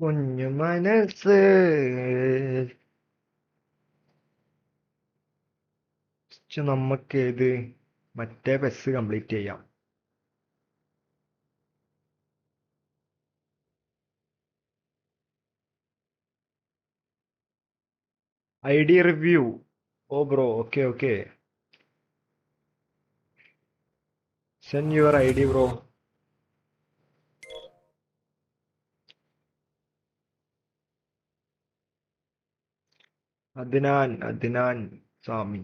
കുഞ്ഞു മനസ്സ് നമുക്ക് ഇത് മറ്റേ പെസ് കംപ്ലീറ്റ് ചെയ്യാം. ID review. Oh bro, okay okay. Send your ID bro. Adnan Sami.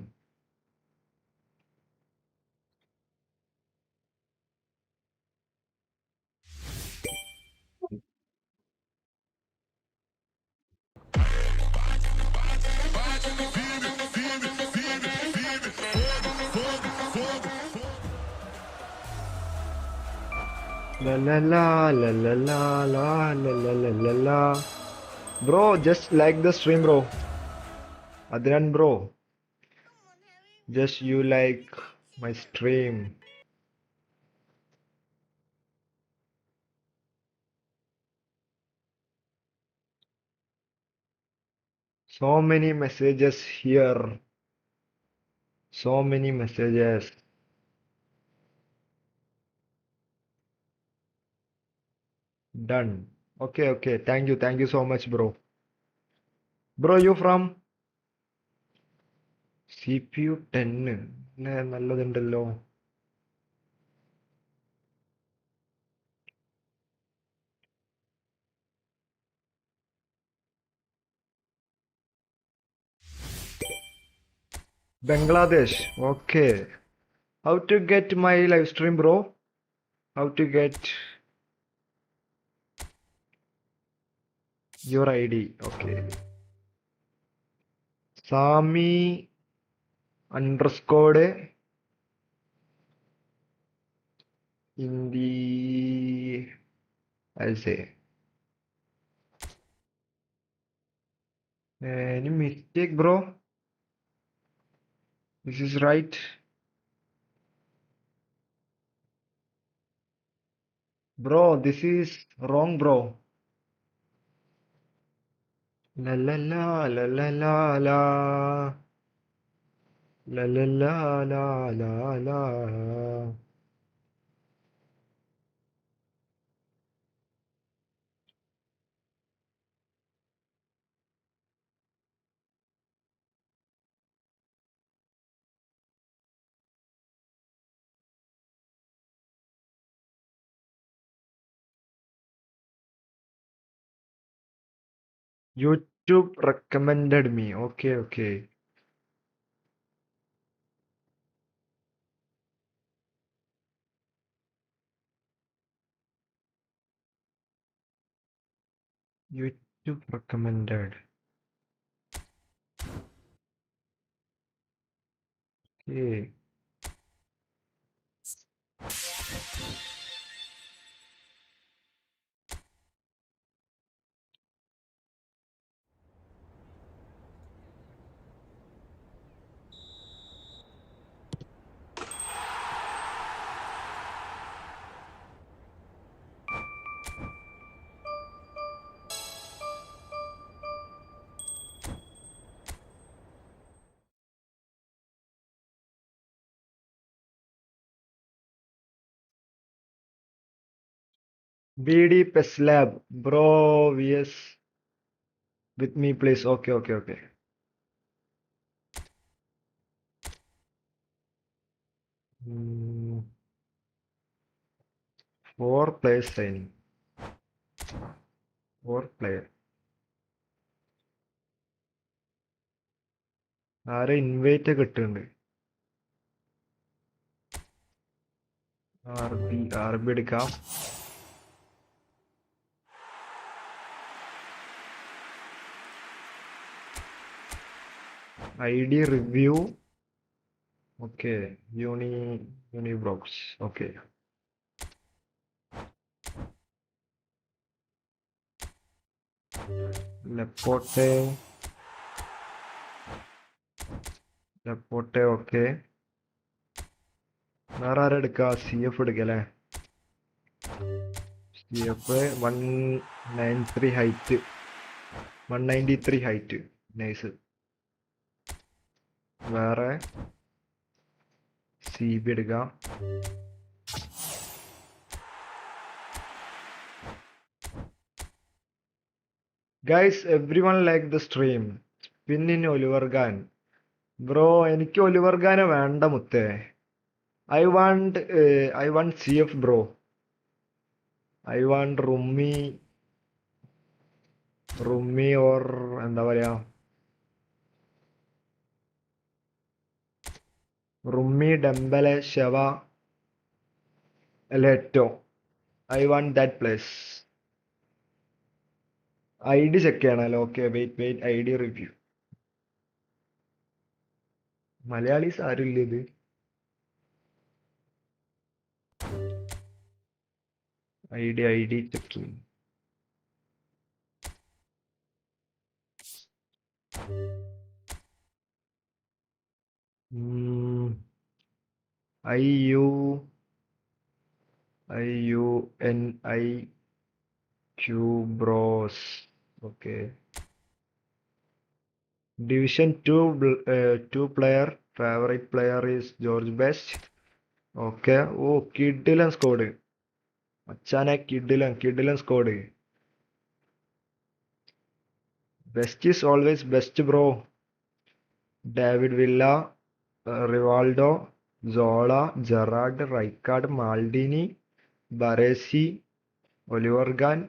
La la la la la la la la la la la la. Bro, just like the stream, bro. Adnan, bro. Just you like my stream. So many messages here. So many messages. Done. Okay, okay. Thank you. Thank you so much, bro. Bro, you from CPU 10? നല്ലതുണ്ടല്ലോ. Bangladesh. Okay. How to get my live stream, bro? How to get your ID? Okay. Sami underscore in the I'll say. Any mistake, bro? This is right. Bro, this is wrong, bro. La la la la la la la. La la la la la la. YouTube recommended me. Okay, okay. YouTube recommended. Okay. BD PES Lab. Bro, VS with me, please. Okay, okay, okay. Hmm. 4 players signing. 4 player. ആരെ invite കിട്ടുന്നുണ്ട്. RB എടുക്കാം. ID review. Okay. Unibox. Okay. Lepote. Okay. വേറെ ആരെടുക്കാം? CF എടുക്കല്ലേ? GF 193 height. 193 height. Nice. വേറെ CB എടുക്കാം. Guys, everyone like the stream. Spin in Oliver Gun. Bro, എനിക്ക് Oliver ഖാനെ വേണ്ട മുത്തേ. I want CF bro. I want Rummy or എന്താ പറയാ, Rummy, Dembele, Sheva, Leto. I want that place. ID check ചെയ്യണല്ലോ. Okay, wait, ID review. Malayalees ആരുമില്ല ഇത്. ID check ചെയ്യും. IUNIQ bros. Okay. Division 2 player. Favorite player is George Best. Okay. Oh, കിടിലൻ squad മച്ചാനെ, കിടിലൻ squad. Best is always best bro. David Villa, Rivaldo, Zola, Gerrard, Rijkaard, Maldini, Baresi, Oliver Gunn.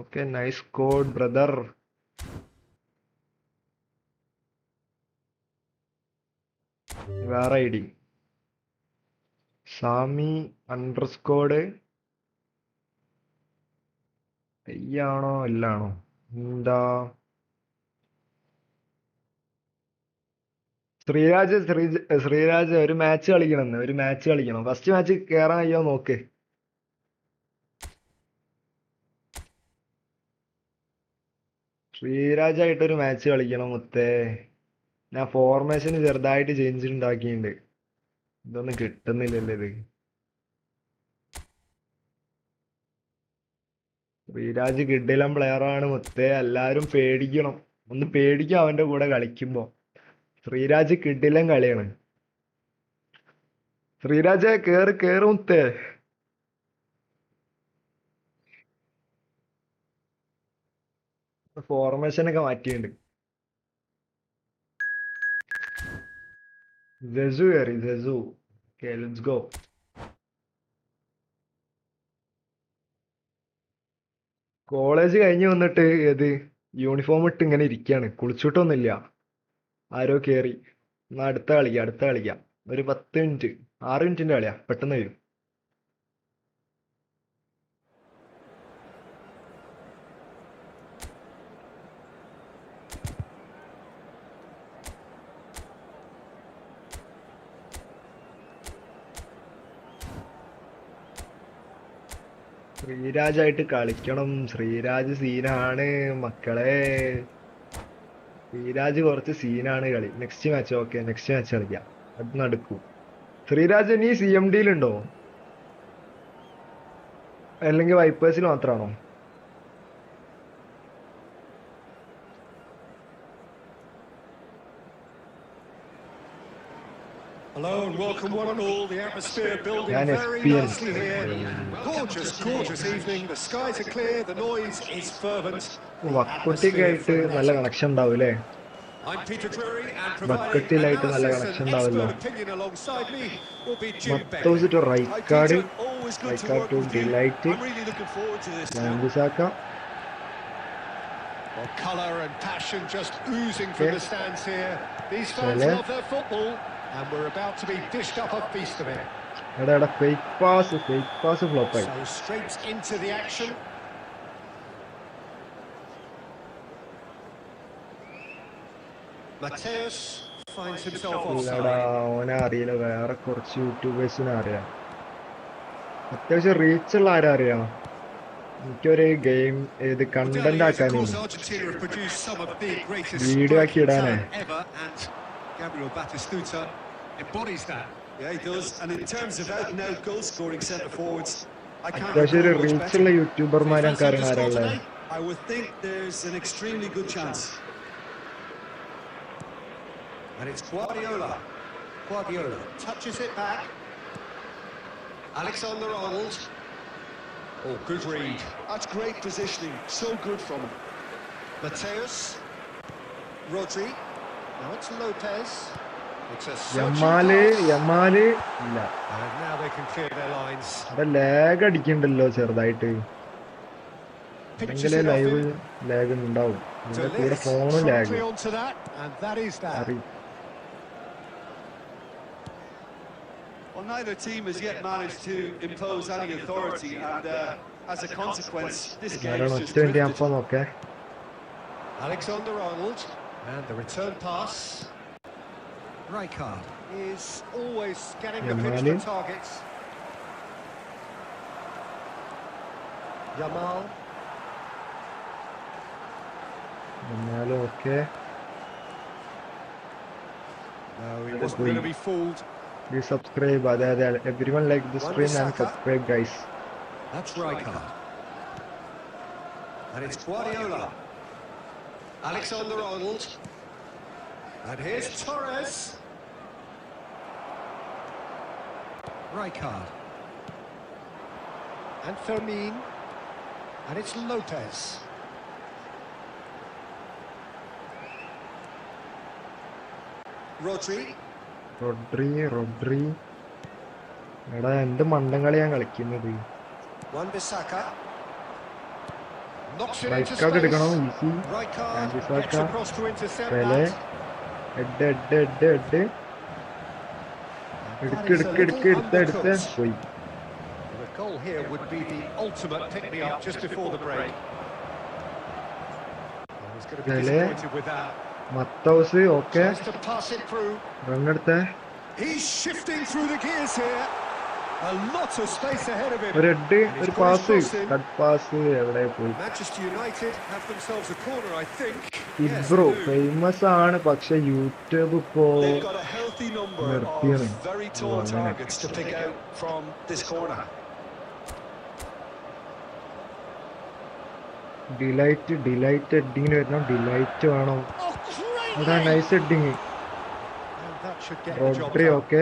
Okay, nice code brother. വേറെ ID Sami _ അയ്യാണോ ഇല്ലാണോ എന്താ? ശ്രീരാജ് ഒരു match കളിക്കണം. First match കേറാൻ അയ്യോ നോക്ക്. ശ്രീരാജായിട്ടൊരു മാച്ച് കളിക്കണം മുത്തേ. ഞാൻ ഫോർമേഷന് ചെറുതായിട്ട് ചേഞ്ച് ഉണ്ടാക്കിയിട്ടുണ്ട്. ഇതൊന്നും കിട്ടുന്നില്ലല്ലോ ഇത്. ശ്രീരാജ് കിടിലൻ പ്ലെയറാണ് മുത്തേ. എല്ലാരും പേടിക്കണം. ഒന്ന് പേടിക്കും അവന്റെ കൂടെ കളിക്കുമ്പോ. ശ്രീരാജ് കിടിലൻ കളിയാണ്. ശ്രീരാജ് കേറ് മുത്തേ. ഫോർമേഷനൊക്കെ മാറ്റിയിട്ടുണ്ട്. Zezu കയറി. Okay, let's go. കോളേജ് കഴിഞ്ഞ് വന്നിട്ട് യൂണിഫോം ഇട്ട് ഇങ്ങനെ ഇരിക്കുകയാണ്. കുളിച്ചിട്ടൊന്നുമില്ല. ആരോ കേറി. എന്നാ അടുത്ത കളിക്കാം. ഒരു 10 മിനിറ്റ് 6 മിനിറ്റിന്റെ കളിയാ. പെട്ടെന്ന് വരും. ശ്രീരാജായിട്ട് കളിക്കണം. ശ്രീരാജ് സീനാണ് മക്കളെ. ശ്രീരാജ് കുറച്ച് സീനാണ് കളി. Next match. Okay, next match കളിക്കാം. അത് നടക്കും. ശ്രീരാജ് നീ CMD-യിലുണ്ടോ അല്ലെങ്കിൽ വൈപ്പേഴ്സിൽ മാത്രമാണോ? Hello and welcome one and all. The atmosphere building very nicely here. Gorgeous evening. The skies are clear. The noise is fervent. വക്കട്ടിലായിട്ട് നല്ല കണക്ഷൻ ഉണ്ടാവും അല്ലേ? വക്കട്ടിലായിട്ട് നല്ല കണക്ഷൻ ഉണ്ടാവല്ലോ. Matthaus to Rijkaard to de Ligt ലാംബിസാക്ക. Colour and passion just oozing from the stands here. These fans love their football. And we're about to be dished up a feast of it. fake pass flop ആയി. So straight into the action. Mateus finds himself offside. ഓനെ അറിയില്ല. വേറെ കുറച്ച് യൂട്യൂബേഴ്സിനെ അറിയാം. അത്യാവശ്യം റീച്ചുള്ള ആരാ അറിയാം? എനിക്കൊരു ഗെയിം കണ്ടന്റ് ആക്കാനേ, വീഡിയോ ആക്കി ഇടാനേ. Gabriel Batistuta embodies that. Yeah, he does. And in terms of out-and-out goal-scoring centre-forwards, I can't അത്യാവശ്യം ഒരു recall much റീച്ചുള്ള better. യൂട്യൂബർമാരെ Fancy to score ആരാളെ today? I would think there's an extremely good chance. And it's Guardiola. Guardiola Touches it back. Alexander-Arnold. Oh, good read. That's great positioning. So good from him. Mateus. Rodri. Now it's Lopez. It's a യമാല് ഇല്ല And now they can clear their lines. അവിടെ lag അടിക്കണ്ടല്ലോ ചെറുതായിട്ട് Pitches എങ്കിലേ it off live him. Lag ഉണ്ടാവും ഇതിന്റെ കൂടെ Delith ഫോണും lag promptly onto that, and that is that. Well, neither team has yet managed to impose any authority, and as a consequence, this game ഞാനാണ് is ഒറ്റ just വേണ്ടി drifted. അപ്പം നോക്കേ Alexander-Arnold, and the return pass Rijkaard. is always getting the pitch Yamali. for targets. Yamal. എന്നാലും okay No, he wasn't going to be fooled. Please subscribe അതെ everyone like the stream and subscribe guys That's Rijkaard. And it's Guardiola. Alexander-Arnold. And here's Torres. Rijkaard. And Fermin. And it's Lopez. Rodri. Rodri എടാ എന്ത് മണ്ടം കളിയാ കളിക്കുന്നത് Wan-Bissaka. Knocks it into right card എടുക്കണം space. Easy Rijkaard Wan-Bissaka. gets across to intercept Pele that. എഡ് എടുത്ത് പോയി The goal here would be the ultimate pick-me-up just before the break. Oh, he's going to be Pele. disappointed with that. Matthaus okay Tries to pass it through. റണ്ണെടുത്തേ He's shifting through the gears here. A lot of space ahead of him. ഒരു Ed And he's ഒരു got his pass cross in. Cut pass എവിടെ പോയി Manchester United have themselves a corner, I think. Ebro they do. Famous ആണ് പക്ഷെ YouTube ഇപ്പോ They've got a healthy number നിർത്തിയാണ് of very tall അങ്ങനെ. targets to pick out from this corner. De Ligt എഡിങ്ങിന് വരണം de Ligt വേണം Oh, great അതാ lead. Nice heading And that should get the job Rodri done. Okay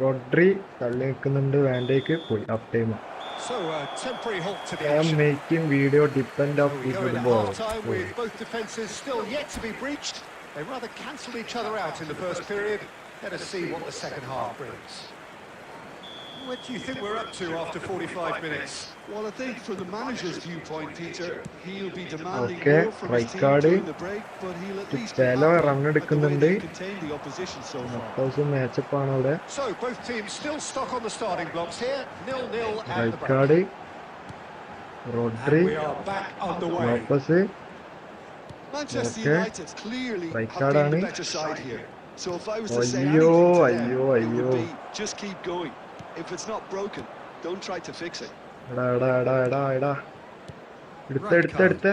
Rodri തള്ളി നിൽക്കുന്നുണ്ട് van Dijk പോയി up time So a temporary halt to the I am action. Making video depend of We the go into football half-time with both defences still yet to be breached. They rather cancelled each other out in the first period. Let us see what the second half brings. What do you think we're up to after 45 minutes? Well, I think from the manager's viewpoint, Peter, he'll be demanding Okay, more from his team Rijkaard. during the break, but he'll at least be Pele happy run at the way എടുക്കുന്നുണ്ട്. they've contained the opposition so far. Matthaus matchup ആണ് അവിടെ So both teams still stuck on the starting blocks here. 0-0 at the break. Rijkaard Rodri And we are back underway. വാപ്പസ് Manchester Okay. United clearly have Rijkaard been the ആണ്. better side here. So if I was to say അയ്യോ anything to them, അയ്യോ it അയ്യോ would be just keep going. If it's not broken, don't try to fix it. എടാ എടുത്ത്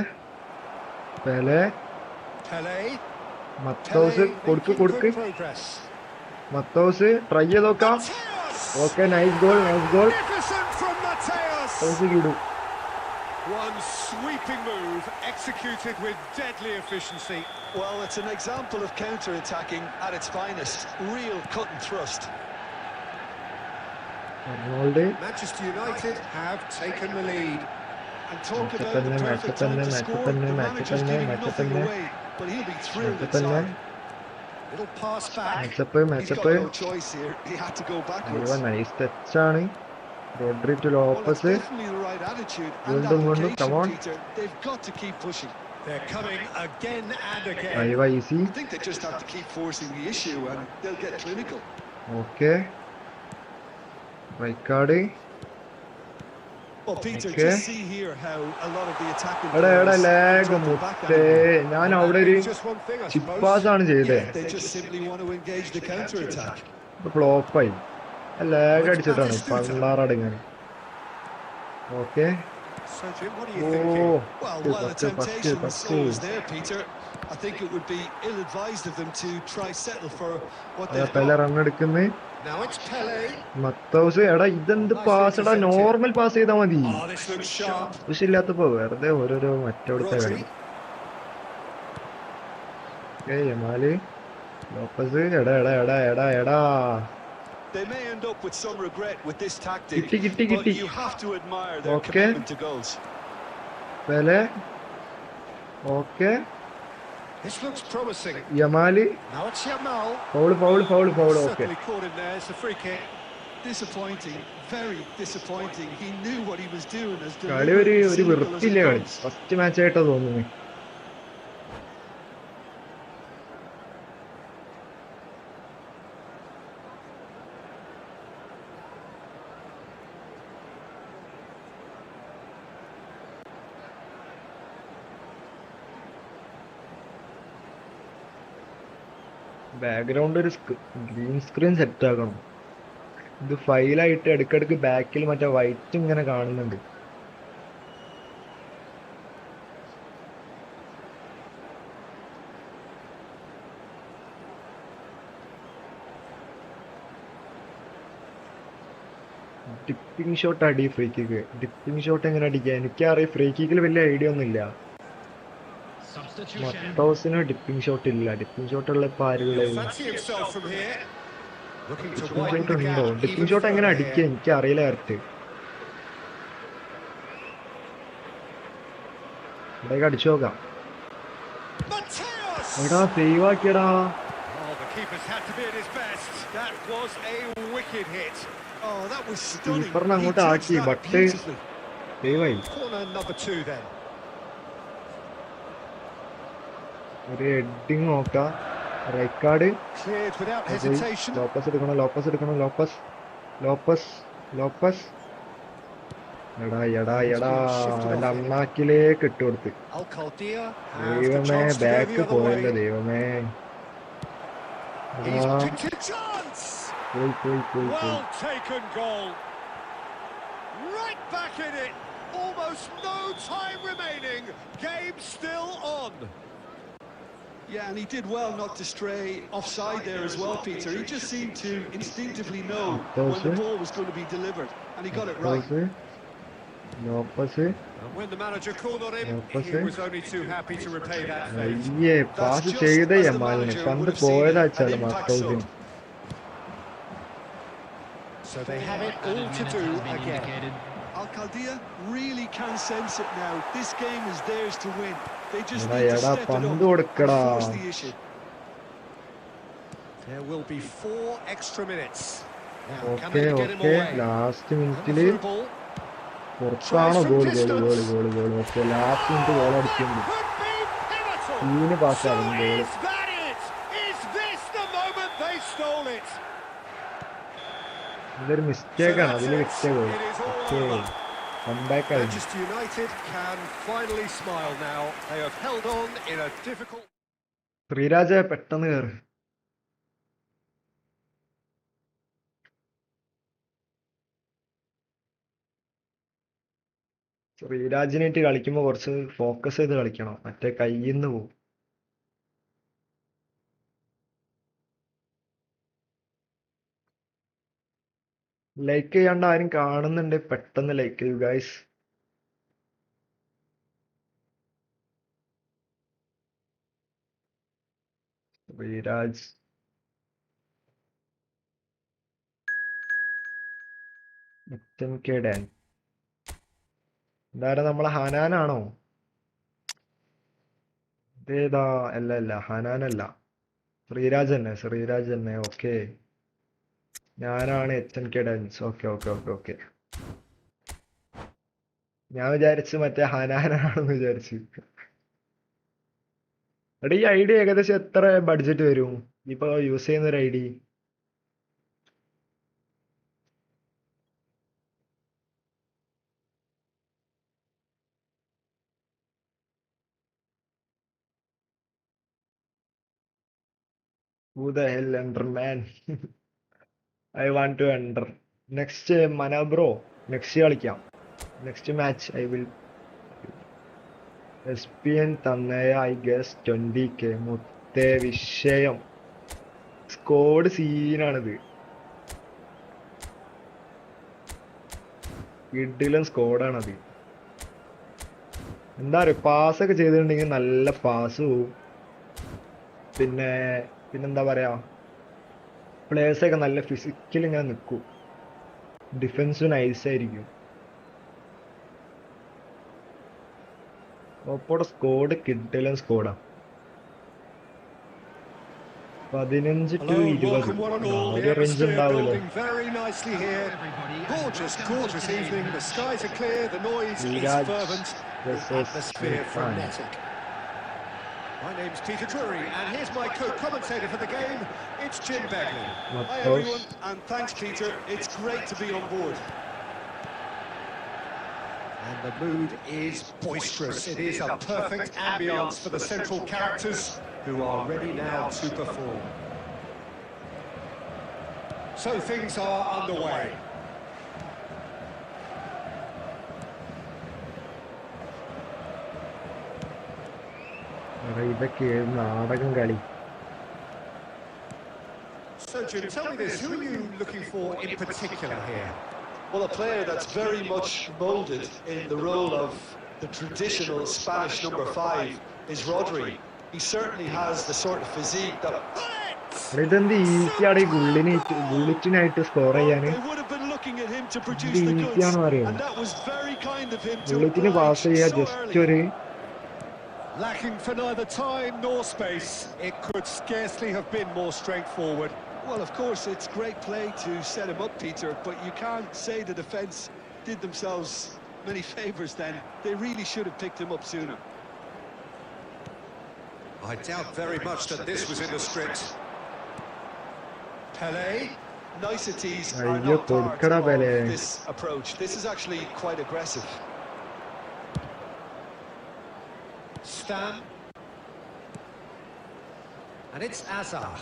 Pele Pele. മത്തൗസ് Pele കൊടുക്ക് making കൊടുക്ക് good progress. മത്തൗസ് try ചെയ്ത് നോക്കാം Mateus! Okay nice goal Magnificent from Mateus! മത്തൗസ് കിടും One sweeping move executed with deadly efficiency. Well, it's an example of counter-attacking at its finest. Real cut and thrust. Arnold Manchester United have taken the lead. And talk Match about the up perfect and time to match score. up and The match up manager's and giving match up nothing and away, but he'll be thrilled തന്നെ inside. Little pass back. Matchup He's got no choice here. He had to go backwards. Nice ടച്ചാണ് Rodri to Well, it's Lopez definitely the right attitude and വീണ്ടും, come on. application, Peter. They've got to keep pushing. They're coming again and again. Drive easy I think they just have to keep forcing the issue and they'll get clinical. Okay Rijkaard Well, Peter, Okay. just see here how a lot of the attacking എടാ players lag drop the back മുട്ടേ angle. ഞാൻ അവിടെ ഒരു Just one thing, I suppose. ചിപ്പാസ് ആണ് ചെയ്തേ They just simply want to engage the counter-attack. ഫ്ലോപ്പായി lag അടിച്ചിട്ടാണ് പള്ളാറടങ്ങാൻ okay So, Jim, what are you thinking? Oh, Well, while the temptation was always there, Peter, I think it would be ill-advised of them to try settle for what they've Pele got. Run എടുക്കുന്നേ. Now it's Pele. Matthaus എടാ ഇതെന്ത് pass എടാ, normal pass ചെയ്താ മതി. Oh, this looks sharp. ആവശ്യമില്ലാത്തപ്പോ വെറുതെ ഓരോരോ മറ്റവിടുത്തെ കളി. യമാല് Lopez എടാ എടാ എടാ എടാ എടാ. They may end up with some regret with this tactic, Gitti. but you have to admire their commitment to goals. Pele okay. This looks promising. യമാല് Now it's Yamal. Foul okay. Certainly caught him there. It's a free kick. Disappointing, very disappointing. He knew what he was doing as കളി ഒരു വൃത്തിയില്ല കളി. First match ആയിട്ടാ തോന്നുന്നു. Background ഒരു green screen set ആക്കണം. ഇത് ഫൈലായിട്ട് ഇടയ്ക്കിടയ്ക്ക് ബാക്കിൽ മറ്റേ വൈറ്റ് ഇങ്ങനെ കാണുന്നുണ്ട്. ഡിപ്പിംഗ് ഷോട്ട് അടി, ഫ്രീ കിക്ക്. ഡിപ്പിംഗ് ഷോട്ട് എങ്ങനെ അടിക്കുക എനിക്കറിയാം. ഫ്രീ കിക്കിൽ വലിയ ഐഡിയ ഒന്നും ഇല്ല. മട്ടോസിന് ഡിപ്പിംഗ് ഷോട്ട് ഇല്ല. ഡിപ്പിംഗ് ഷോട്ട് ഉള്ള ഇപ്പൊ ആരുള്ളത്? ഡിപ്പിംഗ് ഷോട്ട് ഉണ്ടോ? ഡിപ്പിംഗ് ഷോട്ട് എങ്ങനെ അടിക്കുക എനിക്ക് അറിയില്ല കറക്റ്റ്. ഇവിടേക്ക് അടിച്ചു നോക്കാം. എടാ സേവ് ആക്കിയടാ. കീപ്പറിനെ അങ്ങോട്ട് ആക്കി, ബട്ട് സേവായി. ഒരു ഹെഡിങ് നോക്കാം. Right card. ലോപ്പസ് എടുക്കണം. എടാ എന്റെ അണ്ണാക്കിലേക്ക് ഇട്ടുകൊടുത്ത്. ദൈവമേ, ബാക്ക് പോയല്ലോ ദൈവമേ. പോയി. Yeah, and he did well not to stray offside there as well, Peter. He just seemed to instinctively know when the ball was going to be delivered, and he got it right. When the manager called on him, he was only too happy to repay that fate. Pass ചെയ്ത യമാലിന് കണ്ട് പോയതാ വെച്ചാല് മത്തൗസിന്. So they have it all to do again. Alcaldía really can sense it now. This game is theirs to win. They just need to step it up and force the issue. There will be 4 extra minutes. Okay. Last മിനിറ്റില് പുറത്താണോ goal? Okay, last minute goal അടിക്കുന്നുണ്ട്. ടീമിന് പാസ്സാകും goal. ഇതൊരു മിസ്റ്റേക്കാണ്, അതിൽ കിട്ടിയ goal. Okay, comeback ആയി. ശ്രീരാജ പെട്ടെന്ന് കയറി. ശ്രീരാജിനായിട്ട് കളിക്കുമ്പോൾ കുറച്ച് ഫോക്കസ് ചെയ്ത് കളിക്കണം, മറ്റേ കയ്യിന്ന് പോകും. ലൈക്ക് ചെയ്യാണ്ട് ആരും കാണുന്നുണ്ട്, പെട്ടെന്ന് ലൈക്ക് ചെയ്യൂ ഗൈസ്. ശ്രീരാജ് ഡാൻ ഇതാരാ? നമ്മളെ ഹനാനാണോ? ഇതേതാ? അല്ല ഹനാനല്ല, ശ്രീരാജ് തന്നെ. ഓക്കെ, ഞാനാണ് HNK ഡാൻസ്. ഓക്കെ. ഞാൻ വിചാരിച്ചു മറ്റേ ഹനാനാണെന്ന് വിചാരിച്ചു. എടാ, ഈ ഐഡി ഏകദേശം എത്ര ബഡ്ജറ്റ് വരും ഇപ്പൊ യൂസ് ചെയ്യുന്ന ഒരു ID? Who the hell enter man? I want to enter. Next mana bro, next കളിക്കാം. Next match I will SPN തന്നയ ഐ ഗസ് 20K മുത്തേ വിഷയം. സ്കോഡ് സീനാണിത്. കിഡിലും സ്കോഡാണത്. എന്താ പറയുക, പാസ്സൊക്കെ ചെയ്തിട്ടുണ്ടെങ്കിൽ നല്ല പാസ് പോവും. പിന്നെന്താ പറയാ, പ്ലേയേഴ്സൊക്കെ നല്ല ഫിസിക്കൽ ഇങ്ങനെ നിൽക്കും. ഡിഫൻസ് നൈസായിരിക്കും. ഒപ്പോടെ സ്കോഡ് കിഡിലും സ്കോഡാ. 15 to 20. ഒരു റേഞ്ച് ഉണ്ടാവുമല്ലോ. Very nicely here. Gorgeous evening. The skies are clear, the noise is fervent, the atmosphere frenetic. My name's Peter Drury, and here's my co-commentator for the game. It's Jim Begley. Hi everyone, and thanks Peter. It's great to be on board. And the mood is boisterous. It is a perfect ambience for the central characters who are ready now to perform. So things are underway. ഇതൊക്കെ നാടകം കളി. So Jim, tell me this, who are you looking for in particular here? Well, a player that's very much moulded in the role of the traditional Spanish number 5 is Rodri. He certainly has the sort of physique that... ഇതെന്ത് ഈസിയാണ് ഈ ഗുള്ളിച്ചിനായിട്ട് score ചെയ്യാന്. ഈസിയാണെന്ന് അറിയാം. ഗുള്ളിച്ചിന് pass ചെയ്യാ just ഒരു... Lacking for neither time nor space, it could scarcely have been more straightforward. Well, of course, it's great play to set him up, Peter, but you can't say the defence did themselves many favours then. They really should have picked him up sooner. I doubt very much that this was in the script. Pele. Niceties are not part of this approach. This is actually quite aggressive. Stan. And it's Azar.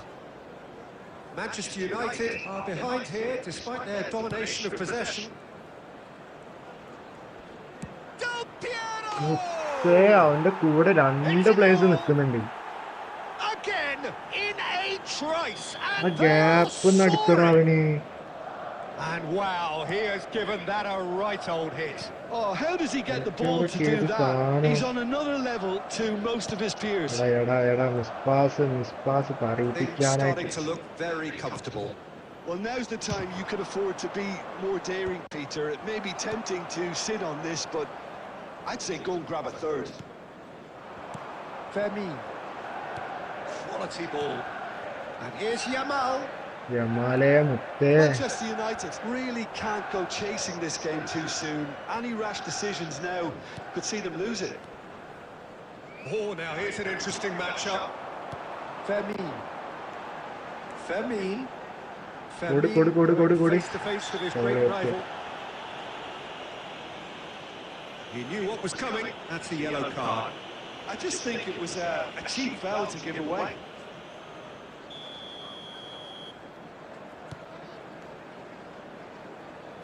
Manchester United are behind here despite their domination of possession. അവന്റെ കൂടെ 2 players നിൽക്കുന്നുണ്ട്. Again in a trice. ആ gap നടിച്ചടാ അവന്. And wow, he has given that a right old hit. Oh, how does he get the ball to do that? He's on another level to most of his peers. Miss pass starting to look very comfortable. Well, now's the time you can afford to be more daring, Peter. It may be tempting to sit on this, but I'd say go and grab a third. Fermin. Quality ball. And here's Yamal. Manchester United really can't go chasing this game too soon. Any rash decisions now could see them lose it. Oh, now here's an interesting matchup. Fermin. Face to face with his great rival. He knew what was coming. That's the yellow card. I just think it was a cheap foul to give away.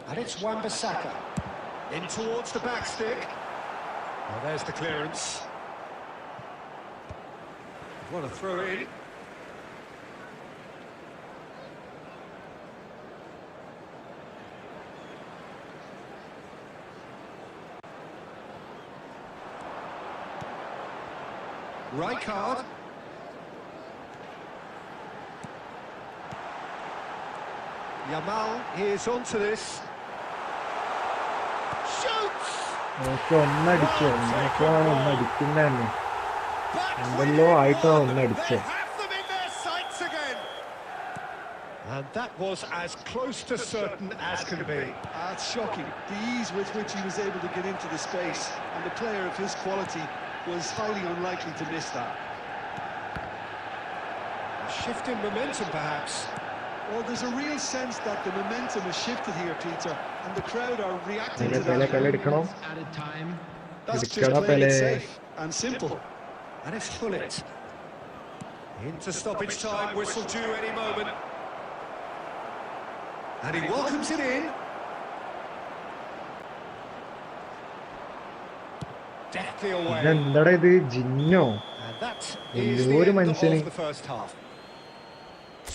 And it's Wan-Bissaka. In towards the back stick. Oh, there's the clearance. What a throw in. Rijkaard. Yamal is onto this. Shoots! ഒന്നടിച്ചു. എന്തെല്ലോ ആയിട്ടാ ഒന്നടിച്ചേ. And that was as close to certain as can be. That's shocking. The ease with which he was able to get into the space, and the player of his quality was highly unlikely to miss that. A shift in momentum, perhaps. Well, there's a real sense that the momentum has shifted here, Peter, and the crowd are reacting to that. Added time. That's just playing it safe and simple. And it's Hullet. Into stoppage time, whistle due any moment. And he welcomes it in. deftly away. ഇതെന്താടാ ഇത് ജിന്നോ And that is എന്തോ the ഒരു end മനുഷ്യന്. of the first half.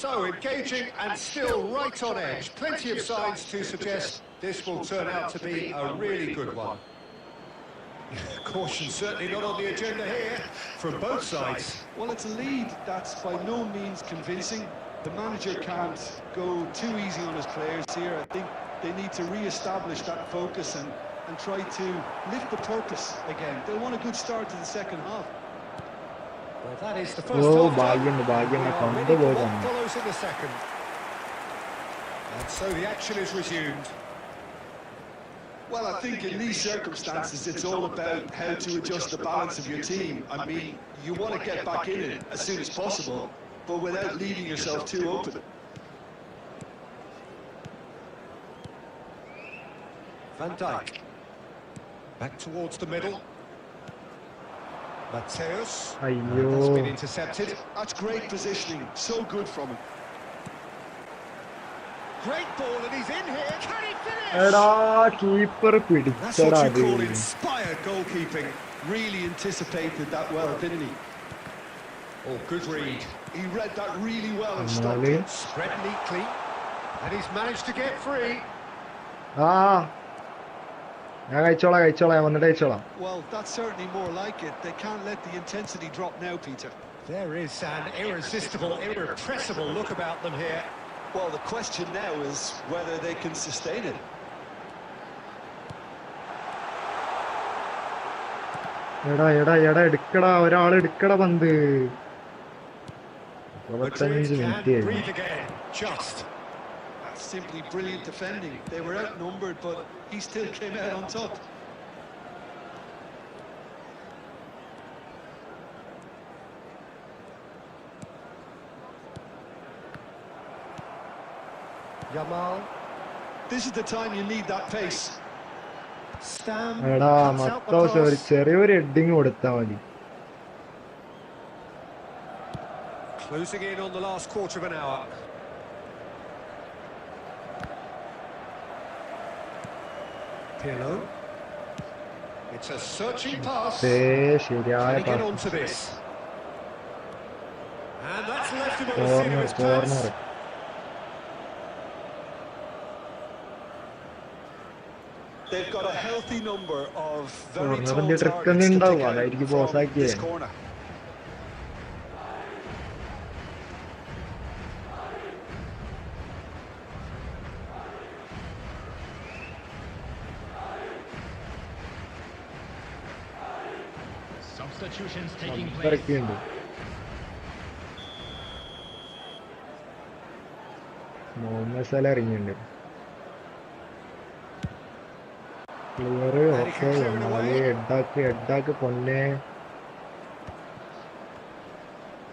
So engaging and still right on edge. Plenty of signs to suggest this will turn out to be a really good one. Caution certainly not on the agenda here from both sides. Well, it's a lead that's by no means convincing. The manager can't go too easy on his players here. I think they need to re-establish that focus and try to lift the purpose again. They'll want a good start to the second half. Well, that is the oh first half. ഭാഗ്യണ്ട് We ഭാഗ്യണ്ട് are പന്ത് ready for പോയി what തന്നെ. follows in the second. And so the action is resumed. Well, I think in these circumstances, it's all about how to adjust the balance of your team. I mean, you want to get back in it as soon as possible, but without leaving yourself too open. Van Dijk. Back towards the middle. Mateus. അയ്യോ That's been intercepted. That's great positioning, so good from him. Great ball, and he's in here. Can he finish? എടാ keeper That's പിടിച്ചടാ what അത്. you call inspired goalkeeping. Really anticipated that well, didn't he? Oh, good read. He read that really well and stopped എന്നാല് it. Spread neatly. And he's managed to get free. ആ ഞാൻ കഴിച്ചോളാം ഞാൻ വന്നിട്ട് കഴിച്ചോളാം. Well, that's certainly more like it. They can't let the intensity drop now, Peter. There is an irresistible, irrepressible look about them here. Well, the question now is whether they can sustain it. എടാ എടുക്കടാ ഒരാൾ എടുക്കടാ പന്ത്. Madrid 25 can minute breathe again. Just. That's simply brilliant defending. They were outnumbered, but he still came out on top. Yamal. This is the time you need that pace. Stam. എടാ cuts out the മത്തോസ് ഒരു pass. ചെറിയൊരു heading കൊടുത്താ മതി. Closing in on the last quarter of an hour. Pirlo. It's a searching pass. ശരിയായ Can he get pass. onto this? And that's left him on the seat of his corner pants. They've got a healthy number of very Corner tall ന്റെ trick targets to ഒന്നും pick ഉണ്ടാവും. out അതായിരിക്കും from boss ആക്കിയേ. this corner. Substitutions taking place. ഇറക്കിയുണ്ട്. Mohamed Salah ഇറങ്ങിയിട്ടുണ്ട്. Clear okay ഹെഡാക്ക് പൊന്നെ.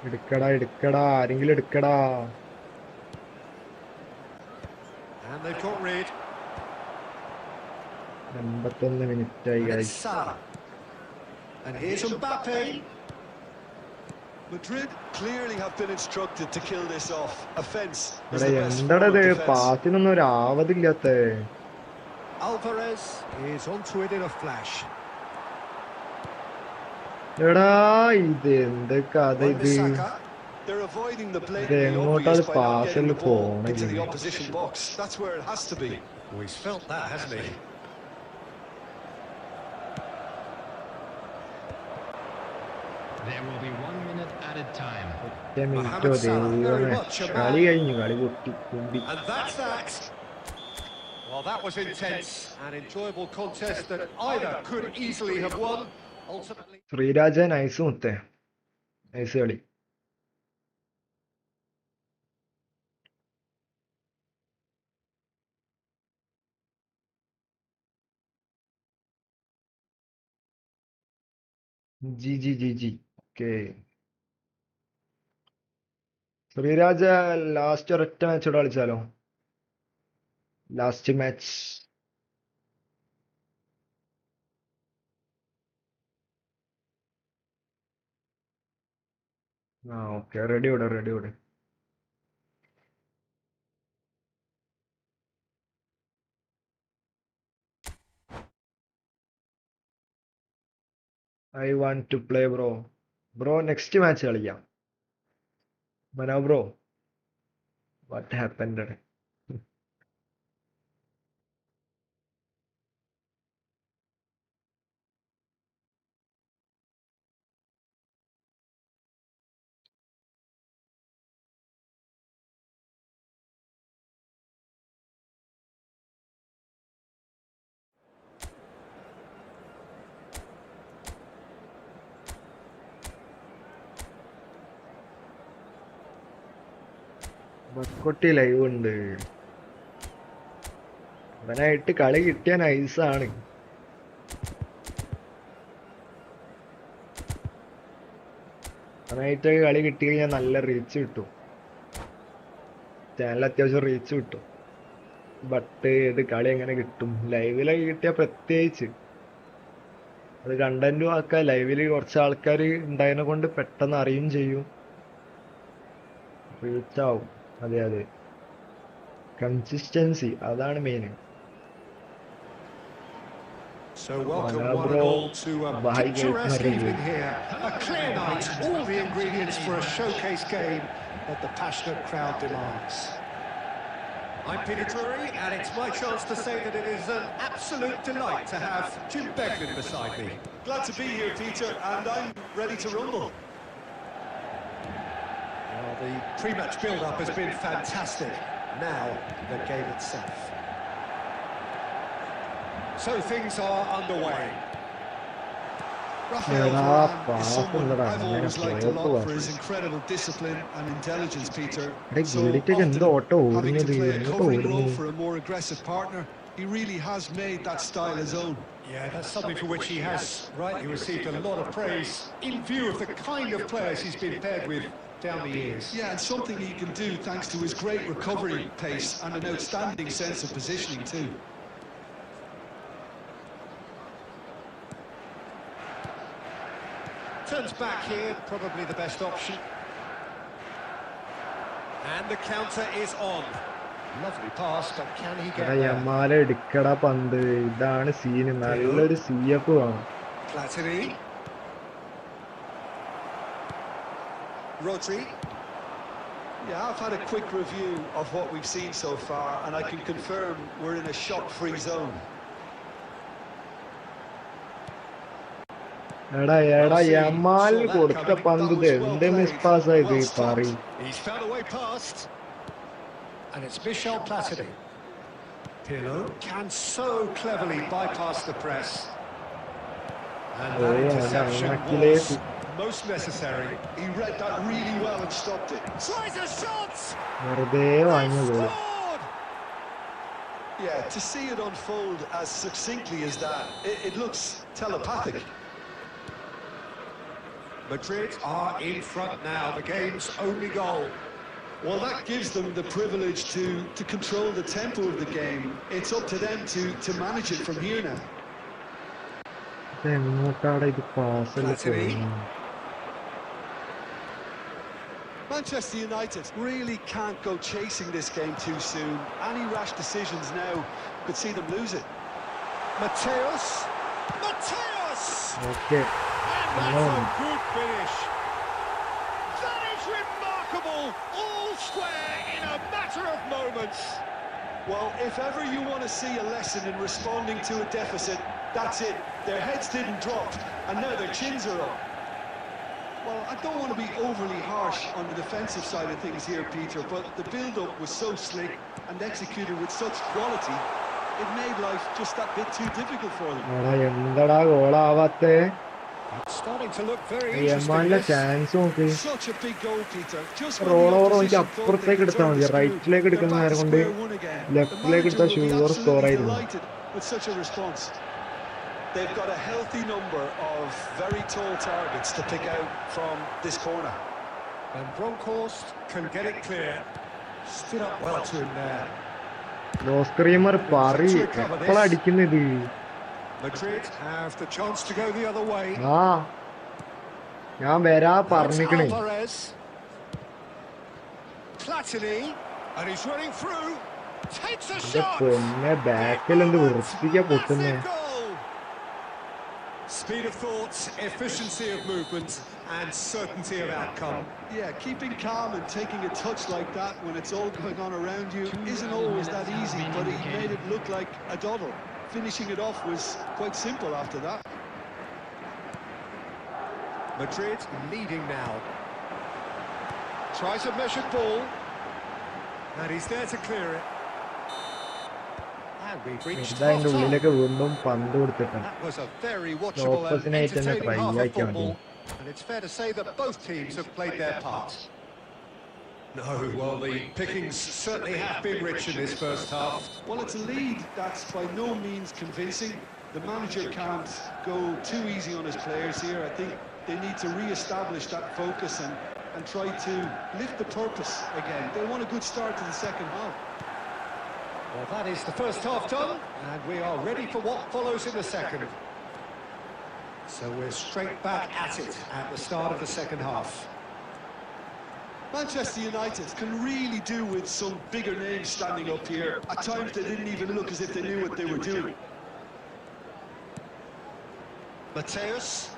എടുക്കടാ ആരെങ്കിലും എടുക്കടാ. And they've got rid. 81 മിനിറ്റായി And it's guys. Salah. And here's Mbappe. Madrid clearly have been instructed to kill this off. Offence is എടാ the best എന്താടാ form of ഇത് defence. പാസിനൊന്നും ഒരു ആവതില്ലാത്ത. Alvarez is onto it in a flash. എടാ ഇത് എന്ത് കഥ ഇത്. Wan-Bissaka. They're avoiding the blatantly എങ്ങോട്ടാ obvious by not pass getting the ball പോണേ into the ഇത്? opposition box. That's where it has to be. Oh, he's felt that, hasn't he? There will be 1 minute added time. ഒറ്റ മിനിറ്റോ Mohamed Salah, very ദൈവമേ. much a man. കളി കഴിഞ്ഞു കളി പൊട്ടി കുമ്പി. And that's that. Well, that was intense. An enjoyable contest that either could easily have won. Ultimately. ശ്രീരാജ nice മുത്തേ nice കളി. ജി ഓക്കെ. ശ്രീരാജ ലാസ്റ്റ് ഒരൊറ്റ മാച്ച് കൂടെ കളിച്ചാലോ? Last match. ആ ഓക്കെ റെഡി വിട്. I want to play, bro. Bro, next match കളിക്കാം. Mana bro? What happened? ബക്കോട്ടി ലൈവ് ഉണ്ട്. അവനായിട്ട് കളി കിട്ടിയ നൈസാണ്. അവനായിട്ട് കളി കിട്ടി കഴിഞ്ഞാൽ നല്ല റീച്ച് കിട്ടും. ചാനൽ അത്യാവശ്യം റീച്ച് കിട്ടും. ബട്ട് ഇത് കളി എങ്ങനെ കിട്ടും? ലൈവിലൊക്കെ കിട്ടിയ പ്രത്യേകിച്ച് അത് കണ്ടന്റും ആക്കാൻ ലൈവില് കുറച്ച് ആൾക്കാർ ഉണ്ടായതിനെ കൊണ്ട് പെട്ടെന്ന് അറിയും ചെയ്യും, റീച്ച് ആവും. അതെ അതെ, കൺസിസ്റ്റൻസി അതാണ് main. So welcome one and all to a picturesque evening here. A clear night, all the ingredients for a showcase game that the passionate crowd demands. I'm Peter Drury, and it's my chance to say that it is an absolute delight to have Jim Beglin beside me. Glad to be here, Peter, and I'm ready to rumble. Well, the pre-match build-up has been fantastic. Now, the game itself. So things are underway. Rafael Varane is someone I've always liked a lot for his incredible discipline and intelligence, Peter. So often having to play a covering role for a more aggressive partner, he really has made that style his own. Yeah, that's something for which he has rightly received a lot of praise in view of the kind of players he's been paired with down the years. Yeah, and something he can do thanks to his great recovery pace and an outstanding sense of positioning too. Turns back here, probably the best option. And the counter is on. Lovely pass, but can he get there? യമാല എടുക്കട പന്ത്. ഇതാണ് scene. നല്ലൊരു CF വേണം. Platini. Rodri. Yeah, I've had a quick review of what we've seen so far, and I can confirm we're in a shot-free zone. എടാ Yamal കൊടുത്ത പന്ത് എന്ത് miss pass ആയത് പറയും. He's found a way past. And it's Michel Platini. Pirlo can so cleverly bypass the press. And that interception was most necessary. He read that really well and stopped it. Tries a shot! വെറുതെ വാങ്ങിയ goal. Yeah, to see it unfold as succinctly as that, it looks telepathic. Madrid are in front now, the game's only goal. Well, that gives them the privilege to control the tempo of the game. It's up to them to manage it from here now. എങ്ങോട്ടാണ് ഇത് pass? Manchester United really can't go chasing this game too soon. Any rash decisions now could see them lose it. Mateus! Okay, And that's a good finish. That is remarkable. All square in a matter of moments. Well, if ever you want to see a lesson in responding to a deficit, that's it. Their heads didn't drop, and now their chins are up. Well, I don't want to be overly harsh on the defensive side of things here, Peter, but the build-up was so slick and executed with such quality, it made life just that bit too difficult for them. എന്താടാ ഗോളാവാത്തെ? It's starting to look very യമാലിന്റെ interesting. Chance നോക്ക്. Such a big goal, Peter. Just റോളോവർ നോക്കി അപ്പുറത്തേക്ക് എടുത്താൽ മതി. റൈറ്റിലേക്ക് എടുക്കുന്ന നേരം കൊണ്ട് ലെഫ്റ്റിലേക്ക് എടുത്താൽ ഷുവർ സ്കോർ ആയിരുന്നു. With such a response, they've got a healthy number of very tall targets to pick out from this corner. And Bronkhorst can get it clear. Stood up well to him there. ലോസ് ക്രീമർ പറ എപ്പോഴടിക്കുന്നത്? Madrid have the chance to go the other way. ആ ഞാൻ വരാ പറഞ്ഞിക്കണേ. Platini, and he's running through. Takes a എന്റെ shot. പൊന്നെ ബാക്കിൽ എന്ത് വൃത്തിക്കാ പൊട്ടുന്നേ. Speed of thought, efficiency of movement, and certainty of outcome. Yeah, keeping calm and taking a touch like that when it's all going on around you isn't always that easy, but he made it look like a doddle. Finishing it off was quite simple after that. Madrid leading now. Tries a measured ball. And he's there to clear it. And we've reached half അതിന്റെ time. ഉള്ളിലേക്ക് വീണ്ടും പന്ത് കൊടുത്തിട്ടുണ്ട്. That was a very watchable and ഓപ്പോസിനായിട്ട് തന്നെ entertaining try half of ആക്കിയാൽ മതി. football. And it's fair to say that both teams have played their part. No, well, the pickings certainly have been rich in this first half. Well, it's a lead that's by no means convincing. The manager can't go too easy on his players here. I think they need to re-establish that focus and try to lift the purpose again. They want a good start to the second half. Well, that is the first half done, and we are ready for what follows in the second. So we're straight back at it at the start of the second half. Manchester United can really do with some bigger names standing up here. At times they didn't even look as if they knew what they were doing. Mateus.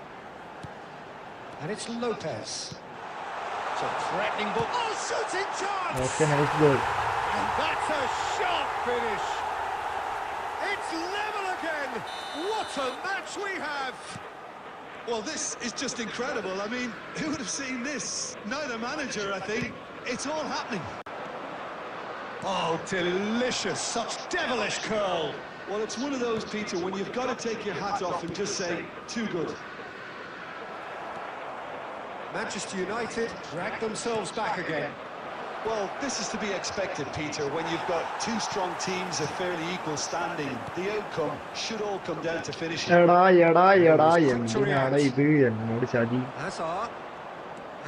And it's Lopez. It's a threatening ball. Oh, shooting chance! Okay, nice goal. And that's a sharp finish. It's level again. What a match we have. Well, this is just incredible. I mean, who would have seen this? Neither manager, I think. It's all happening. Oh, delicious. Such devilish curl. Well, it's one of those, Peter, when you've got to take your hat off and just say, too good. Manchester United drag themselves back again. Well, this is to be expected, Peter, when you've got two strong teams of fairly equal standing. The outcome should all come down to finishing. എടാ എന്തിനാണ് ഇത് എന്നോട് ചതി.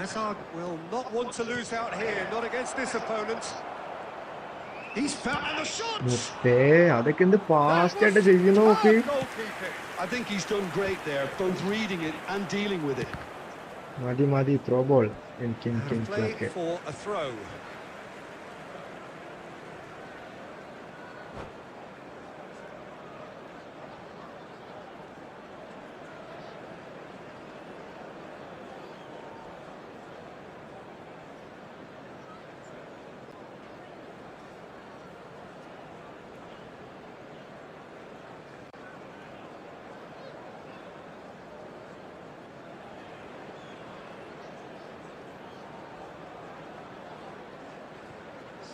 Hazard will not want to lose out here, not against this opponent. He's found the shot. മുത്തേ അതൊക്കെ എന്ത് fast ആയിട്ട് ചെയ്യുന്നു നോക്ക്. I think he's done great there, both reading it and dealing with it. മതി throw ball And played for a throw.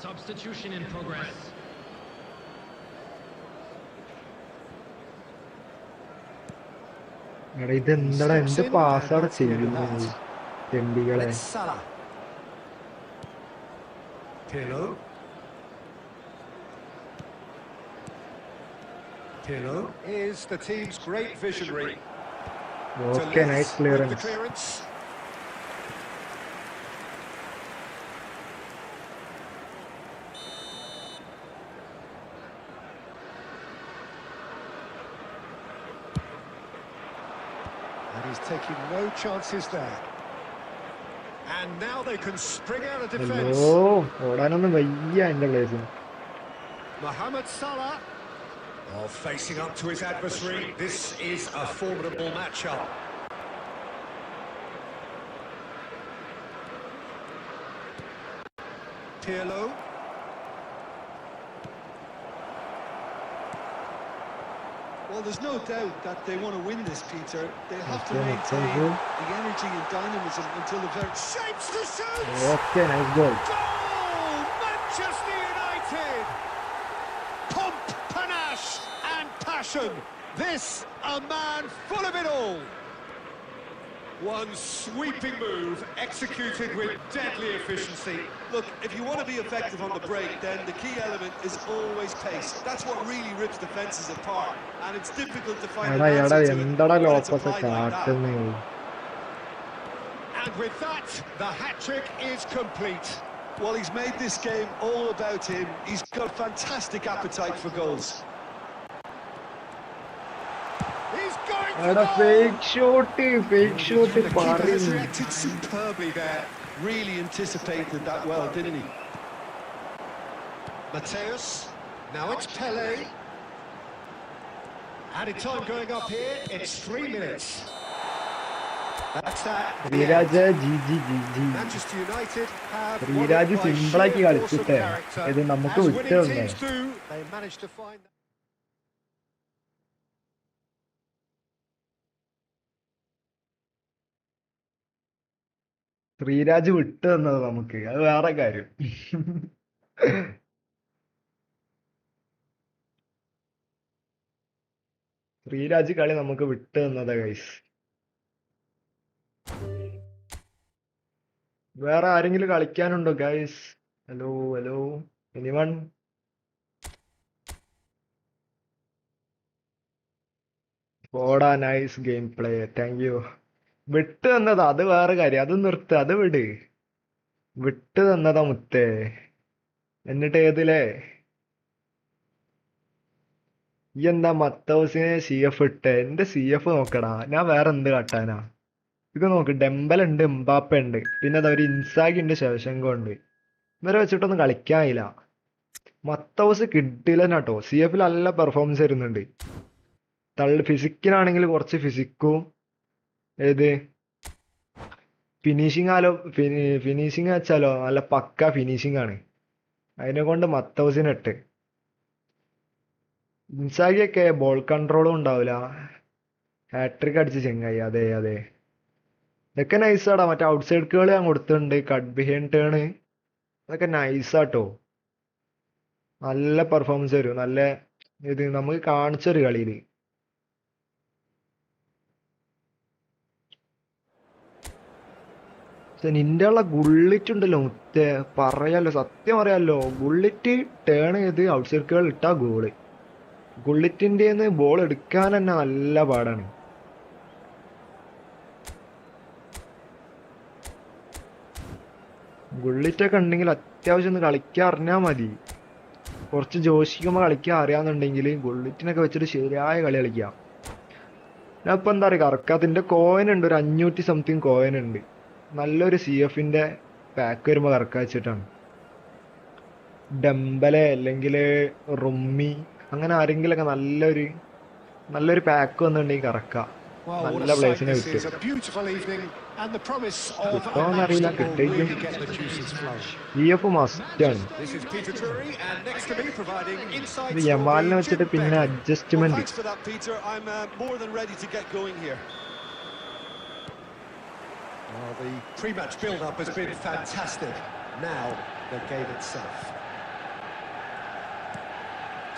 Substitution in progress. എടാ ഇതെന്താടാ എന്ത് പാസ്സാണ് ചെയ്യുന്നത് ചെണ്ടികളെ. It's Salah. Pirlo is the team's great visionary. Okay nice The clearance. clearance. And he's taking no chances there. And now they can spring out of defence. ഓ ഓടാനൊന്നും വയ്യ എന്റെ പ്ലേസിന്. Mohamed Salah. Oh, facing up to his adversary. This is a formidable matchup. Pirlo. Well, there's no doubt that they want to win this, Peter. They have to Okay, maintain okay. the energy and dynamism until the very... Shapes the shoot! Okay nice goal. Goal! Manchester United! Pomp, panache and passion. This, a man full of it all. One sweeping move executed with deadly efficiency. Look, if you want to be effective on the break, then the key element is always pace. That's what really rips defences apart. And it's difficult to find an എടാ answer to it എന്താടാ when it's Lopez applied like that. കാട്ടുന്നത്. And with that, the hat-trick is complete. Well, he's made this game all about him. He's got fantastic appetite for goals. He's going for എടാ goal! Fake shot The keeper has പറയുന്നു. reacted superbly there. Really anticipated that well, didn't he? Mateus, now it's Pele. Added time going up here, it's 3 minutes. That's that. Sreeraj G G G G. Manchester United have won it Sreeraj by സിമ്പിളാക്കി sheer force of കളിച്ചിട്ടേ character. ഇത് നമുക്ക് As വിട്ടു winning തന്നേ. teams do, they managed to find Sreeraj വിട്ടു തന്നത് നമുക്ക്, അത് വേറെ കാര്യം. ശ്രീരാജ് കളി നമുക്ക് വിട്ടു തന്നതാ ഗൈസ്. വേറെ ആരെങ്കിലും കളിക്കാനുണ്ടോ ഗൈസ്? Hello hello, anyone? ഓടാ, nice game play, thank you. വിട്ടു തന്നതാ, അത് വേറെ കാര്യം, അത് നിർത്ത്, അത് വിട്. വിട്ടു തന്നതാ മുത്തേ. എന്നിട്ട് ഏതിലേ ഈ എന്താ മത്തൗസിനെ CF ഇട്ടെ? എന്റെ CF നോക്കടാ, ഞാൻ വേറെ എന്ത് കാട്ടാനാ? ഇത് നോക്ക്, ഡെമ്പൽ ഉണ്ട്, എംബാപ്പ ഉണ്ട്, പിന്നെ അതാ ഒരു ഇൻസാഗി ഉണ്ട്, ശേഷങ്കോ ഉണ്ട്. ഇവരെ വെച്ചിട്ടൊന്നും കളിക്കാനില്ല. മത്തൗസ് കിട്ടില്ലെന്നാട്ടോ, CF നല്ല പെർഫോമൻസ് വരുന്നുണ്ട്. ഫിസിക്കിനാണെങ്കിൽ കുറച്ച് ഫിസിക്കും, ഏത് ഫിനിഷിങ് വെച്ചാലോ നല്ല പക്ക ഫിനിഷിംഗ് ആണ്. അതിനെ കൊണ്ട് മത്തൗസിനിട്ട്. ഇൻസാഗിയൊക്കെ ബോൾ കൺട്രോളും ഉണ്ടാവില്ല, ഹാട്രിക് അടിച്ച് ചെങ്ങായി. അതെ അതെ, ഇതൊക്കെ നൈസാടാ. മറ്റേ ഔട്ട് സൈഡ് കേൾ ഞാൻ കൊടുത്തിട്ടുണ്ട്, കട്ട് ബിഹൈൻഡ് ടേണ്, അതൊക്കെ നൈസാട്ടോ. നല്ല പെർഫോമൻസ് വരും, നല്ല ഇത് നമുക്ക് കാണിച്ചൊരു കളിയില്. നിന്റെ ഉള്ള ഗുള്ളിറ്റ് ഉണ്ടല്ലോ മുത്തേ, പറയാലോ, സത്യം പറയാലോ. ഗുള്ളിറ്റ് ടേൺ ചെയ്ത് ഔട്ട് സൈഡ് കേൾ ഇട്ടാ ഗോള്. ഗുള്ളിറ്റിന്റെ ബോൾ എടുക്കാൻ തന്നെ നല്ല പാടാണ്. ഗുള്ളിറ്റൊക്കെ ഉണ്ടെങ്കിൽ അത്യാവശ്യം ഒന്ന് കളിക്കാൻ അറിഞ്ഞാൽ മതി. കുറച്ച് ജോഷിക്കുമ്പോൾ കളിക്കാൻ അറിയാന്നുണ്ടെങ്കിൽ ഗുള്ളിറ്റിനൊക്കെ വെച്ചിട്ട് ശരിയായ കളി കളിക്കാം. ഞാൻ ഇപ്പൊ എന്താ പറയുക, കറക്കാത്തിന്റെ കോയിൻ ഉണ്ട്, ഒരു 500 സംതിങ് കോയിൻ ഉണ്ട്. നല്ലൊരു CFന്റെ പാക്ക് വരുമ്പോൾ കറക്ക വെച്ചിട്ടാണ്. ഡെമ്പലെ അല്ലെങ്കിൽ റുമ്മി, അങ്ങനെ ആരെങ്കിലൊക്കെ നല്ലൊരു പാക്ക് വന്നിട്ടുണ്ടെങ്കിൽ കറക്കാം. നല്ല പ്ലേസിനെ കിട്ടും. കിട്ടോന്നറിയില്ല, കിട്ടിയിരിക്കും. CF മസ്റ്റാണ്. ഇത് യമാലിനെ വെച്ചിട്ട് പിന്നെ adjustment. Well, the pre-match build-up has been fantastic. Now, the game itself.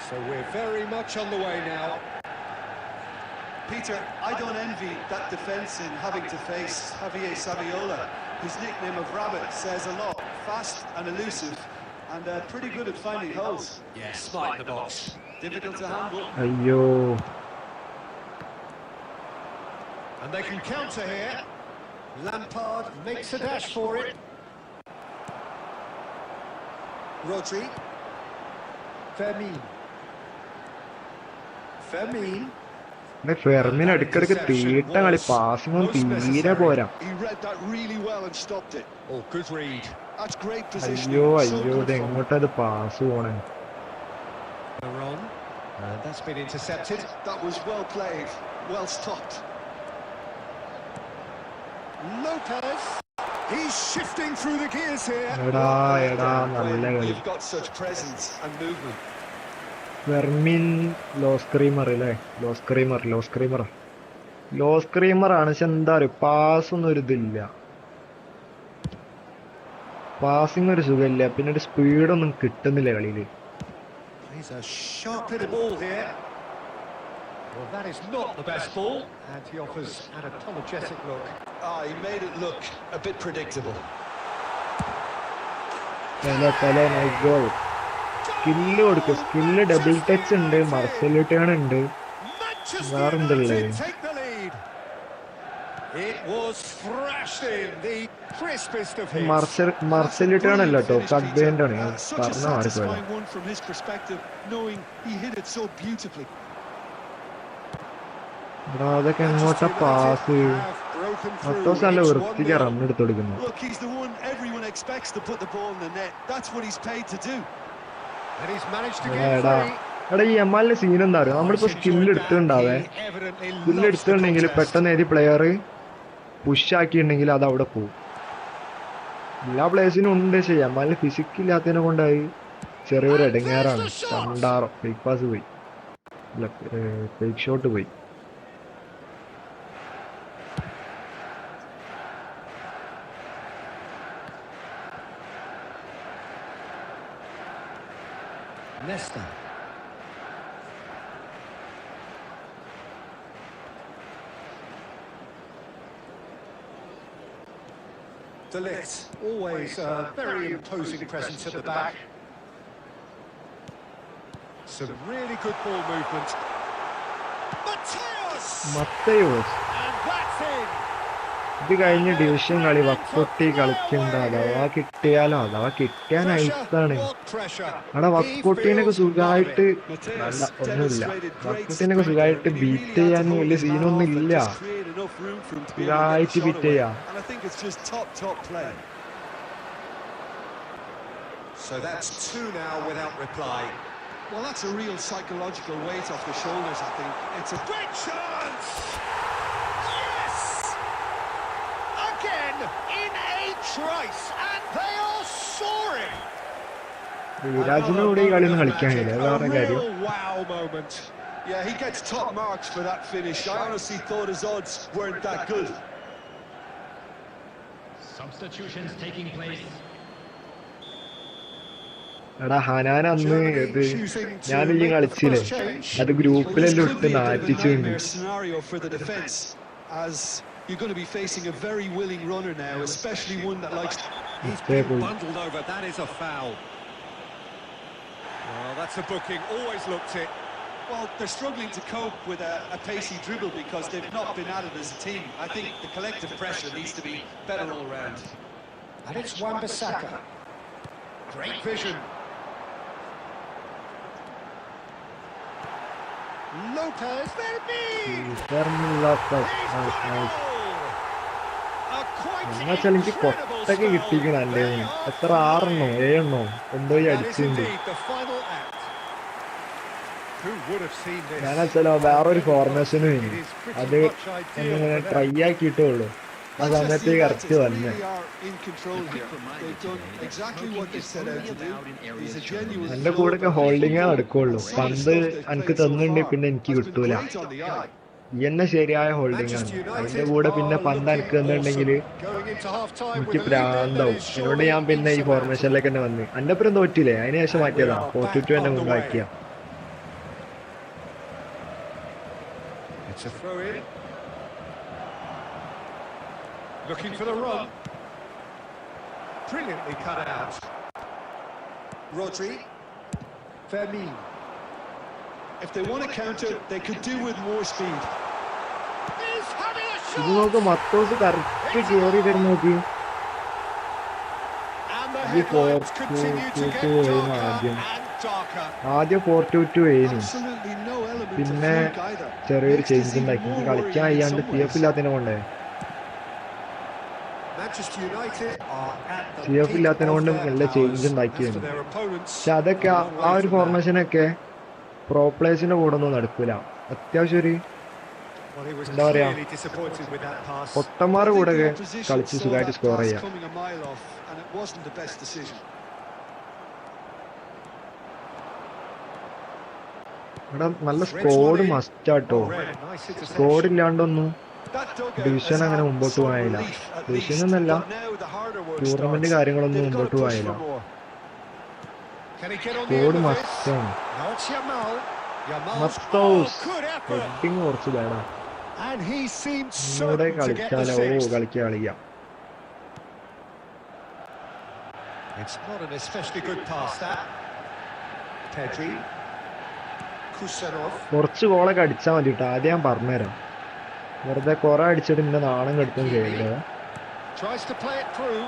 So we're very much on the way now. Peter, I don't envy that defence in having to face Javier Saviola. His nickname of Rabbit says a lot. Fast and elusive, and pretty good at finding holes. Yeah, smart in the box. Difficult to handle. അയ്യോ, And they can counter here. Lampard makes a dash for it. Rodri. Fermin. Fermin ഇടയ്ക്കിടയ്ക്ക് തീട്ട കളി, പാസിങ്ങും തീരെ പോരാ. He read that really well and stopped it. Oh, good read. That's great positioning. അയ്യോ So അയ്യോ, good ഇത് from എങ്ങോട്ടത് pass പോണേ? Ron. And that's been intercepted. That was well played, well stopped. Lopez. He's shifting through the gears here. എടാ നല്ല കളി. You've got such presence and movement. Fermin ലോസ് ക്രീമർ അല്ലേ? ലോസ് ക്രീമർ ആണ്. പക്ഷെ എന്താ പറയുക, പാസ് ഒന്നും ഒരു ഇതില്ല, പാസിങ് ഒരു സുഖമില്ല, പിന്നെ ഒരു സ്പീഡൊന്നും കിട്ടുന്നില്ല കളിയില്. He's a sharp little ball here. Well, that is not the best ball, and he offers an apologetic look. He made it look a bit predictable. Nice goal. Skill കൊടുക്കുക, സ്കില്ല് ഡബിൾ ടച്ച് ഉണ്ട്, മർസൽ turn ഉണ്ട്, വേറെന്തല്ലേ? മർസൽ turn അല്ല കേട്ടോ, കഡ്ബേൻഡ് ആണ്. പറഞ്ഞ മാറിപ്പോയത്. അതൊക്കെ എങ്ങോട്ടാ pass? മൊത്തം നല്ല വൃത്തിക്ക് റണ്ണെടുത്ത് കൊടുക്കുന്നു. And he's managed to get free. എടാ ഈ എമ്മാലിന്റെ സീൻ എന്താ അറിയോ, നമ്മളിപ്പോ സ്കില്ല് എടുത്തിട്ടുണ്ടാവേ, സ്കില്ല് എടുത്തിട്ടുണ്ടെങ്കിൽ പെട്ടെന്ന് ഏത് പ്ലെയർ പുഷ് ആക്കിയിട്ടുണ്ടെങ്കിൽ അത് അവിടെ പോകും. എല്ലാ പ്ലേയേഴ്സിനും ഉണ്ട്, പക്ഷേ എമ്മാലിന് ഫിസിക് ഇല്ലാത്തതിനെ കൊണ്ടായി ചെറിയൊരു ഇടങ്ങേറാണ്. കണ്ടാറോ ഫേക്ക് പാസ് പോയി, അല്ല ഫേക്ക് ഷോട്ട് പോയി. Nesta. Adich, always a very imposing presence at the back. Some really good ball movement. Mateos! മത്തയോസ് And that's in! ഇത് കഴിഞ്ഞ ഡിവിഷൻ കളി വക്കൊട്ടി കളിക്കണ്ട, അഥവാ കിട്ടിയാലോ, അഥവാ കിട്ടിയാൽ നൈസാണ്. അവിടെ വക്കൊട്ടീനൊക്കെ സുഖമായിട്ട്, നല്ല ഒന്നുമില്ല, വക്കൊട്ടീനൊക്കെ സുഖമായിട്ട് ബീറ്റ് ചെയ്യാൻ വലിയ സീനൊന്നും ഇല്ല, സുഖമായിട്ട് ബീറ്റ് ചെയ്യാം. So that's two now without reply. Well, that's a real psychological weight off the shoulders, I think. It's a Great chance! Yes! Again in a trice, and they are soaring. വിരാജിന്റെ കൂടെ ഈ കളി ഒന്നും കളിക്കാനില്ല, അത് വേറെ കാര്യം. Wow moment. Yeah, he gets top marks for that finish. I honestly thought his odds weren't that good. Substitutions taking place. എടാ ഹനാൻ അന്ന് ഇത് ഞാൻ ഈ കളിച്ചില്ലേ, അത് ഗ്രൂപ്പിലെല്ലാം ഇട്ട് നാറ്റിച്ചുണ്ട്. You're going to be facing a very willing runner now, especially one that likes. He's been bundled over. That is a foul. Well, that's a booking. Always looked it. Well, they're struggling to cope with a pacey dribble because they've not been at it as a team. I think the collective pressure needs to be better all round. And it's Wan-Bissaka. Great vision. Lopez, there it എന്നുവെച്ചാൽ എനിക്ക് കൊട്ടൊക്കെ കിട്ടിയിരിക്കണം എൻ്റെ എത്ര 6 7 എന്തോ അടിച്ചിട്ടുണ്ട്. ഞാനെച്ചാലോ വേറൊരു ഫോർമേഷന് വേണ്ടി അത് ഒന്നിങ്ങനെ ട്രൈ ആക്കിയിട്ടേ ഉള്ളൂ, ആ സമയത്ത് കറക്റ്റ് വന്നെ. എന്റെ കൂടെ ഒക്കെ ഹോൾഡിങ്ങേ നടക്കുള്ളൂ, പന്ത് എനിക്ക് തന്നിട്ടുണ്ടെങ്കിൽ പിന്നെ എനിക്ക് കിട്ടൂല. ഈ എന്നെ ശരിയായ ഹോൾഡിംഗ് ആണ്, അതിന്റെ കൂടെ പിന്നെ പന്ത് എനിക്ക് തന്നിട്ടുണ്ടെങ്കിൽ എനിക്ക് പ്രാന്താവും. എന്നോട് ഞാൻ പിന്നെ ഈ ഫോർമേഷനിലേക്ക് തന്നെ വന്ന് എന്റെ അപ്പുറം തോറ്റില്ലേ, അതിന് ശേഷം മാറ്റിയതാ, 4-2 എന്നെ മുമ്പാക്കിയ. Looking for the run. Brilliantly cut out. Rodri. Fermin. If they want to counter, they could do with more speed. He's having a ഇത് shot. നോക്ക്, മത്തോസ് കറക്റ്റ് കയറി തരും നോക്കി. And the ഈ headlines continue to get 4-2 darker and darker. ആദ്യം 4-2 ആയിരുന്നു, Absolutely no element of പിന്നെ fluke either. ചെറിയൊരു ചേഞ്ച് ഉണ്ടാക്കി. എനിക്ക് കളിക്കാൻ അയ്യാണ്ട് CF ഇല്ലാത്തതിനെ കൊണ്ടേ, Manchester United are at the CF peak ഇല്ലാത്തതിനെ കൊണ്ട് of their നല്ല powers. ചേഞ്ച് As ഉണ്ടാക്കിയിരുന്നു. for their opponents, പക്ഷെ അതൊക്കെ ആ ഒരു ഫോർമേഷനൊക്കെ പ്രോ പ്ലേയേഴ്സിന്റെ കൂടെ ഒന്നും നടക്കൂല. അത്യാവശ്യം ഒരു well, he was എന്താ പറയാ, clearly disappointed with that pass. പൊട്ടന്മാരുടെ കൂടെ ഒക്കെ കളിച്ച് സുഖമായിട്ട് സ്കോർ ചെയ്യാം. Coming a mile off, and it wasn't the best decision. ഇവിടെ നല്ല സ്കോഡ് മസ്റ്റാട്ടോ, സ്കോഡ് ഇല്ലാണ്ടൊന്നും ഡിവിഷൻ അങ്ങനെ മുമ്പോട്ട് പോയില്ല. ഡിവിഷൻ എന്നല്ല, ടൂർണമെന്റ് കാര്യങ്ങളൊന്നും മുമ്പോട്ട് പോയില്ല. സ്കോഡ് മസ്റ്റാണ്. മത്തോസ് ഹെഡിങ് കുറച്ച് വേണം, ഇന്നൂടെ കളിച്ചാലോ കളിക്കാം. It's not an especially good pass, that. Pedri. Kusanov. കുറച്ച് ഗോളൊക്കെ അടിച്ചാൽ മതി കേട്ടോ, ആദ്യം ഞാൻ പറഞ്ഞുതരാം. വെറുതെ കുറെ അടിച്ചിട്ട് ഇന്നെ നാണം കെടുത്തും ചെയ്യണ്ടേ. Tries to play it through.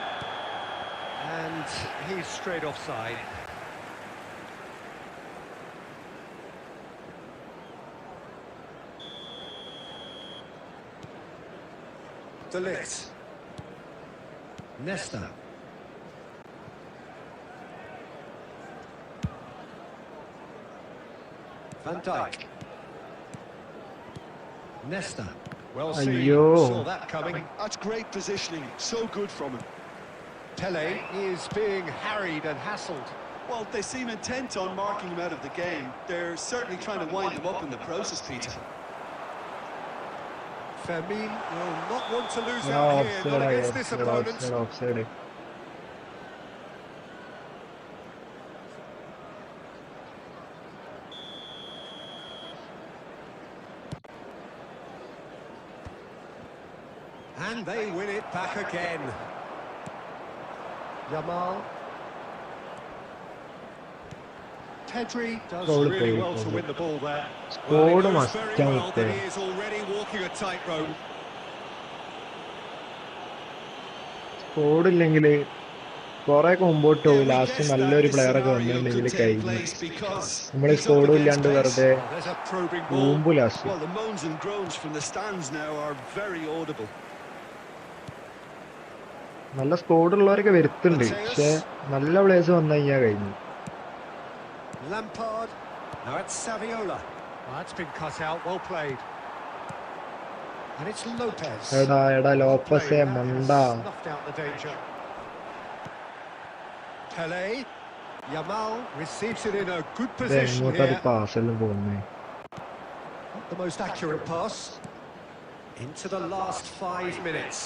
And he's straight offside. Adich. Nesta. Van Dijk. Nesta. Well Ayo. seen. Saw that coming. That's great positioning, so good from him. Pele is being harried and hassled. Well, they seem intent on marking him out of the game. They're certainly trying to wind him up in the process, Peter. Fermin will not want to lose No, out here, offside, not against this offside, opponent. offside. And they win it back again. Yamal. Pedri does Goal, really goal, well goal. to win the ball there. Goal Well, he knows must very count well that there. he is already walking a tightrope. സ്കോഡില്ലെങ്കിൽ കുറെ മുമ്പോട്ട് Yeah, പോയി we last guessed നല്ലൊരു that player this ഒക്കെ scenario വന്നിട്ടുണ്ടെങ്കിൽ could take കഴിഞ്ഞു. place because നമ്മള് he's up സ്കോഡും against ഇല്ലാണ്ട് pace. വെറുതെ There's a probing ball. ഊമ്പു last. Well, the moans and groans from the stands now are very audible. നല്ല squad ഉള്ളവരൊക്കെ വരുത്തുണ്ട്, പക്ഷെ നല്ല പ്ലേയേഴ്സ് വന്നു കഴിഞ്ഞാൽ കഴിഞ്ഞു. Lampard. Now it's Saviola. That's been cut out. Well played. And it's Lopez. എടാ ലോപ്പസേ That മണ്ട. has snuffed out the danger. Pele. Yamal receives it in a good position എങ്ങോട്ടത് here. Pass എല്ലാം പോകുന്നേ. Not the most accurate pass. Into the last 5 minutes.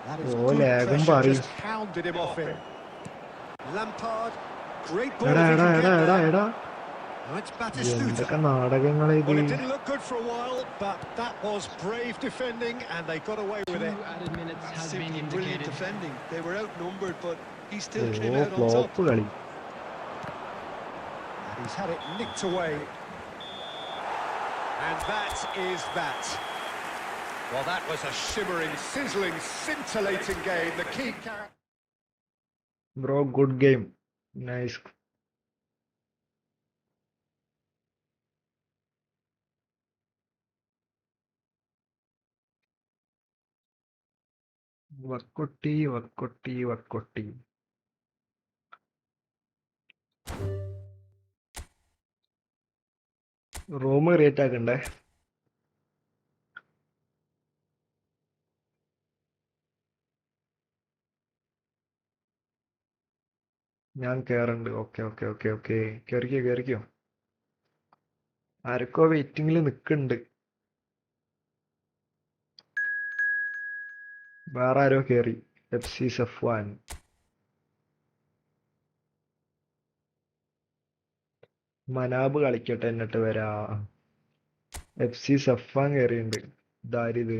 That is Oh, good ലാഗും pressure, പറയും. just hounded him off him. Lampard. Great ball എടാ if he എടാ can എടാ get എടാ there. എടാ Now it's Batistuta. എന്തൊക്കെ നാടകങ്ങളാ ഇത്. Well, it didn't look good for a while, but that was brave defending, and they got away with it. 2 added minutes has been Simply brilliant indicated. defending. They were outnumbered, but he still came oh out on top. Flop കളി. And he's had it nicked away. And that is that. Well, that was a shimmering, sizzling, scintillating game. The key character. Bro good game, nice. വക്കൊട്ടി. Room create ആക്കണ്ടേ? ഞാൻ കേറണ്ട്. Okay കേറിക്കോ. ആരൊക്കെ വെയിറ്റിംഗിൽ നിക്കുന്നുണ്ട്. വേറെ ആരോ കേറി. FC Safwan. Manab കളിക്കട്ടെ എന്നിട്ട് വരാ. FC സഫ്വാൻ കേറിയുണ്ട്. ഇതാരിത്?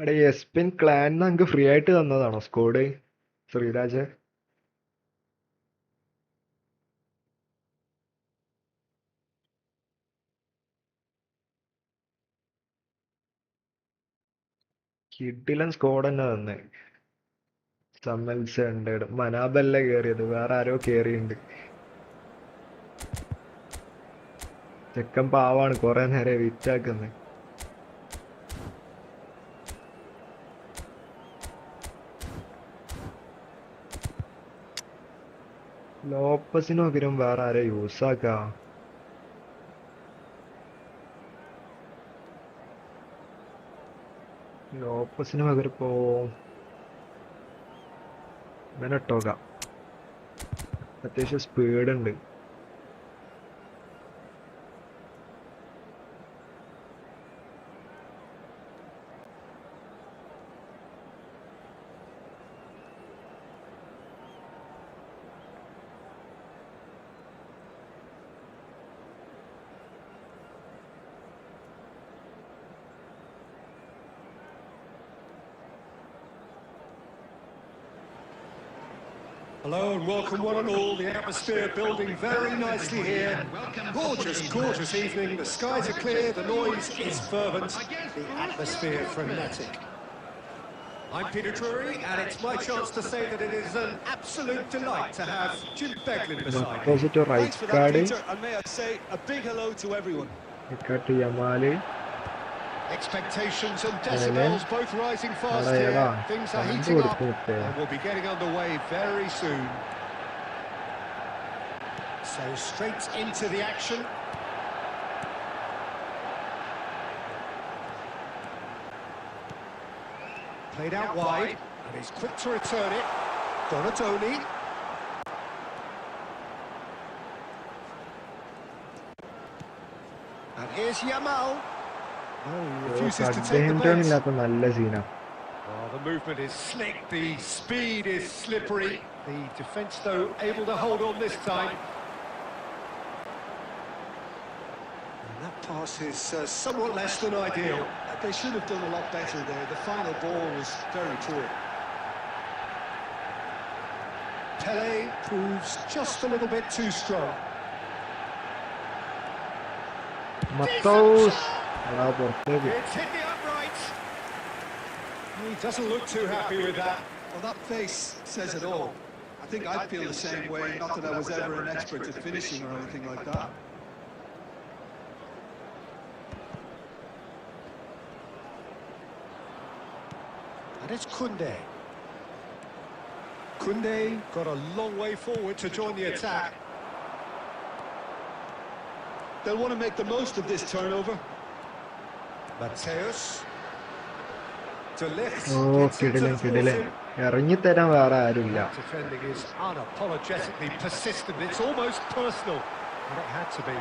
എടാ എസ്പിൻ ക്ലാൻ നമുക്ക് ഫ്രീ ആയിട്ട് തന്നതാണോ സ്കോഡ്? ശ്രീരാജ് കിഡിലൻ സ്കോഡ് തന്നെ തന്നെ. സമ്മൽസ് ഉണ്ട്, മനാബല്ല കേറിയത്, വേറെ ആരോ കേറിയുണ്ട്. ചെക്കൻ പാവാണ്, കൊറേ നേരം വിറ്റാക്കുന്നത്. ലോപ്പസിന് പകരം വേറെ ആരോ യൂസ് ആക്കാ. ലോപ്പസിന് പകരം ഇപ്പോ ഇട്ടോക്ക. അത്യാവശ്യം സ്പീഡ് ഉണ്ട്. Hello and welcome one and all. The atmosphere building very nicely here. Gorgeous evening. The skies are clear, the noise is fervent, the atmosphere frenetic. I'm Peter Drury, and it's my chance to say that it is an absolute delight to have Jim Beglin beside me. Opposite Thanks right for that, card. Peter, and may I say a big hello to everyone. Cut Yamal. Expectations and decibels both rising fast here. Things are heating up, and we'll be getting underway very soon. So straight into the action. Played out wide, and he's quick to return it. Donatoni. And here's Yamal. Oh, he refuses to take the bait. Oh, the movement is slick, the speed is slippery. The defence, though, able to hold on this time. And that pass is somewhat less than ideal. They should have done a lot better there. The final ball was very poor. Pele proves just a little bit too strong. Matos. It's hit the upright. He doesn't look too happy with that. Well, that face says it all. I think I'd feel the same way, not that I was ever an expert at finishing or anything like that. And it's Koundé. Koundé got a long way forward to join the attack. They'll want to make the most of this turnover. Mateus. Delect. Oh, kidding. Defending is unapologetically persistent. It's almost personal, and it had to be.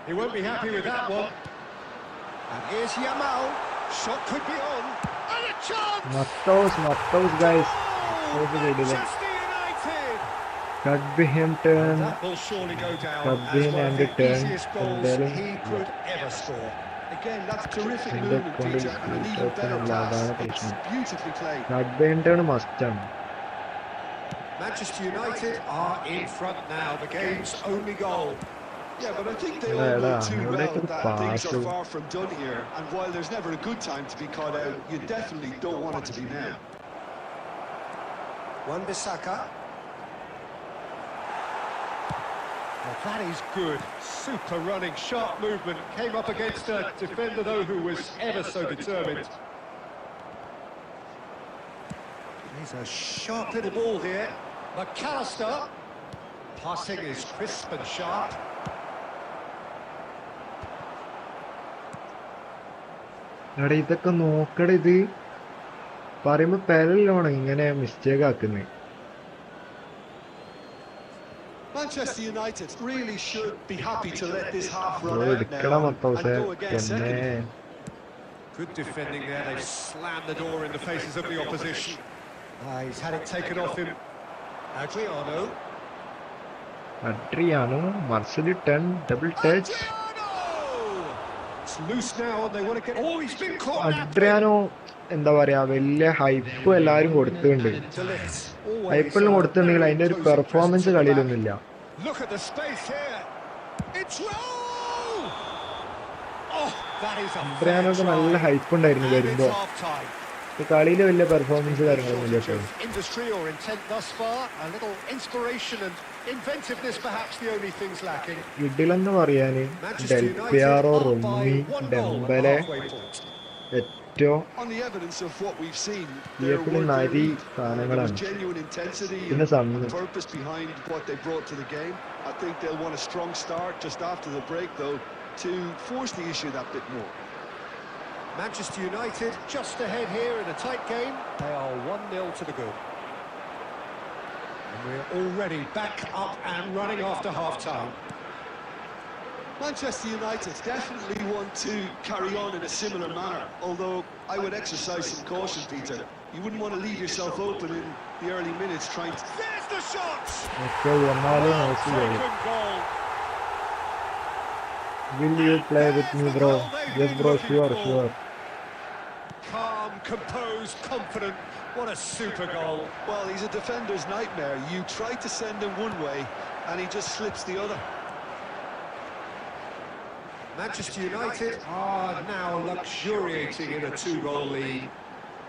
He won't be happy with that one. And here's Yamal. Shot could be on. And a chance! Matos, guys. Manchester United! Cudbington. That will surely go down Cudbin as one of and the turn, easiest goals and then- he could ever score. Again, that's terrific In the movement, Peter, and an even better pass. condition. It's beautifully played. Cudbington must-am. Manchester United are in front now. The game's only goal. Yeah, but I think they all Yeah, know too yeah, well they could that pass things are it. far from done here. And while there's never a good time to be caught out, you definitely don't want it to be now. Wan-Bissaka. Well, that is good. Super running, sharp movement. Came up against a defender, though, who was ever so determined. There's a sharp little ball here. McAllister. Passing is crisp and sharp. എടാ ഇതൊക്കെ നോക്കട ഇത് പറയുമ്പോ പെരല്ലോണം ഇങ്ങനെ mistake ആക്കുന്നത്. Manchester United really should be happy to let this half run out എടുക്കണ now and മൊത്തം go against second. Good defending there. They've slammed the door in the faces of the opposition. He's had it taken off him. Adriano. Adriano, Marcelo 10, double touch. It's loose now and they want to get... Oh, he's been caught. Adriano എന്താ പറയാ വലിയ hype എല്ലാരും കൊടുത്തിട്ടുണ്ട്. ഹൈപ്പെല്ലാം കൊടുത്തിട്ടുണ്ടെങ്കിൽ അതിന്റെ ഒരു performance കളിയിലൊന്നുമില്ല. Look at the space here. It's അഡ്രിയാനോക്ക് നല്ല ഹൈപ്പ് ഉണ്ടായിരുന്നു വരുമ്പോ. കളിയില് വലിയ പെർഫോമൻസ് കാര്യങ്ങളൊന്നുമില്ല. Industry or intent thus far, a little inspiration and inventiveness perhaps the only things lacking. ഇഡിലെന്ന് പറയാന് ഡെൽപിയാറോ, റൊമ്മി, ഡെംബലെ, ഏറ്റവും നരി സാധനങ്ങളാണ്. പിന്നെ സമയം I think they'll want a strong start just after the break, though, to force the issue that bit more. Manchester United just ahead here in a tight game. They are 1-0 to the good. And we're already back up and running after half-time. Manchester United definitely want to carry on in a similar manner, although I would exercise some caution, Peter. You wouldn't want to leave yourself open in the early minutes trying to... There's the shot! second goal. Will you play with me, bro? Yes, bro, sure. Calm, composed, confident. What a super goal. Well, he's a defender's nightmare. You try to send him one way, and he just slips the other. Manchester United are now luxuriating in a 2-goal lead.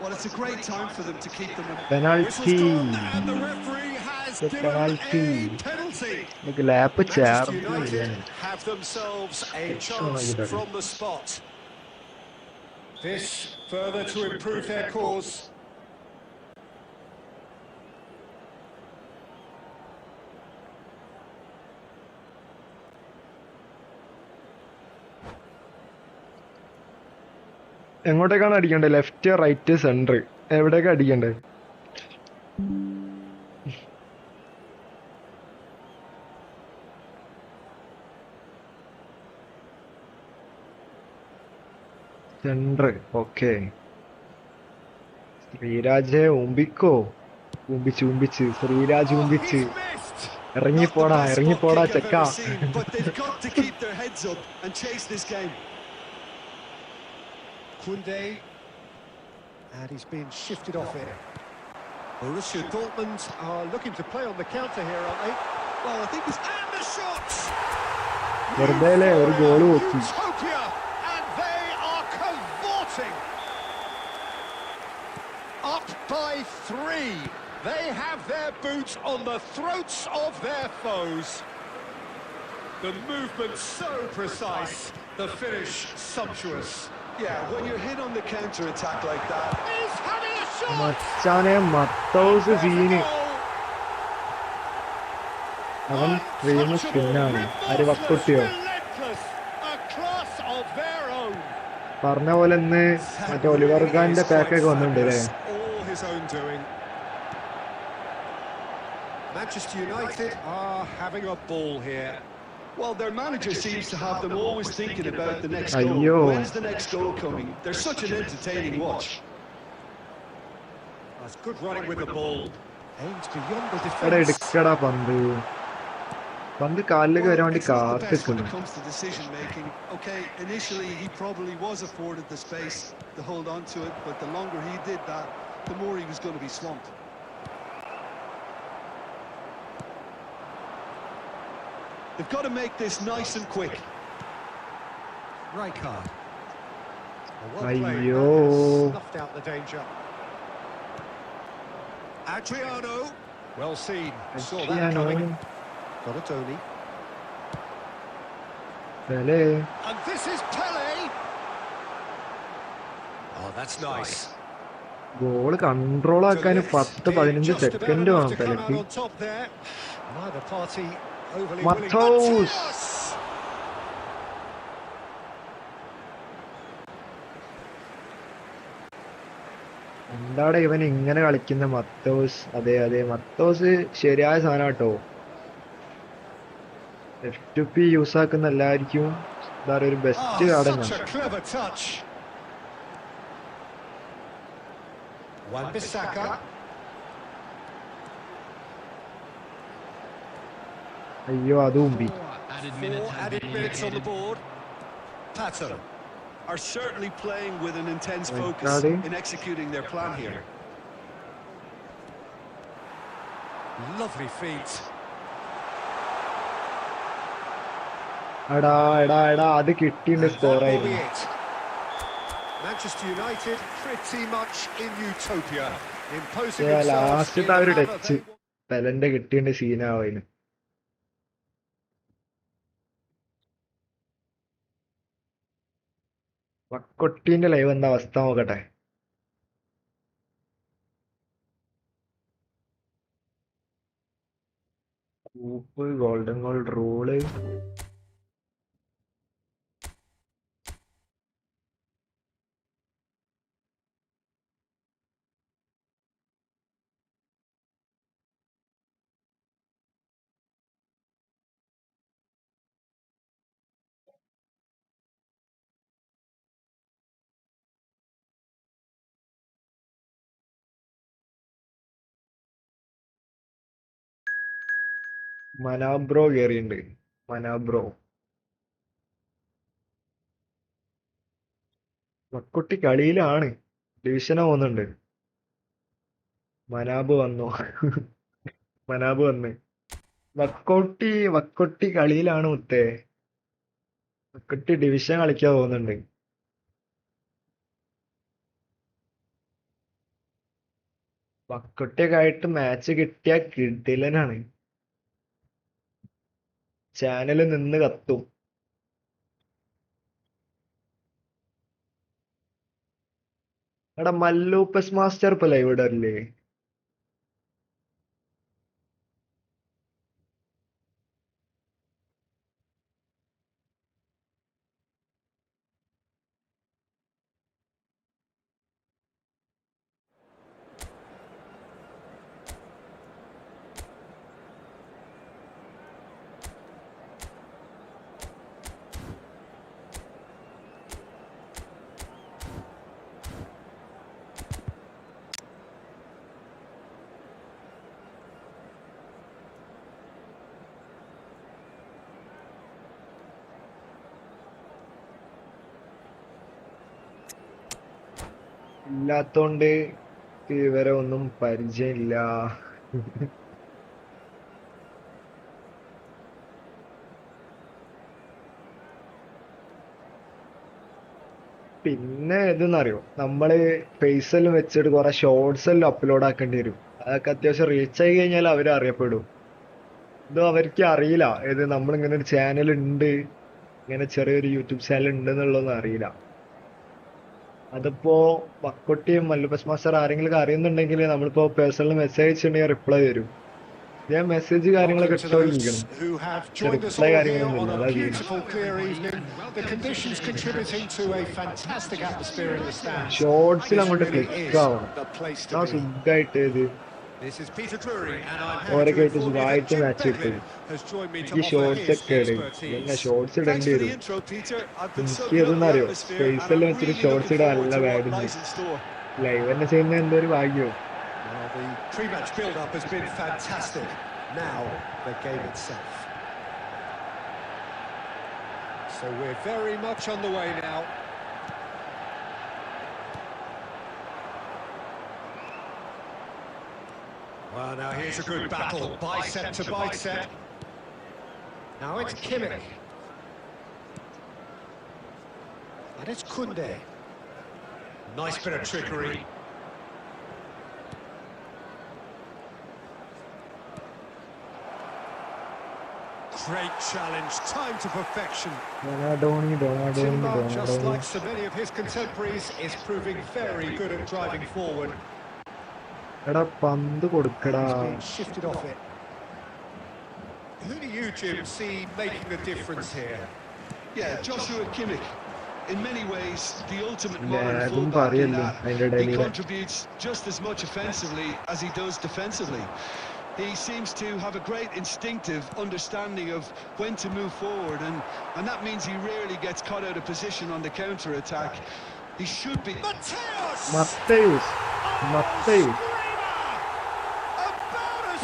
Well, it's a great time for them to keep them. Whistle's Penalty. gone and the referee has The given penalty. a penalty. Like lap Manchester ചേർന്നില്ല. United have themselves a chance from the spot. This further to improve their cause. എങ്ങോട്ടേക്കാണ് അടിക്കേണ്ടത്? Left, right, centre, എവിടേക്കാ അടിക്കേണ്ടത്? Centre. Okay, ശ്രീരാജെ ഊമ്പിക്കോ. ഊമ്പിച്ച് ശ്രീരാജ് ഊമ്പിച്ച്. He's missed. ഇറങ്ങിപ്പോടാ ചെക്ക. But they've got to keep their heads up and chase this game. Kunde, and he's been shifted off here. Borussia Dortmund are looking to play on the counter here, aren't they? Well, I think it's... And the shots! വെറുതെ ഒരു goal വെച്ചു. Utopia, and they are cavorting. Up by 3. They have their boots on the throats of their foes. The movement so precise, the finish sumptuous. Yeah, when you're hit on the counter-attack like that... He's having a shot! മച്ചാനെ മത്തൗസ് scene. അവൻ stream സ്പിന്നാണ്. ആര്? വക്കുട്ടിയോ? Relentless, a class of their own. പറഞ്ഞ പോലെ ഇന്ന് മറ്റേ Oliver ഖാന്റെ പാക്കൊക്കെ വന്നിട്ടുണ്ട് അല്ലേ? All his own doing. Manchester United are having a ball here. Well, their manager seems to have them always thinking about the next Ayyo. goal. When's the next goal coming? They're such an entertaining watch. That's good running with the ball. Aims beyond the എടാ defence. എടുക്കടാ പന്ത് കാലിലേക്ക് വരാൻ വേണ്ടി It's not the best when കാത്തിക്കുന്നു. it comes to decision making. Okay, initially he probably was afforded the space to hold on to it, but the longer he did that, the more he was going to be swamped. They've got to make this nice and quick. Rijkaard. Well played. Ayyo. Snuffed out the danger. Adriano. Well seen. Saw that Adriano. coming. Got a Tony. Pele. And this is Pele. Oh, that's nice. Goal control ആക്കാൻ 10-15 second വേണം പെലക്ക്. Neither party overly Matos. willing. എന്താണ് ഇവൻ ഇങ്ങനെ കളിക്കുന്ന മത്തോസ്? അതെ മത്തോസ് ശരിയായ സാധനം കേട്ടോ. F2P യൂസ് ആക്കുന്ന എല്ലാവർക്കും എന്താ പറയുക, ഒരു ബെസ്റ്റ് Oh, കാർഡാണ്. such a clever touch. Wan-Bissaka. അയ്യോ അത് ഉമ്പി. Added 4 minutes have added been minutes on the indicated. board. Pato. Are certainly playing with an intense Right, focus Cardi. in executing their plan here. Lovely feet. എടാ അത് കിട്ടിയിട്ടുണ്ട് And score that will ആയിരുന്നു. be it. Manchester United pretty much in utopia, imposing themselves last ആ ഒരു in the manner touch they want. പെലന്റെ കിട്ടിയിട്ടുണ്ട് സീനാവായിരുന്നു. വക്കൊട്ടീന്റെ live എന്താ അവസ്ഥ നോക്കട്ടെ. കൂപ്പ്, ഗോൾഡൻ ഗോൾ റൂള്. മനാബ്രോ കേറിയിട്ടുണ്ട്. മനാബ്രോ വക്കുട്ടി കളിയിലാണ്. ഡിവിഷന പോകുന്നുണ്ട്. മനാബ് വന്നു. മനാബ് വന്ന്. വക്കോട്ടി കളിയിലാണ് മുത്തേ. കുട്ടി ഡിവിഷൻ കളിക്കാൻ പോകുന്നുണ്ട്. പക്കുട്ടിയൊക്കെ ആയിട്ട് മാച്ച് കിട്ടിയ കിടിലനാണ്. ചാനല് നിന്ന് കത്തും. എടാ മല്ലൂപ്പസ് മാസ്റ്റർ ഇപ്പൊ ലൈവ് ഇടല്ലേ? ഇല്ലാത്തോണ്ട് ഇവരെ ഒന്നും പരിചയമില്ല. പിന്നെ ഇതെന്നറിയോ, നമ്മള് ഫേസ് എല്ലാം വെച്ചിട്ട് കുറെ ഷോർട്സ് എല്ലാം അപ്ലോഡ് ആക്കേണ്ടി വരും. അതൊക്കെ അത്യാവശ്യം റീച്ച് ആയി കഴിഞ്ഞാൽ അവർ അറിയപ്പെടും. ഇത് അവർക്ക് അറിയില്ല, ഇത് നമ്മളിങ്ങനെ ഒരു ചാനൽ ഉണ്ട്, ഇങ്ങനെ ചെറിയൊരു യൂട്യൂബ് ചാനൽ ഉണ്ട് എന്നുള്ളതൊന്നും അറിയില്ല. അതിപ്പോ പക്കുട്ടിയും മല്ലുബസ് മാസ്റ്റർ ആരെങ്കിലും അറിയുന്നുണ്ടെങ്കിൽ നമ്മളിപ്പോ പേഴ്സണൽ മെസ്സേജ് അയച്ചിട്ടുണ്ടെങ്കിൽ റിപ്ലൈ തരും. ഞാൻ മെസ്സേജ് കാര്യങ്ങളൊക്കെ Welcome to those ഇട്ടോണ്ടിരിക്കണം. who have joined us reply all here കാര്യങ്ങളൊന്നും on ഇല്ല, a അതാ ചെയ്യുന്നത്. beautiful clear evening. The conditions contributing to a fantastic atmosphere in the stands. ഷോർട്സിൽ This അങ്ങോട്ട് really ക്ലിക്ക് is ആവണം. the place ആ to be. സുഖമായിട്ട് ഇത് This is Peter Drury, and I'm happy ഓരൊക്കെ to ആയിട്ട് inform you that സുഖമായിട്ട് Jim match കിട്ടും. Beglin has joined me to ഈ offer ഷോർട്സ് his ഒക്കെ ഇടും. expertise. പിന്നെ ഷോർട്സ് Thanks ഇടേണ്ടി for the വരും. intro, Peter. I've been എനിക്ക് soaking up the ഏതെന്നറിയോ, atmosphere, ഫേസ് and എല്ലാം I'm വെച്ചിട്ട് really ഷോർട്സ് looking ഇടാൻ forward നല്ല to what ബാഡുണ്ട്. lies in store. ലൈവ് തന്നെ ചെയ്യുന്ന എന്തോ ഒരു ഭാഗ്യോ. Well, the pre-match build-up has been fantastic. Now, the game itself. So we're very much on the way now. Well, now here's a good battle, bicep to bicep. Now it's Kimmich. And it's Koundé. Nice bit of trickery. Great challenge, time to perfection. Timber, just like so many of his contemporaries, is proving very good at driving forward. എടാ പന്ത് കൊടുക്കടാ. He's being shifted off it. Who do you, Jim, see making the difference here? Yeah, Joshua Kimmich. In many ways, the ultimate Yeah, modern അതും fullback in പറയല്ലോ that അതിന്റെ he ഇടയിൽ. contributes just as much offensively as he does defensively. He seems to have a great instinctive understanding of when to move forward, and that means he rarely gets caught out of position on the counter-attack. He should be... Matthäus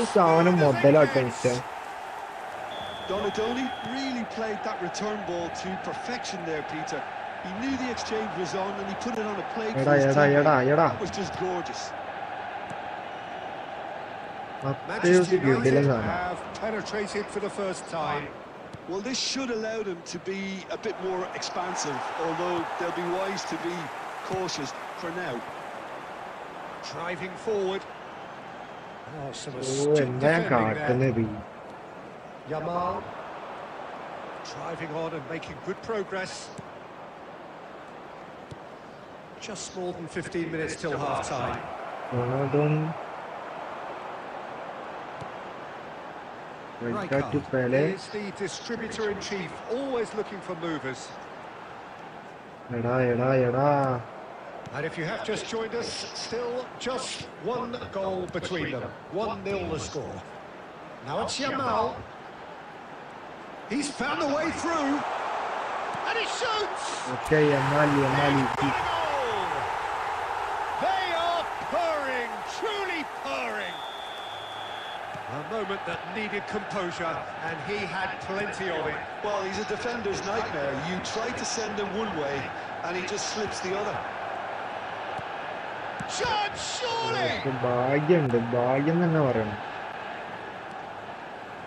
ഈ സാധനം മുതലാട്ടോ mister. Donadoni really played that return ball to perfection there, Peter. He knew the exchange was on and he put it on a plate for his teammate. That was just gorgeous. Matthäus Manchester കിടിലൻ United സാധനം. have penetrated for the first time. Well, this should allow them to be a bit more expansive, although they'll be wise to be cautious for now. Driving forward. Oh, some oh astute എന്താ ഞാൻ defending there. കാട്ടുന്നത്? Yamal. Driving on and making good progress. Just more than 15 minutes till half-time. Donadoni വൈകാട്ടി Pele. Is the distributor-in-chief, always looking for movers. എടാ And if you have just joined us, still just one goal between them. 1-0 the score. Now it's Yamal. He's found a way through. And he shoots! Okay യമാലി Goal! They are purring, truly purring. A moment that needed composure, and he had plenty of it. Well, he's a defender's nightmare. You try to send him one way, and he just slips the other. Chance, surely! ഭാഗ്യം തന്നെ പറയണം.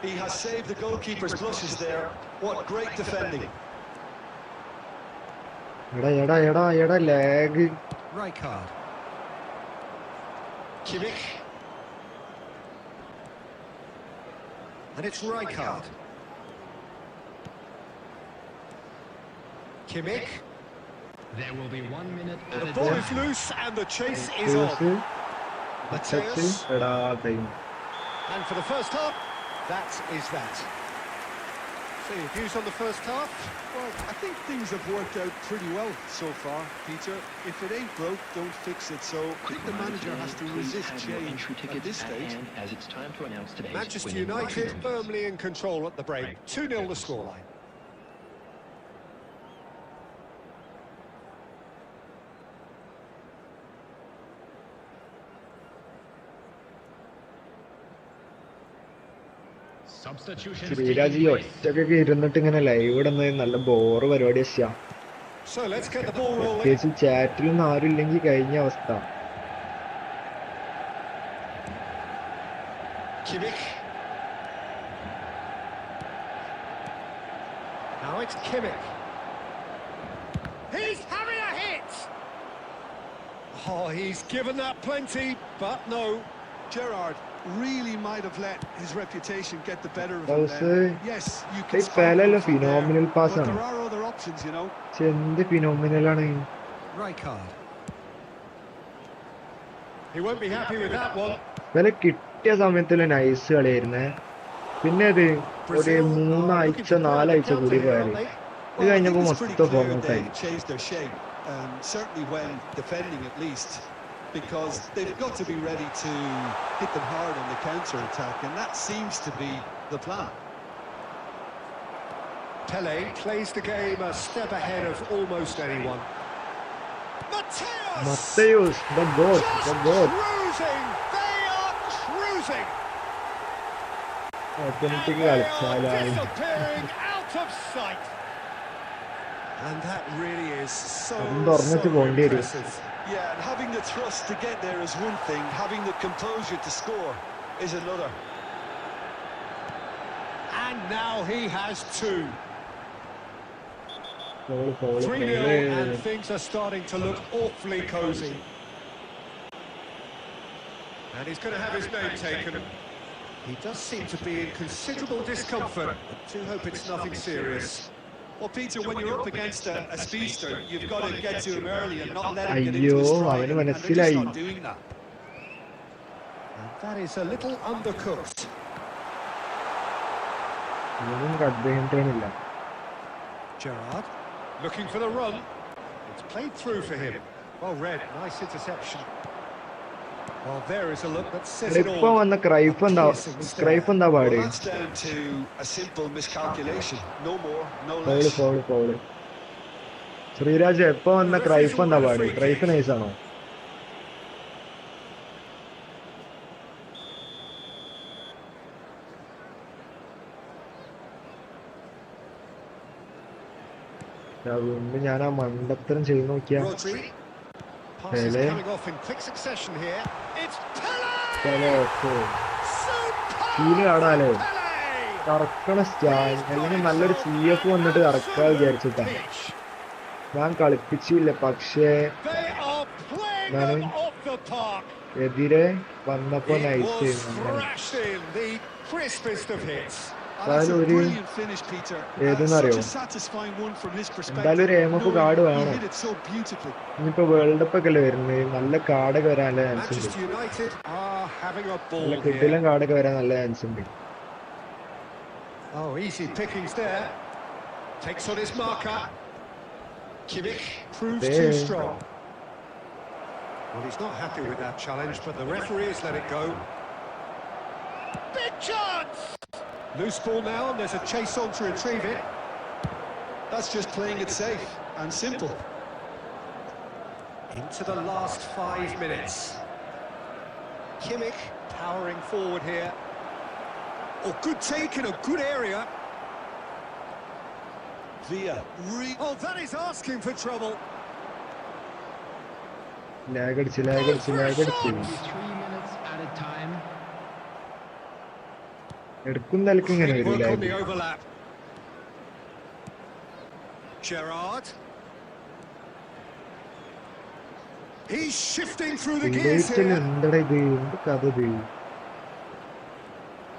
He has saved the goalkeeper's blushes there. What great defending. എടാ lag. Rijkaard. Kimmich. And it's Rijkaard. Kimmich. There will be 1 minute The added ball time. is loose and the chase is on. Mateus. എടാ time. And for the first half, that is that. So your views on the first half? Well, I think things have worked out pretty well so far, Peter. If it ain't broke, don't fix it. So I think the manager has to resist change at this stage. As it's time to announce today's Manchester winning United record. firmly in control at the break. 2-0 the scoreline. Substitutions Sreeraj ഈ taking place. ഒറ്റക്കൊക്കെ ഇരുന്നിട്ട് ഇങ്ങനെ live ഇടുന്നത് നല്ല bore പരിപാടി. So let's get the ball rolling. പ്രത്യേകിച്ച് ചാറ്റിലൊന്നും ആരും ഇല്ലെങ്കിൽ കഴിഞ്ഞ അവസ്ഥ. Kimmich. Now it's Kimmich. He's having a hit! Oh, he's given that plenty, but no. Gerrard really might have let his reputation get the better of That him was then. Yes, you can Hey, spot Pelé, him from there, phenomenal pass but ആണ്. there are other options, you know. എന്ത് ഫിനോമിനലാണ്. Rijkaard. He won't be happy with that one. വില കിട്ടിയ സമയത്തുള്ള nice കളിയായിരുന്നേ. പിന്നെ അത് ഒരു 3 ആഴ്ച 4 ആഴ്ച കൂടി പോയാല് ഇത് Well, I think കഴിഞ്ഞപ്പോ it's pretty മൊത്തം clear ഫോമൗട്ടായി. they changed their shape, certainly when defending at least, because they've got to be ready to hit them hard on the counter-attack, and that seems to be the plan. Pelé plays the game a step ahead of almost anyone. Mateus, the goat. Cruising! They are cruising! Automatic They are കളിച്ചാലാണ്. disappearing out of sight. And that really is so തുറന്നിട്ട് പോകേണ്ടി വരും. impressive. Yeah, and having the thrust to get there is one thing, having the composure to score is another. And now he has two. Foul. 3-0 and things are starting to look awfully cosy. And he's going to have his name taken. He does seem to be in considerable discomfort. I do hope it's nothing serious. Well, Peter, when you're up against a speedster, you've got to get to him early and not let him get into അയ്യോ his stride, അവന് and they're മനസ്സിലായി. just not doing that. And that is a little undercooked. ഇവനും കഡ്ബേണ്ടില്ല. Gerrard looking for the run. It's played through for him. Well read, nice interception. Well, there is a look that says it ഇപ്പൊ all. വന്ന Cruyff എന്താ Well, പാട്. that's down to a simple miscalculation. No more, no foul less. Foul foul. Sreeraj എപ്പോ വന്ന Cruyff എന്താ പാട്. Cruyff നൈസാണോ? വീണ്ടും ഞാൻ ആ മണ്ടത്തരം ചെയ്ത് നോക്കിയാ. Rodri. Passes Pelé. coming off in quick succession here. It's Pelé! Feel കാണാലോ. Pelé! കറക്കണ സ്റ്റാൻഡ് അല്ലെങ്കിൽ നല്ലൊരു CF വന്നിട്ട് കറക്കാ വിചാരിച്ചിട്ടാ. ഞാൻ കളിപ്പിച്ചില്ല, പക്ഷേ They are playing Nani? them off the park. എതിരെ വന്നപ്പോ It നൈസ് was ചെയ്യുന്നു. thrashed in, the crispest of hits. And that's a ഒരു brilliant finish, Peter. ഏതെന്നറിയോ? Such a satisfying one from his perspective. എന്തായാലും ഒരു AMF knowing കാർഡ് he വേണം. hit it so beautifully. ഇനിയിപ്പോ world cup ഒക്കെ അല്ലേ വരുന്നത്, നല്ല കാർഡൊക്കെ വരാൻ നല്ല ചാൻസ് ഉണ്ട്. Manchester United are having a ball നല്ല here. കിടിലൻ കാർഡൊക്കെ വരാൻ നല്ല ചാൻസ് ഉണ്ട്. Oh, easy pickings there. Takes on his marker. Kimmich proves too Damn. strong. Well, he's not happy with that challenge, but the referee has let it go. Big chance! Loose ball now, and there's a chase on to retrieve it. That's just playing it safe and simple. Into the last 5 minutes. Kimmich powering forward here. Oh, good take in a good area. Via. Oh, that is asking for trouble. ലാഗടിച്ച് 3 minutes added time. എടുക്കും തലക്കും ഇങ്ങനെ Good വരും work on lag. the overlap. Gerrard. He's shifting through the gears here.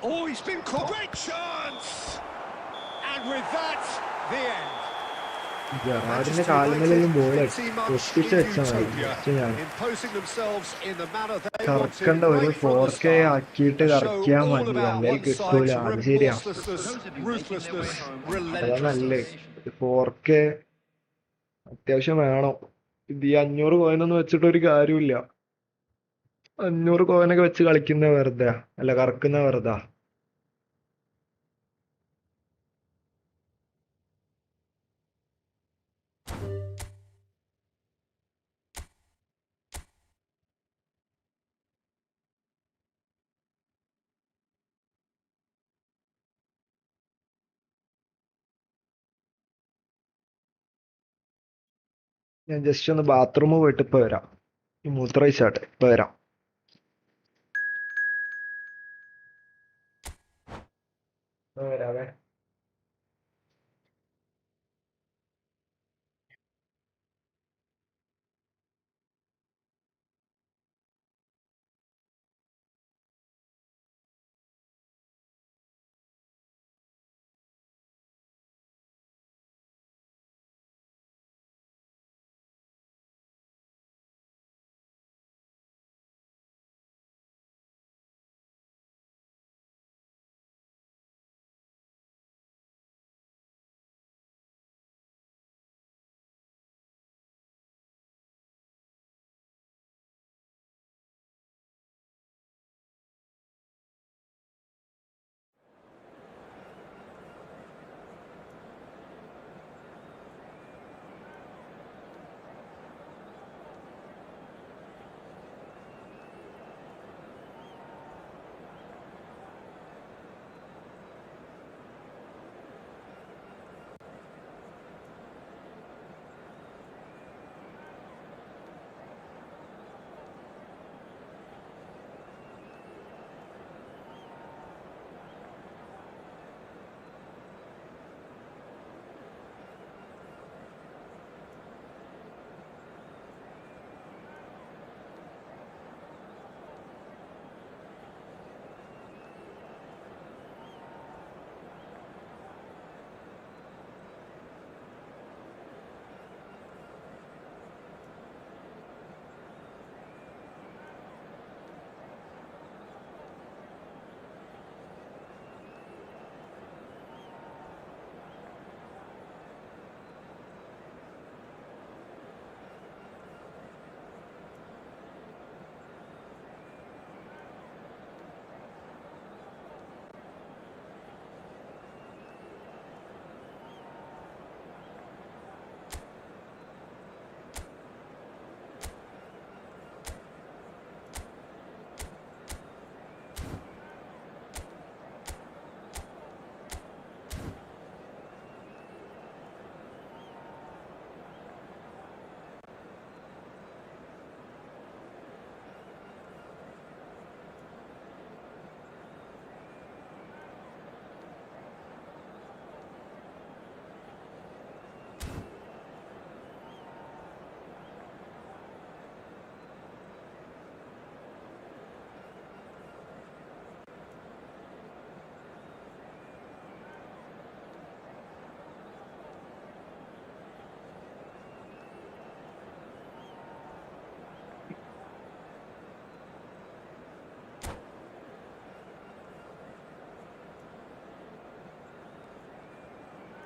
Oh, he's been caught. Great chance! And with that, the end. ജെറാർഡിന്റെ കാൽമേലും ball ഒട്ടിച്ച് വെച്ചാൽ Imposing themselves in the manner they കറക്കണ്ട wanted ഒരു right from the 4K start. ആക്കിയിട്ട് To show കറക്കിയാൽ all മതി about അല്ലെങ്കിൽ one കിട്ടൂല side's അത് ശരിയാ remorselessness, ruthlessness, അതാ നല്ലേ relentlessness. 4K അത്യാവശ്യം വേണം ഇത് ഈ 500 കോയിനൊന്നും വെച്ചിട്ട് ഒരു കാര്യമില്ല 500 കോയിനൊക്കെ വെച്ച് കളിക്കുന്ന വെറുതെ അല്ല കറക്കുന്ന വെറുതാ ഞാൻ ജസ്റ്റ് ഒന്ന് ബാത്റൂമിൽ പോയിട്ട് ഇപ്പൊ വരാം ഈ മൂത്രമൊഴിച്ചാട്ടെ ഇപ്പൊ വരാം വരാവേ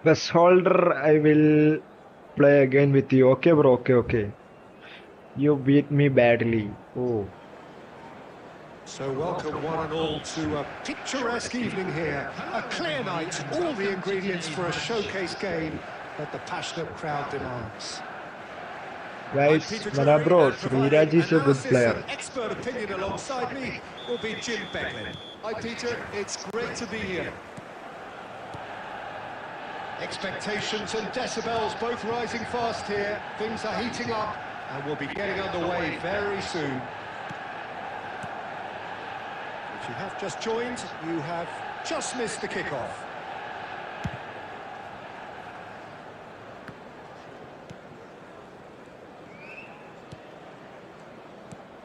PES Holder, I will play again with you. Okay, bro. Okay. You beat me badly. Oh. So welcome one and all to a picturesque evening here. A clear night, all the ingredients for a showcase game that the passionate crowd demands. Guys, Mana bro, Sriraj is a good player. Expert opinion alongside me will be Jim Becklin. Hi Peter, it's great to be here. Expectations and decibels both rising fast here. Things are heating up and we'll be getting underway very soon. If you have just joined, you have just missed the kickoff.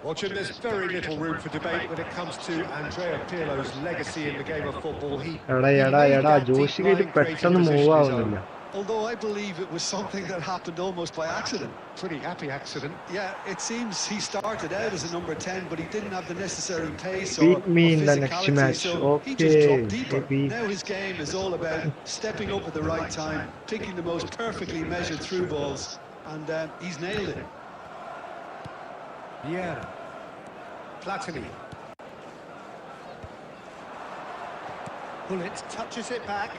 Watching, there's very little room for debate when it comes to Andrea Pirlo's legacy in the game of football. He made that deep ജോഷിക്ക് ഇത് line creating പെട്ടെന്ന് move position his ആവുന്നില്ല. own. Although I believe it was something that happened almost by accident. Pretty happy accident. Yeah, it seems he started out as a number 10, but he didn't have the necessary pace or Beat me in the next physicality, match. so he just Okay, dropped deeper. maybe. Now his game is all about stepping up at the right time, picking the most perfectly measured through balls, and he's nailed it. Vieira. Platini. Bullet touches it back.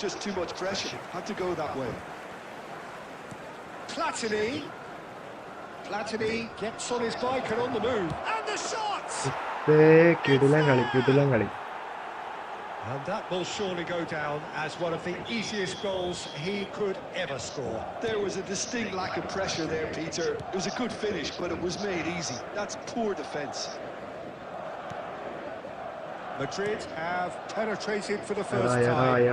Just too much pressure. Had to go that way. Platini. Platini gets on his bike and on the move. And the shot! കിടിലൻ കളി. And that will surely go down as one of the easiest goals he could ever score. There was a distinct lack of pressure there, Peter. It was a good finish, but it was made easy. That's poor defence. Madrid have penetrated for the first time.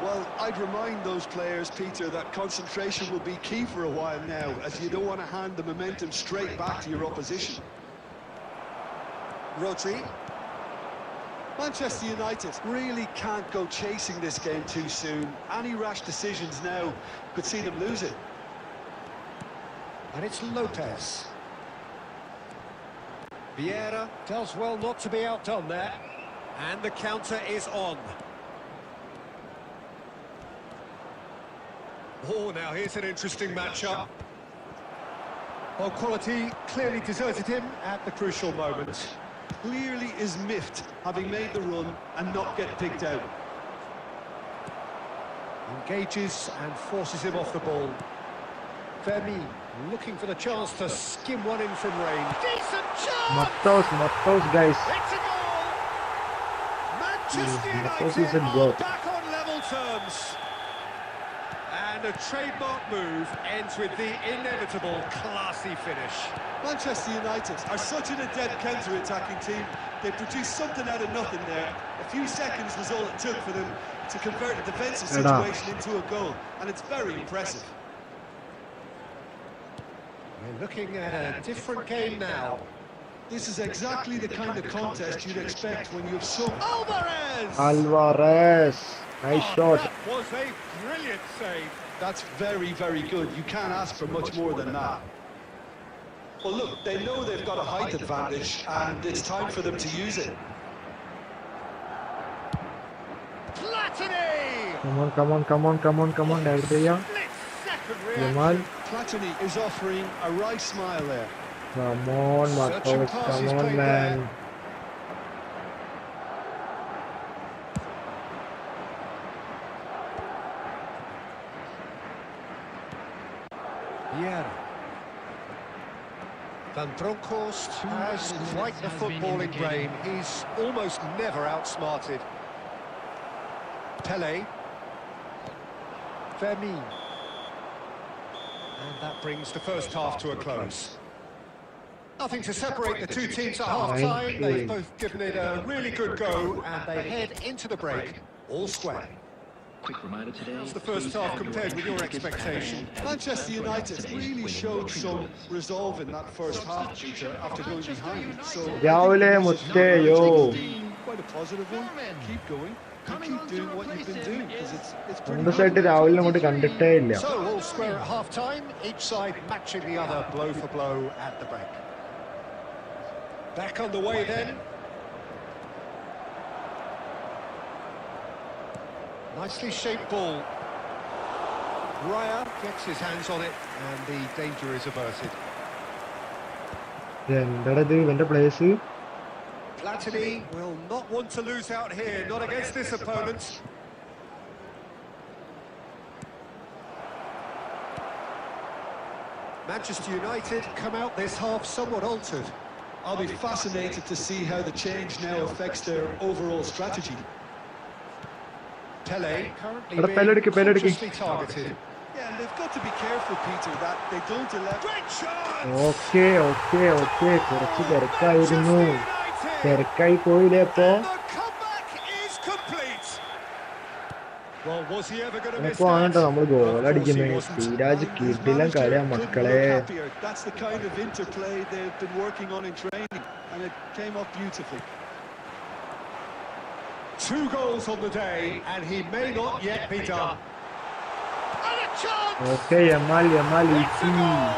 Well, I'd remind those players, Peter, that concentration will be key for a while now, as you don't want to hand the momentum straight back to your opposition. Rodri. Manchester United really can't go chasing this game too soon. Any rash decisions now could see them lose it. And it's Lopez. Vieira does well not to be outdone there. And the counter is on. Oh, now here's an interesting matchup. Well, quality clearly deserted him at the crucial moment. Clearly is miffed, having made the run and not get picked out. Engages and forces him off the ball. Fermi looking for the chance to skim one in from range. Decent chance! Matos, guys. It's a goal! Manchester Matos is United a are goat. back on level terms. And a trademark move ends with the inevitable classy finish. Manchester United are such an adept counter-attacking team. They produced something out of nothing there. A few seconds was all it took for them to convert a defensive situation into a goal, and it's very impressive. We're looking at a different game now. This is exactly the kind of contest you'd expect when you have so... Alvarez. Nice shot. That was a brilliant save. That's very, very good. You can't ask for much more than that. Well, look, they know they've got a height advantage, and it's time for them to use it. Platini! Come on, David Villa. Split-second Jamal. reaction. Platini is offering a wry smile there. Come on, Matos. Come on, man. Vieira. Van Bronckhorst has quite the footballing brain. He's almost never outsmarted. Pele. Fermi. And that brings the first half to a close. Nothing to separate the two teams at half-time. They've both given it a really good go, and they head into the break all square. Quick reminder today. How's the first half compared with your expectation? Manchester United really showed some resolve in that first half, Peter, after going behind. So രാവിലെ മുത്തയോ. quite a positive one. Keep going. You keep doing what you've been doing, because it's pretty രണ്ട് side രാവിലെ അങ്ങോട്ട് കണ്ടിട്ടേ ഇല്ല. So all square at half-time, each side matching the other blow for blow at the break. Back on the way then. Nicely shaped ball. Raya gets his hands on it and the danger is averted. എന്താടാ ഇത് ഇവന്റെ place? Platini will not want to lose out here, not against this opponent. Manchester United come out this half somewhat altered. I'll be fascinated to see how the change now affects their overall strategy. Pele currently Pele being എടുക്ക്. consciously targeted. Yeah, and they've got to be careful, Peter, that they don't allow... Great chance! Okay. കുറച്ച് തിരക്കായിരുന്നു. തിരക്കായി പോയില്ലേ ഇപ്പോ? And the comeback is complete. Well, was he ever going to miss എനക്ക് വാങ്ങട്ടെ നമ്മൾ that? Goal Of course he അടിക്കുന്നേ wasn't. Siraj And his കിടിലൻ manager കളിയാ couldn't മക്കളെ. look happier. That's the kind of interplay they've been working on in training, and it came off beautifully. 2 goals on the day, and he may not yet be done. And a chance! Okay Yamal It's a goal!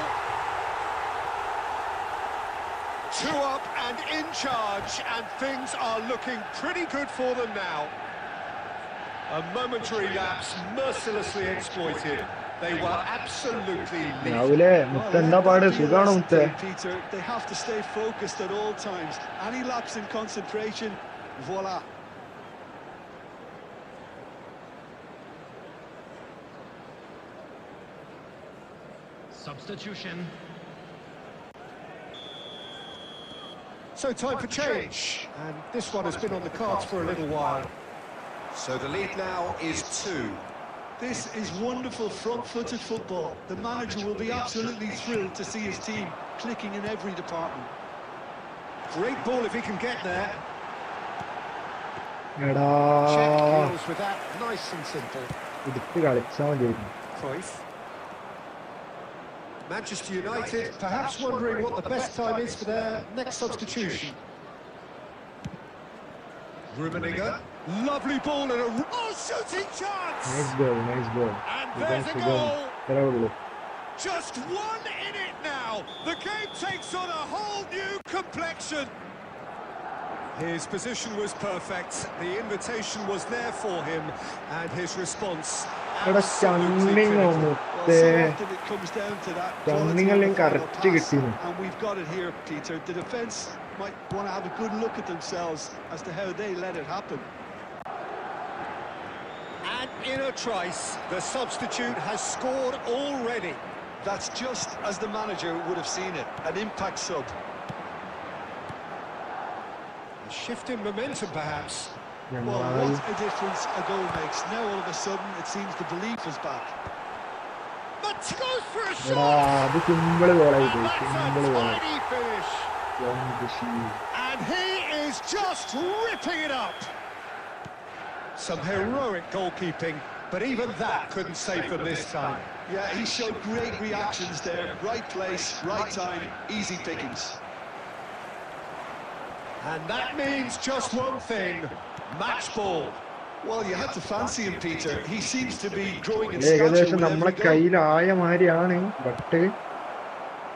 2 up and in charge, and things are looking pretty good for them now. A momentary lapse mercilessly exploited. They were absolutely leaking. രാവിലെ Well, മുത്തെന്താ let പാട് that be a സുഖാണോ lesson മുത്തേ? to them, Peter. They have to stay focused at all times. Any lapse in concentration, voila. Substitution. So time for change, and this one has been on the cards for a little while. So the lead now is 2. This is wonderful front-footed football. The manager will be absolutely thrilled to see his team clicking in every department. Great ball if he can get there. എടാ Check deals with that, nice and simple. എടുത്ത് കളിച്ചാ മതിയായിരുന്നു. Cruyff. Manchester United perhaps wondering what the best time is for their next substitution. Rummenigge, lovely ball and a shooting chance! Nice goal And there's a goal! ഇത്രേ ഉള്ളൂ. Just 1 in it now. The game takes on a whole new complexion. His position was perfect. The invitation was there for him, and his response എടാ absolutely ചണ്ണിങ്ങോ clinical. മുത്തേ. Well, so often it comes down to that quality of the ചണ്ണിങ്ങെല്ലാം final correct pass, കിട്ടീന്. and we've got it here, Peter. The defence might want to have a good look at themselves as to how they let it happen. And in a trice, the substitute has scored already. That's just as the manager would have seen it, an impact sub. A shift in momentum, perhaps. Well, Yamal what a difference a goal makes. Now all of a sudden it seems the belief is back. But goes for a എടാ shot! അത് simple ഗോളായി And പോയി. that's simple a ഗോളായി. tidy finish. And he is just ripping it up. Some heroic goalkeeping, but even that couldn't save them this time. Yeah, he showed great reactions there. Right place, right time, easy pickings. And that means just one thing, match ball. Well, you had to fancy him, Peter. He seems to be growing in stature ഏകദേശം with നമ്മളെ every goal. കയ്യിലായ മാതിരിയാണ്. But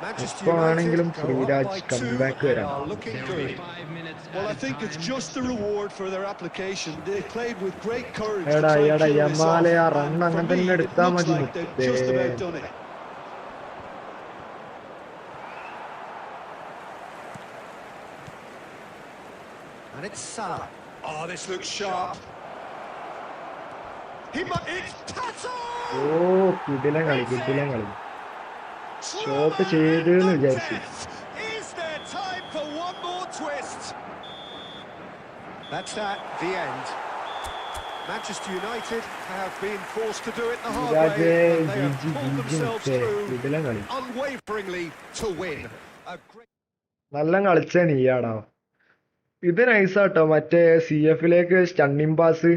Manchester ഇപ്പൊ ആണെങ്കിലും United go up Sreeraj by 2 comeback and വരാം. are looking There will be good. 5 minutes Well, I added think it's time. just the reward for their application. They played with great courage to എടാ try and എടാ kill this off. യമാലെ ആ run And for അങ്ങനെ me, തന്നെ it എടുത്താ looks മതി like they've മുത്തേ. just about done it. And it's Salah. Oh, this looks sharp. It's Pato! ഓ കിടിലൻ കളി. ഷോട്ട് ചെയ്ത് എന്ന് വിചാരിച്ചു. Is there time for one more twist? That's that, the end. Manchester United have been forced to do it the hard Sreeraj way, and they have Jiji pulled themselves മുത്തേ. through കിടിലൻ കളി. unwaveringly to win. A great... നല്ല കളിച്ച നീയാടാ. ഇത് നൈസാട്ടോ. മറ്റേ CF-ലേക്ക് stunning pass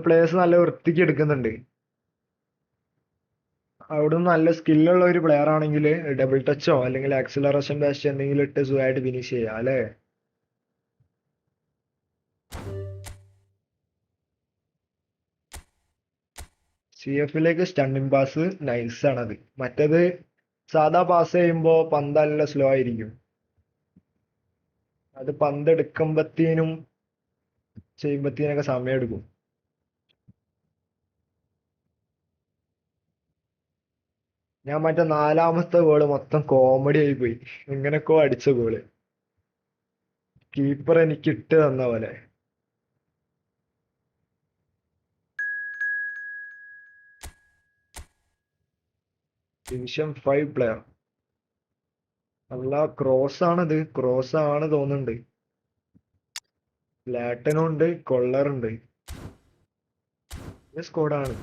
players നല്ല വൃത്തിക്ക് എടുക്കുന്നുണ്ട്. അവിടുന്ന് നല്ല സ്കില്ലുള്ള ഒരു പ്ലെയർ ആണെങ്കിൽ ഡബിൾ ടച്ചോ അല്ലെങ്കിൽ ആക്സിലറേഷൻ ബാസ്റ്റ് എന്തെങ്കിലും ഇട്ട് സുഖമായിട്ട് ഫിനിഷ് ചെയ്യാം അല്ലേ? CF-ലേക്ക് സ്റ്റണ്ണിങ് പാസ് നൈസാണത്. മറ്റേത് സാധാ പാസ് ചെയ്യുമ്പോ പന്ത് നല്ല സ്ലോ ആയിരിക്കും. അത് പന്ത് എടുക്കുമ്പത്തേനും ചെയ്യുമ്പത്തേനൊക്കെ സമയം എടുക്കും. ഞാൻ മറ്റേ 4ാമത്തെ ഗോള് മൊത്തം കോമഡി ആയി പോയി. എങ്ങനെയൊക്കെയോ അടിച്ച ഗോള് കീപ്പർ എനിക്ക് ഇട്ട് തന്ന പോലെ. Division 5 player. അല്ല ക്രോസ് ആണ് തോന്നുന്നുണ്ട്. ലാറ്റനും ഉണ്ട്, കൊള്ളറുണ്ട്. സ്കോഡാണ്.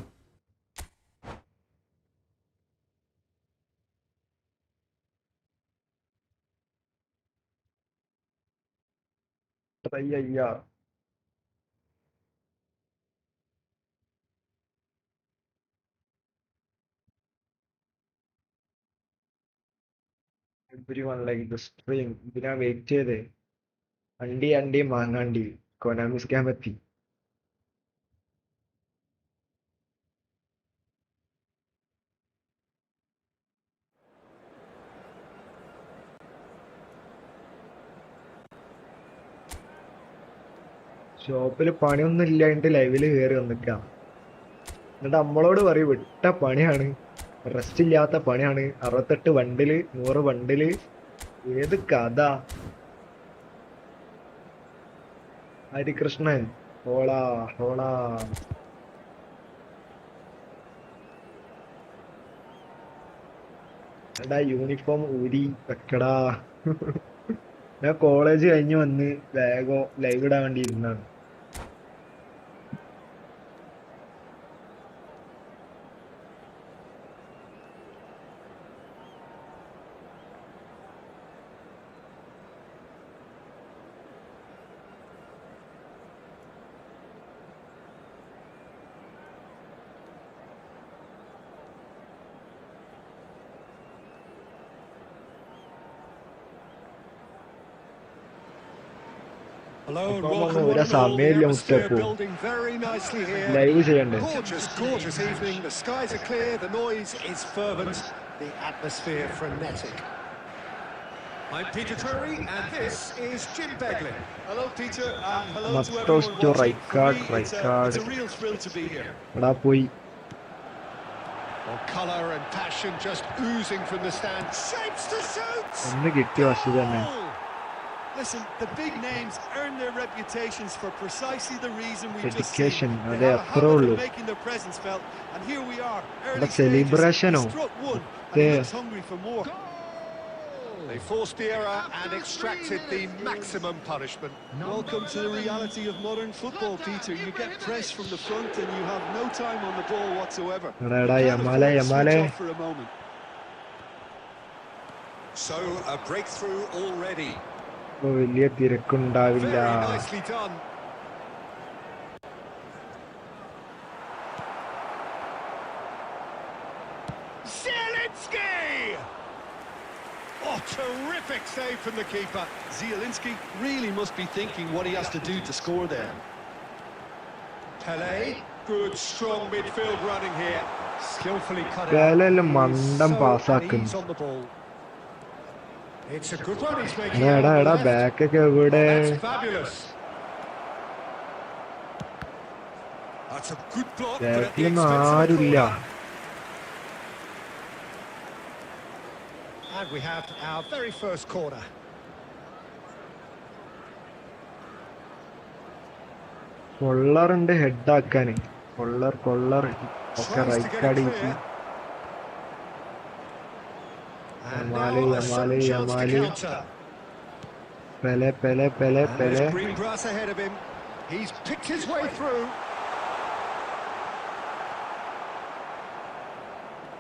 അയ്യ Everyone like the stream. ഇതിനാ വെയിറ്റ് ചെയ്തേ. അണ്ടി അണ്ടി മാങ്ങാണ്ടി കൊനാമി സ്കാം എത്തി. ഷോപ്പിൽ പണിയൊന്നും ഇല്ലാണ്ട് ലൈവില് കയറി വന്നിക്കാം. എന്നിട്ട് നമ്മളോട് പറയും വിട്ട പണിയാണ്, റെസ്റ്റ് ഇല്ലാത്ത പണിയാണ്, 68 ബണ്ടില് 100 ബണ്ടില്. ഏത് കഥ. ഹരികൃഷ്ണൻ ഹോളാ ഹോളാ. എടാ യൂണിഫോം ഊരി വെക്കടാ. ഞാൻ കോളേജ് കഴിഞ്ഞ് വന്ന് വേഗം ലൈവ് ഇടാൻ വേണ്ടി ഇരുന്നാണ്. Hello and Come on, welcome no, one that's and all. The Amelia atmosphere Mustafa. building very nicely here. Live ചെയ്യണ്ടേ? Gorgeous evening. The skies are clear. The noise is fervent. The atmosphere frenetic. I'm Peter Drury, and this is Jim Beglin. Hello, Peter, and hello to Matos everyone to watching. right For card, me, right it's card. a real thrill to be here. എടാ പോയി. Well, colour and passion just oozing from the stand. Shapes to shoot. ഒന്ന് കിട്ടിയ വശം തന്നെ. Listen, the big names earn their reputations for precisely the reason we've just Dedication, seen. അതെ, They have a അത്രേ habit ഉള്ളൂ. of making their presence felt, and here we are, early ഇവിടെ stages. celebration He oh? struck one, and അതെ. he looks hungry for more. They forced the error and extracted the maximum punishment. Welcome to the reality of modern football, Peter. You get pressed from the front and you have no time on the ball whatsoever. എടാ എടാ You can't യമാലെ afford to switch യമാലെ. off for a moment. So a breakthrough already. ഇപ്പൊ വലിയ തിരക്കുണ്ടാവില്ല. Very nicely done. Zielinski! Oh, terrific save from the keeper. Zielinski really must be thinking what he has to do to score there. Pele, good strong midfield running here. Skillfully cut out. പെലെല്ലാം മണ്ടം So പാസ്സാക്കുന്നു. at ease on the ball. It's a good run he's making. എടാ എടാ on the എടാ left. ബാക്കൊക്കെ എവിടെ? That's fabulous. That's a good block, but at the ബാക്കിലൊന്നും expense of a ആരുമില്ല. corner. And we have our very first corner. കൊള്ളറുണ്ട് head ആക്കാന്. കൊള്ളർ ഒക്കെ Tries to right get card it കിട്ടി. clear. And Yamale, now a sudden Yamale, chance to Yamale. counter. Pele Pele Pele And Pele. there's green grass ahead of him. He's picked his way through.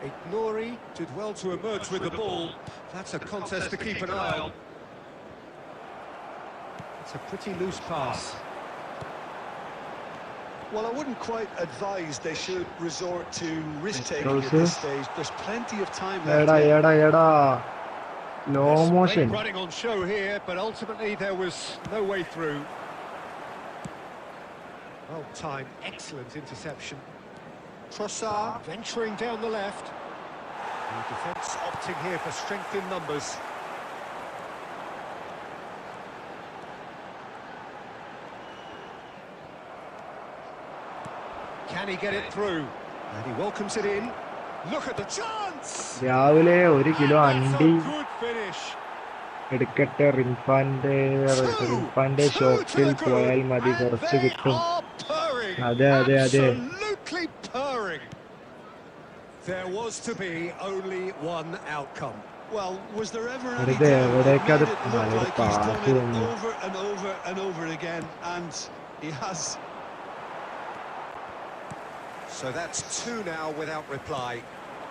Ignori did well to emerge with the ball. That's a contest to keep an eye on. It's a pretty loose pass. Well, I wouldn't quite advise they should resort to risk-taking at Explosive. this stage. There's plenty of time left എടാ yet. എടാ എടാ. ലോ There's motion. great running on show here, but ultimately there was no way through. Well timed, excellent interception. Trossard venturing down the left. The defence opting here for strength in numbers. Can he get it through? And he welcomes it in. Look at the chance! രാവിലെ 1 kilo And that's അണ്ടി a good finish. എടുക്കട്ടെ. റിൻഫാന്റെ ഷോപ്പിൽ പോയാൽ മതി, കുറച്ച് കിട്ടും. അതെ അതെ അതെ. Absolutely purring. There was to be only one outcome. Well, was there ever any വെറുതെ doubt? എവിടേക്ക് He അത് made it look നല്ലൊരു like he's pass done it വന്നു. over and over and over again, and he has. So that's two now without reply.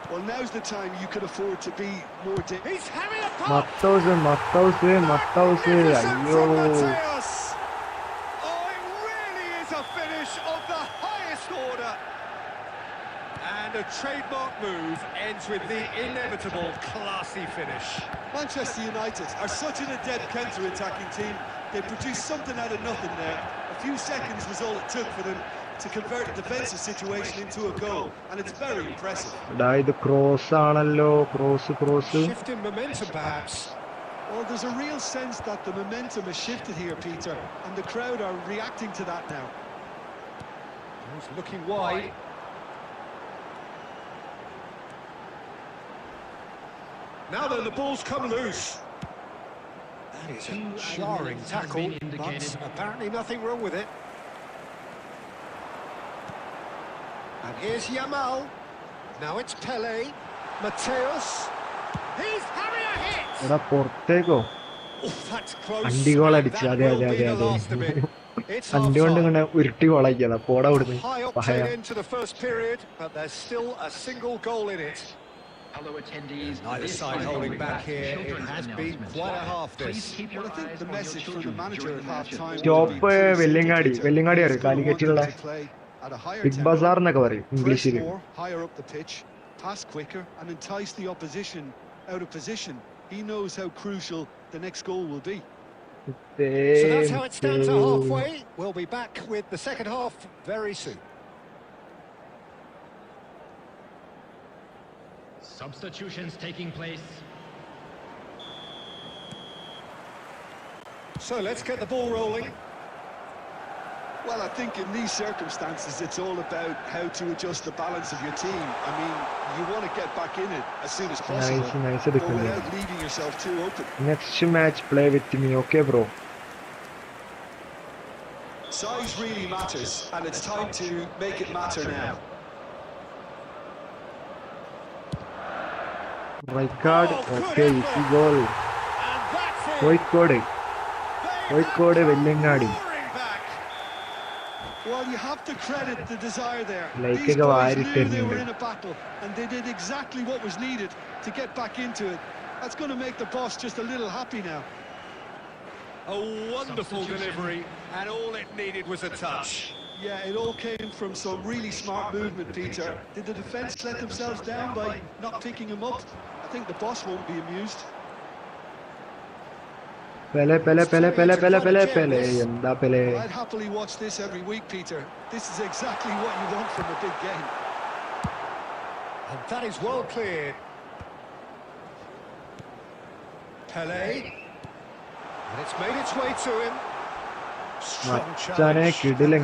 Well, now's the time you could afford to be more. He's having a pop. മത്തൗസ് അയ്യോ. Mateus. Oh, it really is a finish of the highest order. And a trademark move ends with the inevitable classy finish. Manchester United are such an adept counter-attacking team. They produced something out of nothing there. A few seconds was all it took for them to convert a defensive situation into a goal, and it's very impressive. The cross ആണല്ലോ cross. Shifting momentum, perhaps. Well, there's a real sense that the momentum has shifted here, Peter, and the crowd are reacting to that now. He's looking wide. Now then, the ball's come loose. That is a jarring tackle, but apparently nothing wrong with it. And here's Yamal. Now it's Pele. Mateus. He's having a hit! എടാ പുറത്തേക്കോ Oh, that's close. അണ്ടി goal And അടിച്ചു that അതെ will അതെ be അതെ the അതെ last of it. It's അണ്ടി കൊണ്ട് half-time. ഇങ്ങനെ ഉരുട്ടി ഗോളാക്കിയതാ പോടാ അവിടുന്ന് High പഹയ octane end to the first period, but there's still a single goal in it. Hello attendees. Neither side holding back here. It has been quite a half this. Well, I think the message from the manager at half-time Stop, would be pretty simple, വെല്ലിങ്ങാടി Peter. വെല്ലിങ്ങാടി He's അറിയും gonna want them കാലിക്കറ്റുള്ള to play at a higher Big tempo, Bazaar എന്നൊക്കെ പറയും press ഇംഗ്ലീഷിൽ more, higher up the pitch, pass quicker, and entice the opposition out of position. He knows how crucial the next goal will be. So that's how it stands at halfway. We'll be back with the second half very soon. Substitutions taking place. So let's get the ball rolling. Well, I think in these circumstances, it's all about how to adjust the balance of your team. I mean, you want to get back in it as soon as possible, nice but എടുക്കുന്നത് without leaving yourself too open. Next match play with me okay bro Size really matters, and it's time to make it matter now. Right card okay easy goal And that's it. Kozhikode വെല്ലിങ്ങാടി Roaring back. Well, you have to credit the desire there. Like These a boys wide knew they were turnover. in a battle, and they did exactly what was needed to get back into it. That's going to make the boss just a little happy now. A wonderful delivery, and all it needed was a touch. Yeah, it all came from some really smart movement, Peter. Did the defence let themselves down by not picking him up? I think the boss won't be amused. Pele എന്താ Pele I'd happily watch this every week, Peter. This is exactly what you want from a big game. And that is well cleared. Pele. And it's made its way to him. Strong മച്ചാനെ challenge.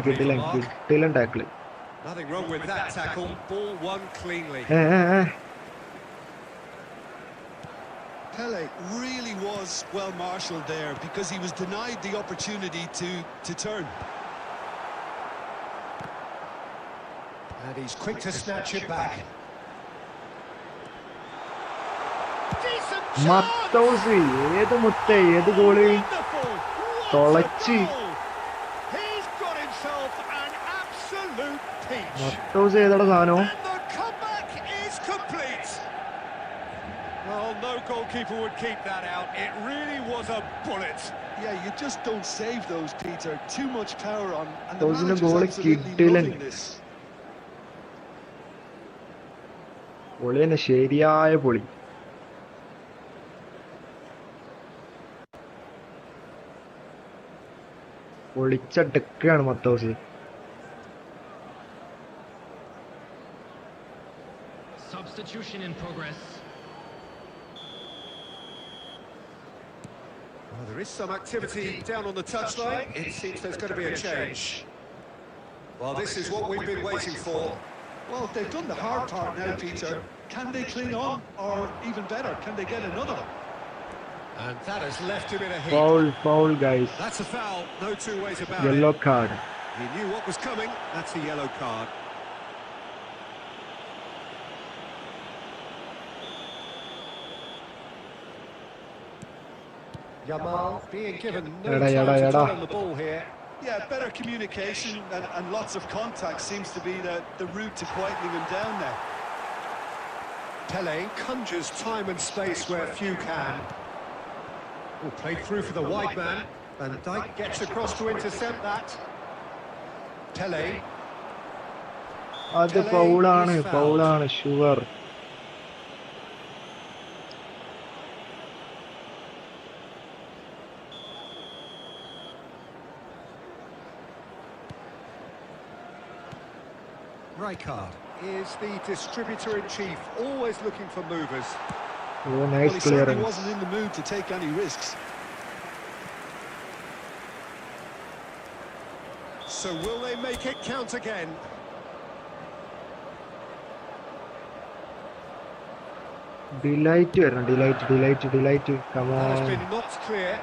കിടിലൻ ടാക്കിള് Nothing wrong with that tackle. Ball won cleanly. Pele really was well marshalled there because he was denied the opportunity to turn. And he's quick to snatch it back. Decent chance! മത്തൗസി ഏത് മുത്തേ ഏത് goal Wonderful! What a തുളച്ചി goal! He's got himself an absolute peach. മത്തൗസി ഏതാ സാധനം And the comeback is complete. Well, no goalkeeper would keep that out. It really was a bullet. Yeah, you just don't save those, Peter. Too much power on, and the Those in the manager's goal absolutely കിടിലൻ. loving this. പൊളി തന്നെ ശരിയായ പൊളി പൊളിച്ചടുക്കാണ് മത്തൗസി Substitution in progress. Well, there is some activity down on the touchline. It seems there's going to be a change. Well, this is what we've been waiting for. Well, they've done the hard part now, Peter. Can they cling on, or even better, can they get another? And that has left him in a heap. Foul guys That's a foul, no two ways about yellow it. Card He knew what was coming. That's a yellow card. Yamal being given no Yada, time yada, to yada. dwell on the ball here. Yeah, better communication and lots of contact seems to be the route to quietening him down now. Pele conjures time and space where few can. Oh, played through for the wide man. And Adich gets across to intercept that. Pele. അത് ഫൗളാണ് sure Rijkaard is the distributor-in-chief, always looking for movers. Oh, Well, nice he certainly clearance. wasn't in the mood to take any risks. So will they make it count again? Delight വരണം, delight. Come That has on. been knocked clear.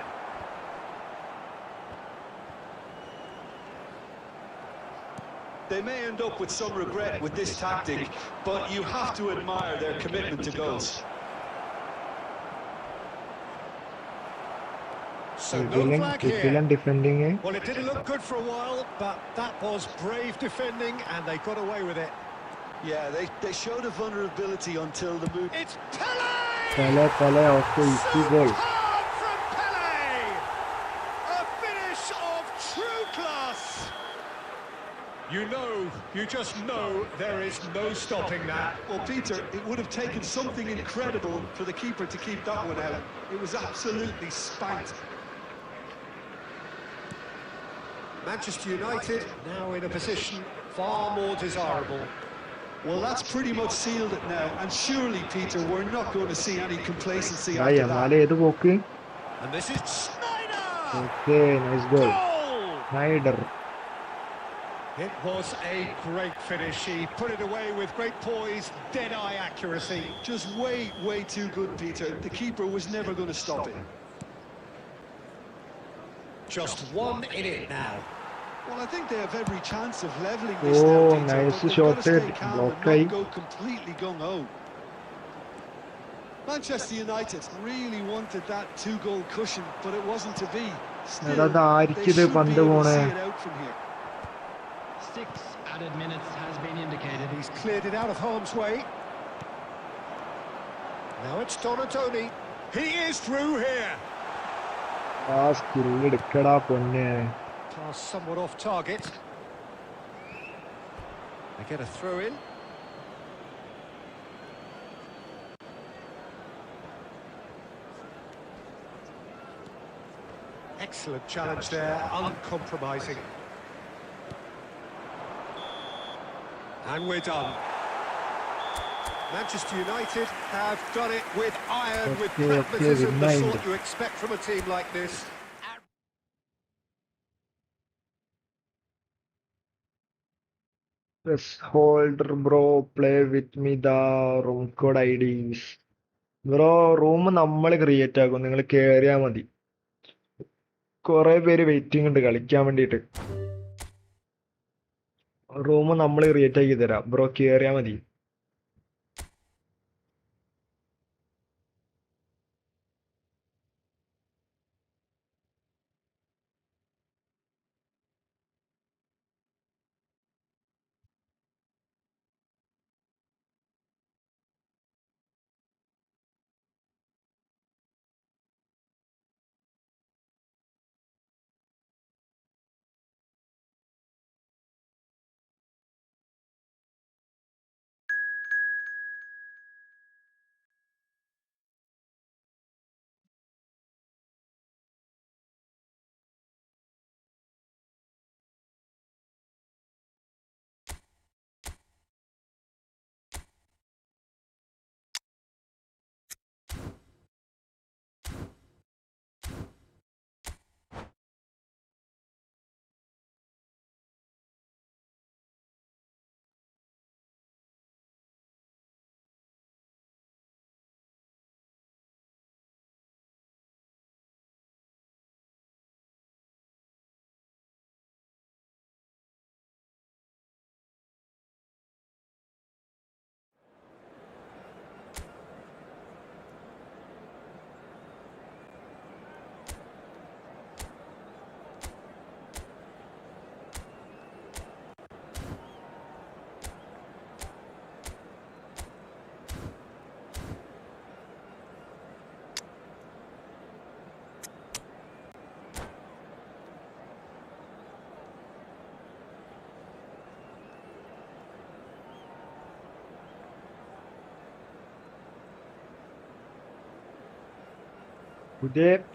They may end up with some regret with this tactic, but you have to admire their commitment to goals. So no flag here. Villain defending it. Well, it didn't look good for a while, but that was brave defending, and they got away with it. Yeah, they showed a vulnerability until the move. It's Pele! Pele, also easy goal. Superb from Pele! A finish of true class! You just know there is no stopping that. Well, Peter, it would have taken something incredible for the keeper to keep that one out. It was absolutely spanked. Manchester United now in a position far more desirable. Well, that's pretty much sealed it now, and surely, Peter, we're not going to see any complacency Ah, after Yamal that. ഏത് പോക്ക്? And this is Snyder! Okay, nice goal. Goal! Snyder. It was a great finish. He put it away with great poise, dead-eye accuracy. Just way too good, Peter. The keeper was never going to stop it. Just one in it now. Well, I think they have every chance of levelling this now, Oh, Peter, nice but they've shot got to stay it. calm Block and eye. not go completely gung-ho. Manchester United really wanted that two-goal cushion, but it wasn't to be. Still, എടാ, they ആയിരിക്കും ഇത് should be പന്ത് able to പോണേ. see it out from here. 6 added minutes has been indicated. He's cleared it out of harm's way. Now it's Donatoni. He is through here. ആ skill എടുക്കടാ പൊന്നെ. Pass somewhat off target. They get a throw in. Excellent challenge there, uncompromising. And we're done. Manchester United have done it with iron, with Okay, pragmatism, with the mind. sort you expect from a team like this. PES Holder bro, play with me the room code IDs. Bro room നമ്മൾ create ആക്കും, നിങ്ങൾ കേറിയാ മതി. കുറെ പേര് waiting ഉണ്ട് കളിക്കാൻ വേണ്ടിയിട്ട്. റൂം നമ്മൾ ക്രിയേറ്റ് ആക്കി തരാം, ബ്രോ കേറിയാ മതി.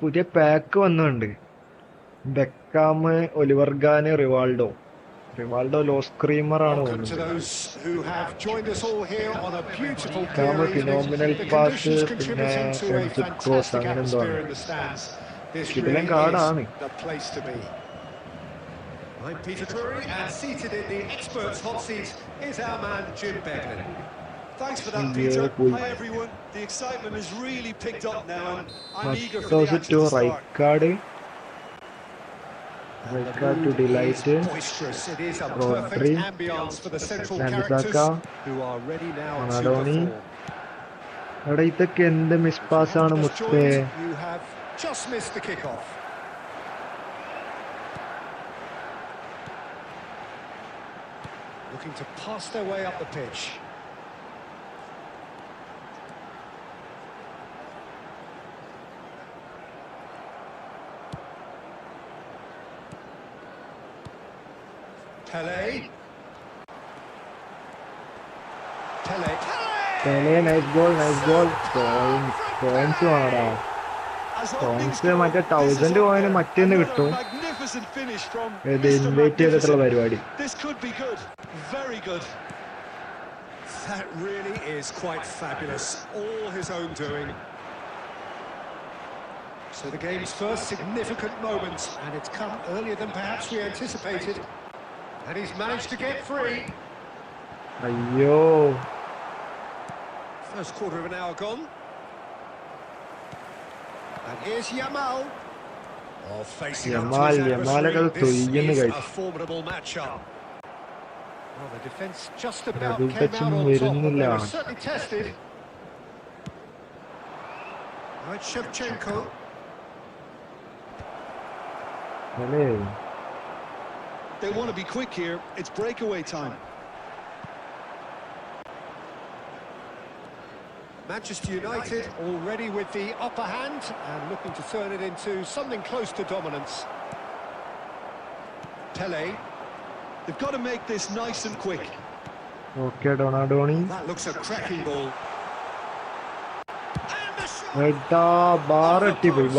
പുതിയ പാക്ക് വന്നുണ്ട്. Beckham, Oliver Kahn, Rivaldo. Rivaldo ലോസ് ക്രീമർ ആണ് Welcome to തോന്നുന്നത്. those who have joined us all here on a beautiful Camera clear evening. phenomenal The pass, conditions പിന്നെ contributing to a friendship cross fantastic അങ്ങനെ എന്തോ atmosphere ആണ്. in the stands. This കിടിലൻ really കാർഡാണ്. is the place to be. I'm Peter Drury, and seated in the experts' hot seat is our man Jim Beglin. Thanks for that, Peter. Hi, everyone. The excitement has really picked up now, and I'm eager for the action to right start. Card And Right the card to mood delight. is boisterous. It is a Rodri. perfect ambience for the central Wan-Bissaka. characters who are ready now to Donadoni. perform. എടാ ഇതൊക്കെ എന്ത് miss If you pass ആണ് have just മുത്തേ. joined, you have just missed the kick-off. Looking to pass their way up the pitch. Pele. Pele nice goal points വേണടാ. As Points openings go, മറ്റേ this is 1000 കോയിന് another മറ്റേന്ന് കിട്ടും. magnificent finish from ഇത് Mr. Invite ചെയ്തിട്ടുള്ള Magnificent. പരിപാടി. This could be good, very good. That really is quite fabulous. All his own doing. So the game's first significant moment, and it's come earlier than perhaps we anticipated. And he's managed to get free. അയ്യോ First quarter of an hour gone. And here's Yamal. Oh, facing up to his Yamalൊക്കെ adversary. This തൊയ്യുന്നു is കഴിച്ചു. a formidable matchup. Well, the defence just about Double came touch out on ഒന്നും top, but they വരുന്നില്ല. were certainly tested. Right, Shevchenko. അല്ലേ They want to be quick here. It's breakaway time. Manchester United already with the upper hand and looking to turn it into something close to dominance. Pele. They've got to make this nice and quick. Okay Donadoni That looks a cracking ball. And the shot. എടാ ബാറട്ടിപ്പോയി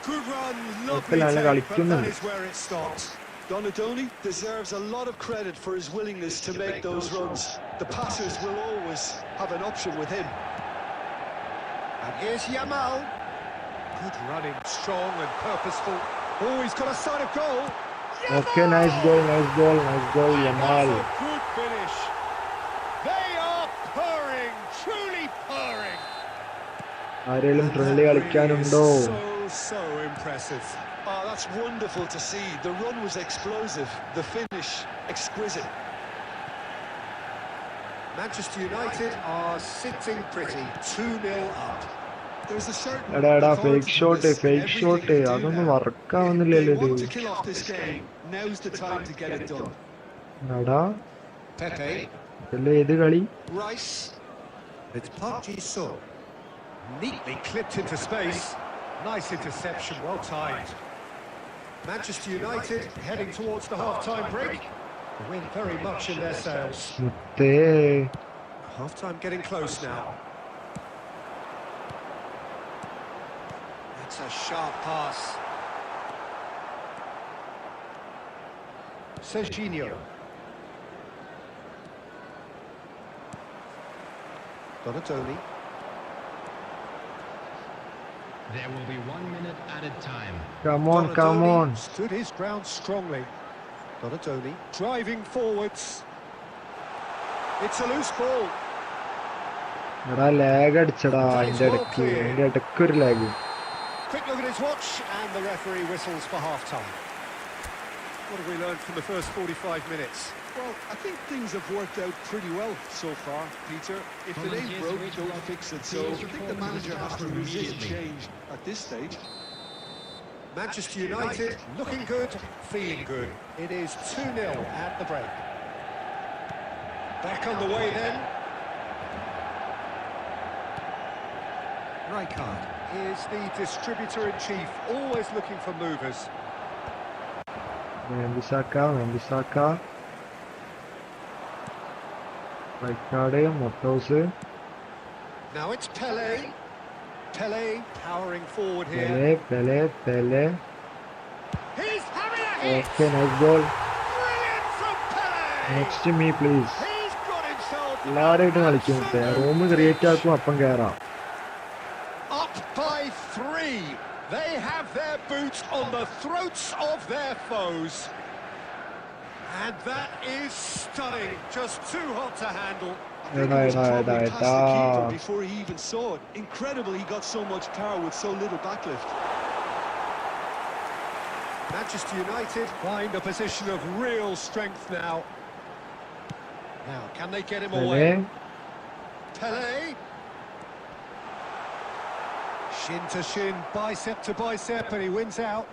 Good run, lovely കുഴപ്പമില്ല, take, but that കളിക്കുന്നുണ്ട്. is where it stopped. Donadoni deserves a lot of credit for his willingness to make those runs. The passers will always have an option with him. And here's Yamal. Good running, strong and purposeful. Oh, he's got a sign of goal. Okay nice goal Yamal. That's a good finish. They are purring, truly purring. ആരെങ്കിലും And friendly that കളിക്കാനുണ്ടോ? really is so impressive. Oh, that's wonderful to see. The run was explosive, the finish exquisite. Manchester United are sitting pretty, 2-0 up. There's a certain എടാ authority fake to shot this in everything they do അതൊന്നും now. വർക്കാവുന്നില്ലല്ലോ If they ഇത്. want to kill off this game, now's the time to get it done. എടാ Pepe, അല്ലേ ഏത് കളി? Rice. It's Park Ji-sung. Neatly clipped into space. Nice interception, well timed. Manchester United heading towards the half-time break. The win very much in their sails. മുത്തേ Half-time getting close now. That's a sharp pass. Serginho. Donadoni. There will be 1 minute added time. come on Donadoni stood his ground strongly. Donadoni driving forwards. It's a loose ball. എടാ lag അടിച്ചടാ അതിന്റെ ഇടയ്ക്ക് ഒരു lag. Quick look at his watch, and the referee whistles for half-time. What have we learned from the first 45 minutes? Well, I think things have worked out pretty well so far, Peter. If it ain't broke, don't fix it. So I think the manager has to resist change at this stage. Manchester United looking good, feeling good. It is 2-0 at the break. Back on the way then. Rijkaard is the distributor-in-chief, always looking for movers. വെമ്പിസാക്ക Rijkaard Matthaus Now it's Pele. Pele powering forward here. Pele He's having a hit! Okay nice goal. Next to me, please. He's got himself എല്ലാവരുമായിട്ട് an കളിക്കും. Room absolute create ditch. ആക്കും, അപ്പം കയറാം. Up by 3. They have their boots on the throats of their foes. And that is stunning. Just too hot to handle. I think it was probably past the keeper എടാ. before he even saw it. Incredible he got so much power with so little backlift. Manchester United find a position of real strength now. Now, can they get him away? Pele. Shin to shin, bicep to bicep, and he wins out.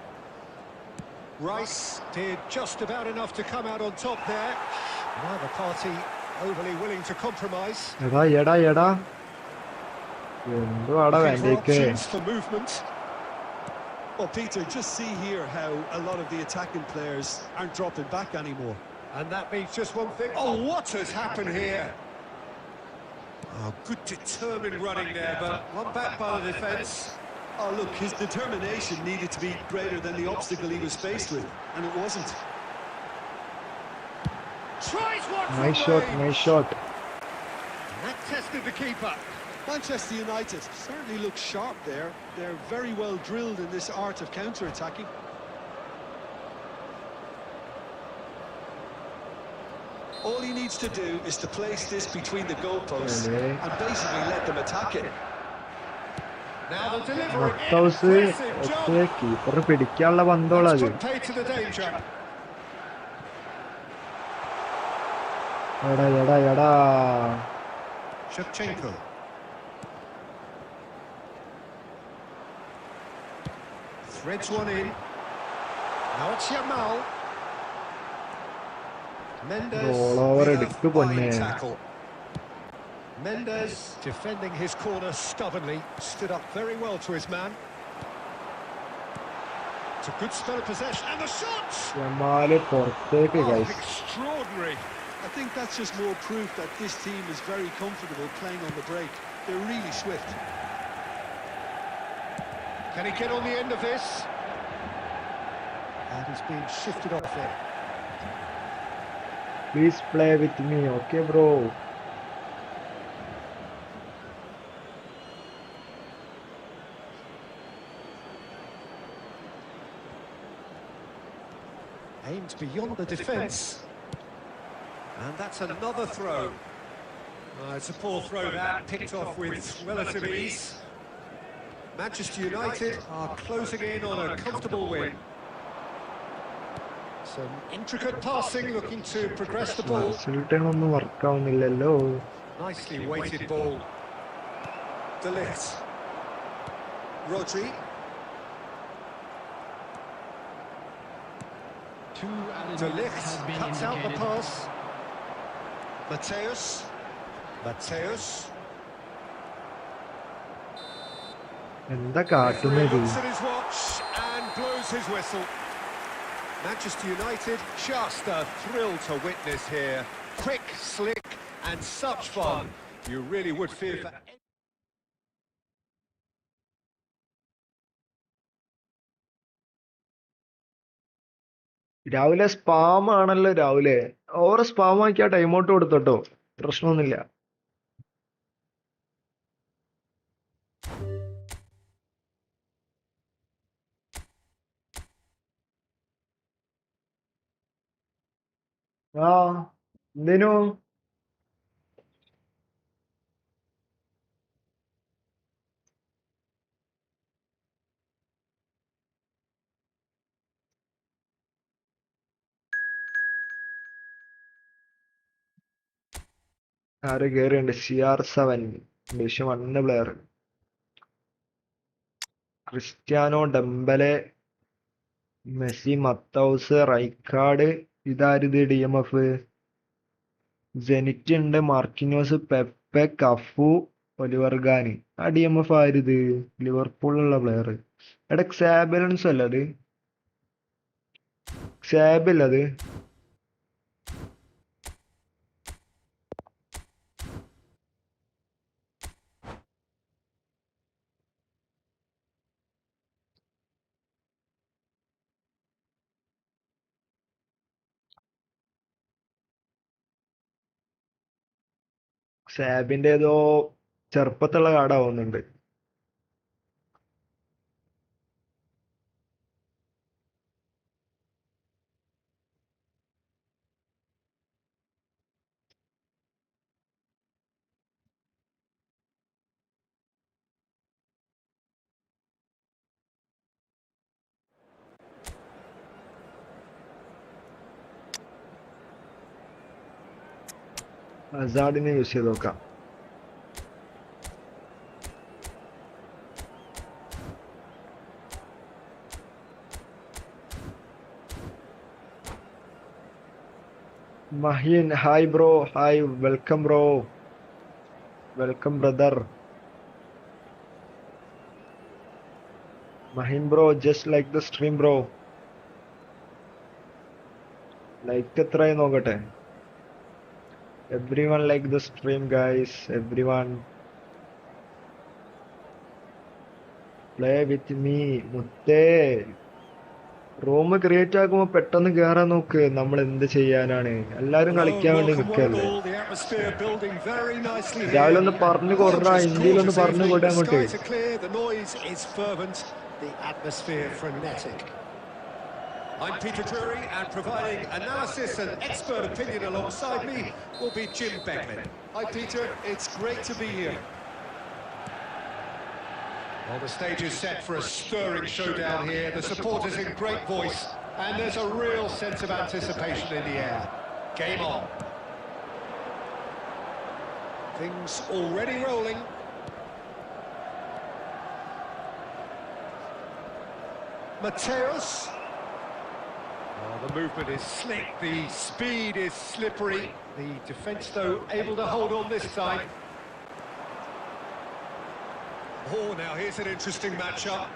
Rice did just about enough to come out on top there. Neither party overly willing to compromise. എടാ എന്തുവാടാ Looking for വേണ്ടേക്ക്? options for movement. Well, Peter, just see here how a lot of the attacking players aren't dropping back anymore. And that means just one thing. Oh, what has happened here? Oh, good determined running there, but one back by the defence. Oh, look, his determination needed to be greater than the obstacle he was faced with, and it wasn't. Tries one from Nice shot, range. nice shot. And that tested the keeper. Manchester United certainly look sharp there. They're very well drilled in this art of counter-attacking. All he needs to do is to place this between the goalposts and basically let them attack it. Now the delivery. മത്തൗസ് Impressive job. കീപ്പറിന് പിടിക്കാനുള്ള പന്തോളാ That's അത്. put pay to the danger. എടാ. Shevchenko. Threads one in. Now it's Yamal. Mendes Roll over with a എടുക്ക് fine പൊന്നെ. tackle. Mendes defending his corner stubbornly, stood up very well to his man. It's a good spell of possession, and the shots! യമാല് പുറത്തേക്ക് Oh, guys. extraordinary. I think that's just more proof that this team is very comfortable playing on the break. They're really swift. Can he get on the end of this? And he's being shifted off it. Please play with me, okay bro? Aimed beyond the defence. And that's another throw. It's a poor throw that, picked off with relative ease. Manchester United are closing in on a comfortable win. Some intricate passing, looking to progress the ball. Sultan ഒന്നും work ആവുന്നില്ലല്ലോ. Nicely weighted ball. De Ligt. Rodri. Two added De minutes Ligt has been cuts out the indicated. pass. Mateus. എന്താ Referee കാട്ടുന്നത്? looks at his watch and blows his whistle. Manchester United, just a thrill to witness here. Quick, slick, and such fun. You really would fear for... രാവിലെ spam ആണല്ലോ രാവിലെ. Over spam ആക്കിയാ time out കൊടുത്തോട്ടോ, പ്രശ്നമൊന്നുമില്ല. ആ എന്തേനു? ആര് കേറിയുണ്ട്? CR7 division 1 player. Cristiano, Dembele, Messi, Matthaus, Rijkaard. ഇതാരിത്? DMF. ജെനിറ്റ് ഉണ്ട്, മാർക്കിനോസ്, പെപ്പെ, കഫു, ഒലിവർഗാന്. ആ DMF ആരിത്? ലിവർപൂളിലുള്ള പ്ലെയർ. എടാ ക്സാബലൻസ് അല്ല അത്? ക്സാബ് അല്ല അത്? സാബിന്റെ ഏതോ ചെറുപ്പത്തുള്ള കാർഡാവുന്നുണ്ട്. ഹസാർഡിനെ യൂസ് ചെയ്ത് നോക്കാം. Mahin, hi bro, hi, welcome bro, welcome brother. Mahin bro, just like the stream bro. Like എത്രയായി നോക്കട്ടെ. Everyone like the stream guys, everyone. Play with me, മുത്തേ. റൂം ക്രിയേറ്റ് ആക്കുമ്പോ പെട്ടെന്ന് കേറാൻ നോക്ക്. നമ്മൾ എന്ത് ചെയ്യാനാണ്, എല്ലാരും കളിക്കാൻ വേണ്ടി നിൽക്കല്ലേ. രാവിലെ ഒന്ന് പറഞ്ഞു കൊടുറാ, ഇന്ത്യയിലൊന്ന് പറഞ്ഞു കൊടു അങ്ങോട്ട്. I'm Peter Drury, and providing analysis and expert opinion alongside me will be Jim Beglin. Hi Peter, it's great to be here. Well, the stage is set for a stirring showdown here. The supporters in great voice, and there's a real sense of anticipation in the air. Game on. Things already rolling. Mateos. Oh, the movement is slick, the speed is slippery. The defence, though, able to hold on this time. Oh, now here's an interesting matchup.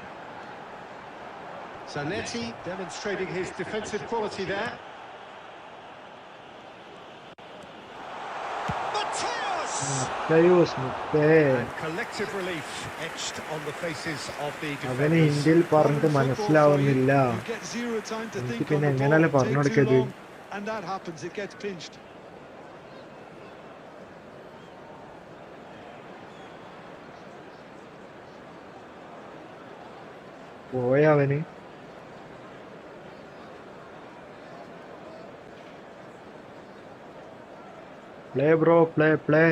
Zanetti demonstrating his defensive quality there. Mateos! And collective relief etched on the faces of the അവന് defenders. ഇന്ത്യയിൽ പറഞ്ഞിട്ട് മനസ്സിലാവുന്നില്ല. You get zero time to എനിക്ക് think പിന്നെ on the എങ്ങനെയല്ലേ ball, പറഞ്ഞു take too കൊടുക്കത്. long, and that happens, it gets pinched. പോയവന്. Play bro, play play.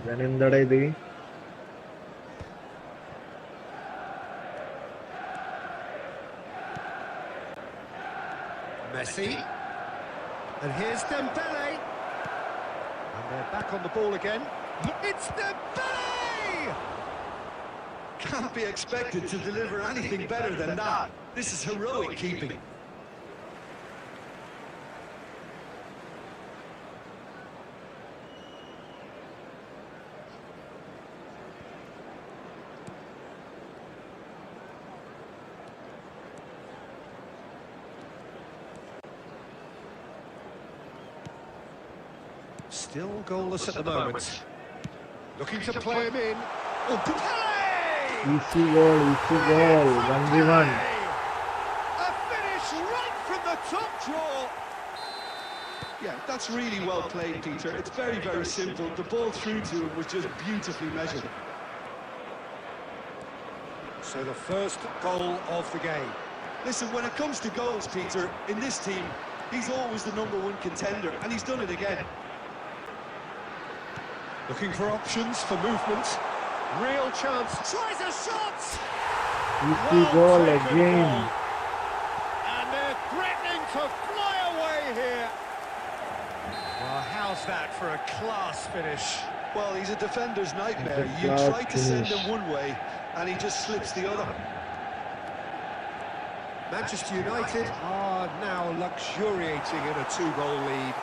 ഇവനെന്താടാ ഇത്? Messi. And here's Dembele. And they're back on the ball again. It's Dembele! Can't be expected to deliver anything better than that. This is heroic keeping. Still goalless at the moment. Looking to play him in. Oh, Pele! Easy goal, 1v1. A finish right from the top draw. Yeah, that's really well played, Peter. It's very, very simple. The ball through to him was just beautifully measured. So the first goal of the game. Listen, when it comes to goals, Peter, in this team, he's always the #1 contender, and he's done it again. Looking for options, for movement. Real chance. Tries a shot! Easy goal again. And they're threatening to fly away here. Well, how's that for a class finish? Well, he's a defender's nightmare. It's a You class try to send finish. him one way, and he just slips the other. Manchester United are now luxuriating in a 2-goal lead.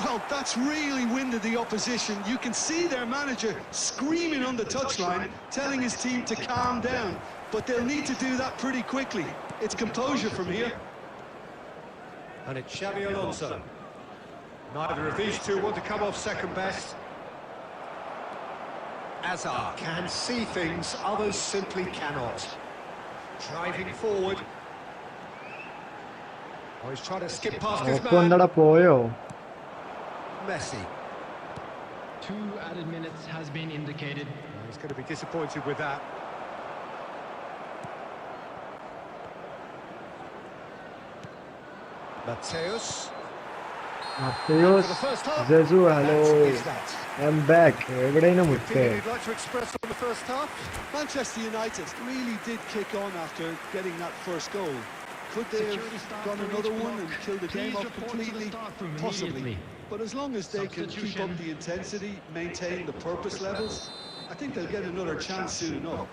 Well, that's really winded the opposition. You can see their manager screaming on the touchline, telling his team to calm down. But they'll need to do that pretty quickly. It's composure from here. And it's Xabi Alonso. Neither of these two want to come off second best. Azar can see things others simply cannot. Driving forward. Oh, he's trying to skip past his നോക്കോ man. എന്താടാ പോയോ? Messi. 2 added minutes has been indicated. Oh, he's going to be disappointed with that. Mateus. Matthaus ജസു hello I am back. എവിടെയാണ് മുത്തേ? Anything you'd like to express on the first half? Manchester United really did kick on after getting that first goal. Could they Security have staff gone to another reach one and block. killed the game Please off report to the completely? staff room Possibly. immediately. But as long as they can keep up the intensity, maintain the purpose levels, I think they'll get another chance soon enough.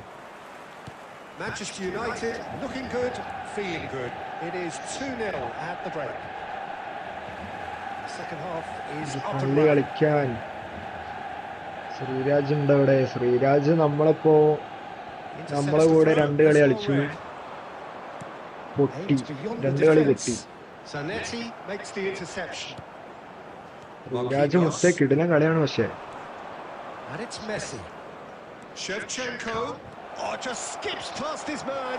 Manchester United looking good, feeling good. It is 2-0 at the break. The second half is up and പള്ളി running. കളിക്കാൻ ശ്രീരാജ് ഉണ്ട് അവിടെ. ശ്രീരാജ് നമ്മളെ കൂടെ 2 കളി കളിച്ചു, പൊട്ടി. 2 കളി പൊട്ടി. Zanetti makes the interception. Sreeraj മുത്തേ കിടിലൻ കളിയാണ്. പക്ഷേ And it's Messi. Shevchenko. Oh, just skips past his man.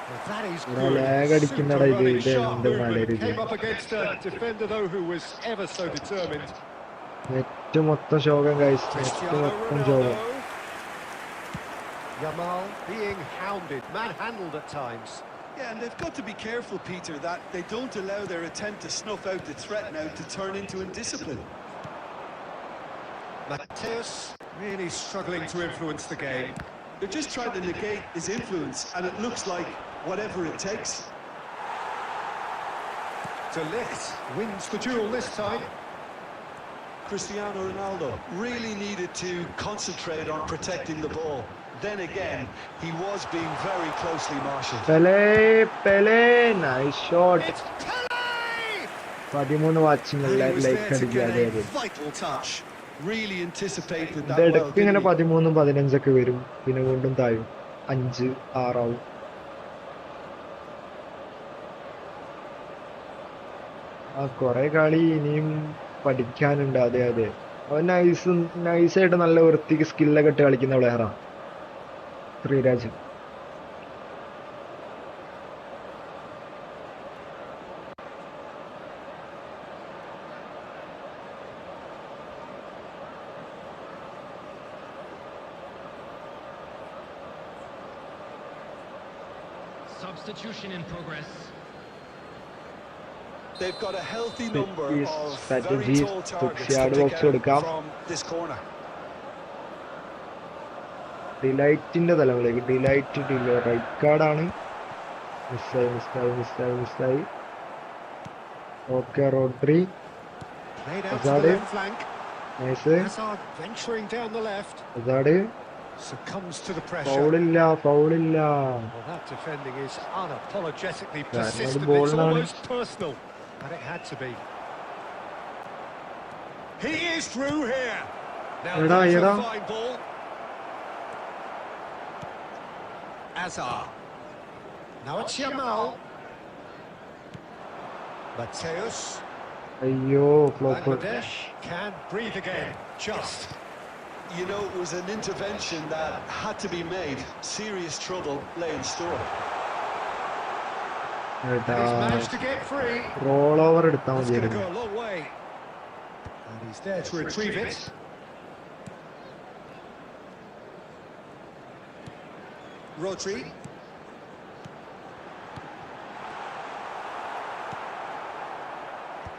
Well, that is good. lag Super അടിക്കുന്നടാ ഇത്. running, ഇത് sharp എന്ത് movement. മലരുത്. Came up against a defender though who was ever so determined. Net മൊത്തം ശോകം guys. Net Cristiano മൊത്തം Ronaldo. ശോകം. Yamal being hounded, manhandled at times. Yeah, and they've got to be careful, Peter, that they don't allow their attempt to snuff out the threat now to turn into indiscipline. Mateus really struggling to influence the game. They're just trying to negate his influence, and it looks like whatever it takes. De Ligt wins the duel this time. Cristiano Ronaldo really needed to concentrate on protecting the ball. Then again, he was being very closely marshalled. Pele nice shot. It's Pele! 13 watching And he എല്ലാവരും was like there to അടിക്കുക. get അതെ a അതെ. vital touch. Really anticipated that ഇത് well, ഇടയ്ക്ക് ഇങ്ങനെ didn't he? 13, 15 വരും, പിന്നെ വീണ്ടും താഴും. 5, 6 ആവും. കൊറേ കളി ഇനിയും പഠിക്കാനുണ്ട്. അതെ അതെ, അവൻ നൈസായിട്ട് നല്ല വൃത്തിക്ക് സ്കില്ലൊക്കെ ഇട്ട് കളിക്കുന്ന പ്ലെയറാ Sreeraj. Substitution in progress. They've got a healthy number Set piece, of strategies, very tall targets yard to box pick out കൊടുക്കാം. from this corner. ഡിലൈറ്റിന്റെ തലങ്ങളിലേക്ക്. ഡിലൈറ്റ് റൈറ്റ് കാർഡാണ്. മിസ്സായി. Okay, Rodri. Played out to the Hazard. left flank. Nice. Hazard venturing down the left. അതാണ് Succumbs to the pressure. ഫൗളില്ല. Well, that defending is unapologetically persistent. ball It's now. almost personal. And it had to be. He is through here. Now Yada, that's yada. a fine ball. Azar. Now it's Yamal. Mateus. അയ്യോ, flop. Bangladesh can breathe again. Just. You know, it was an intervention that had to be made. Serious trouble lay in store. And he's managed to get free. Roll over എടുത്താൽ That's going to മതിയായിരുന്നു. go a long way. And he's there to retrieve it. Rodri.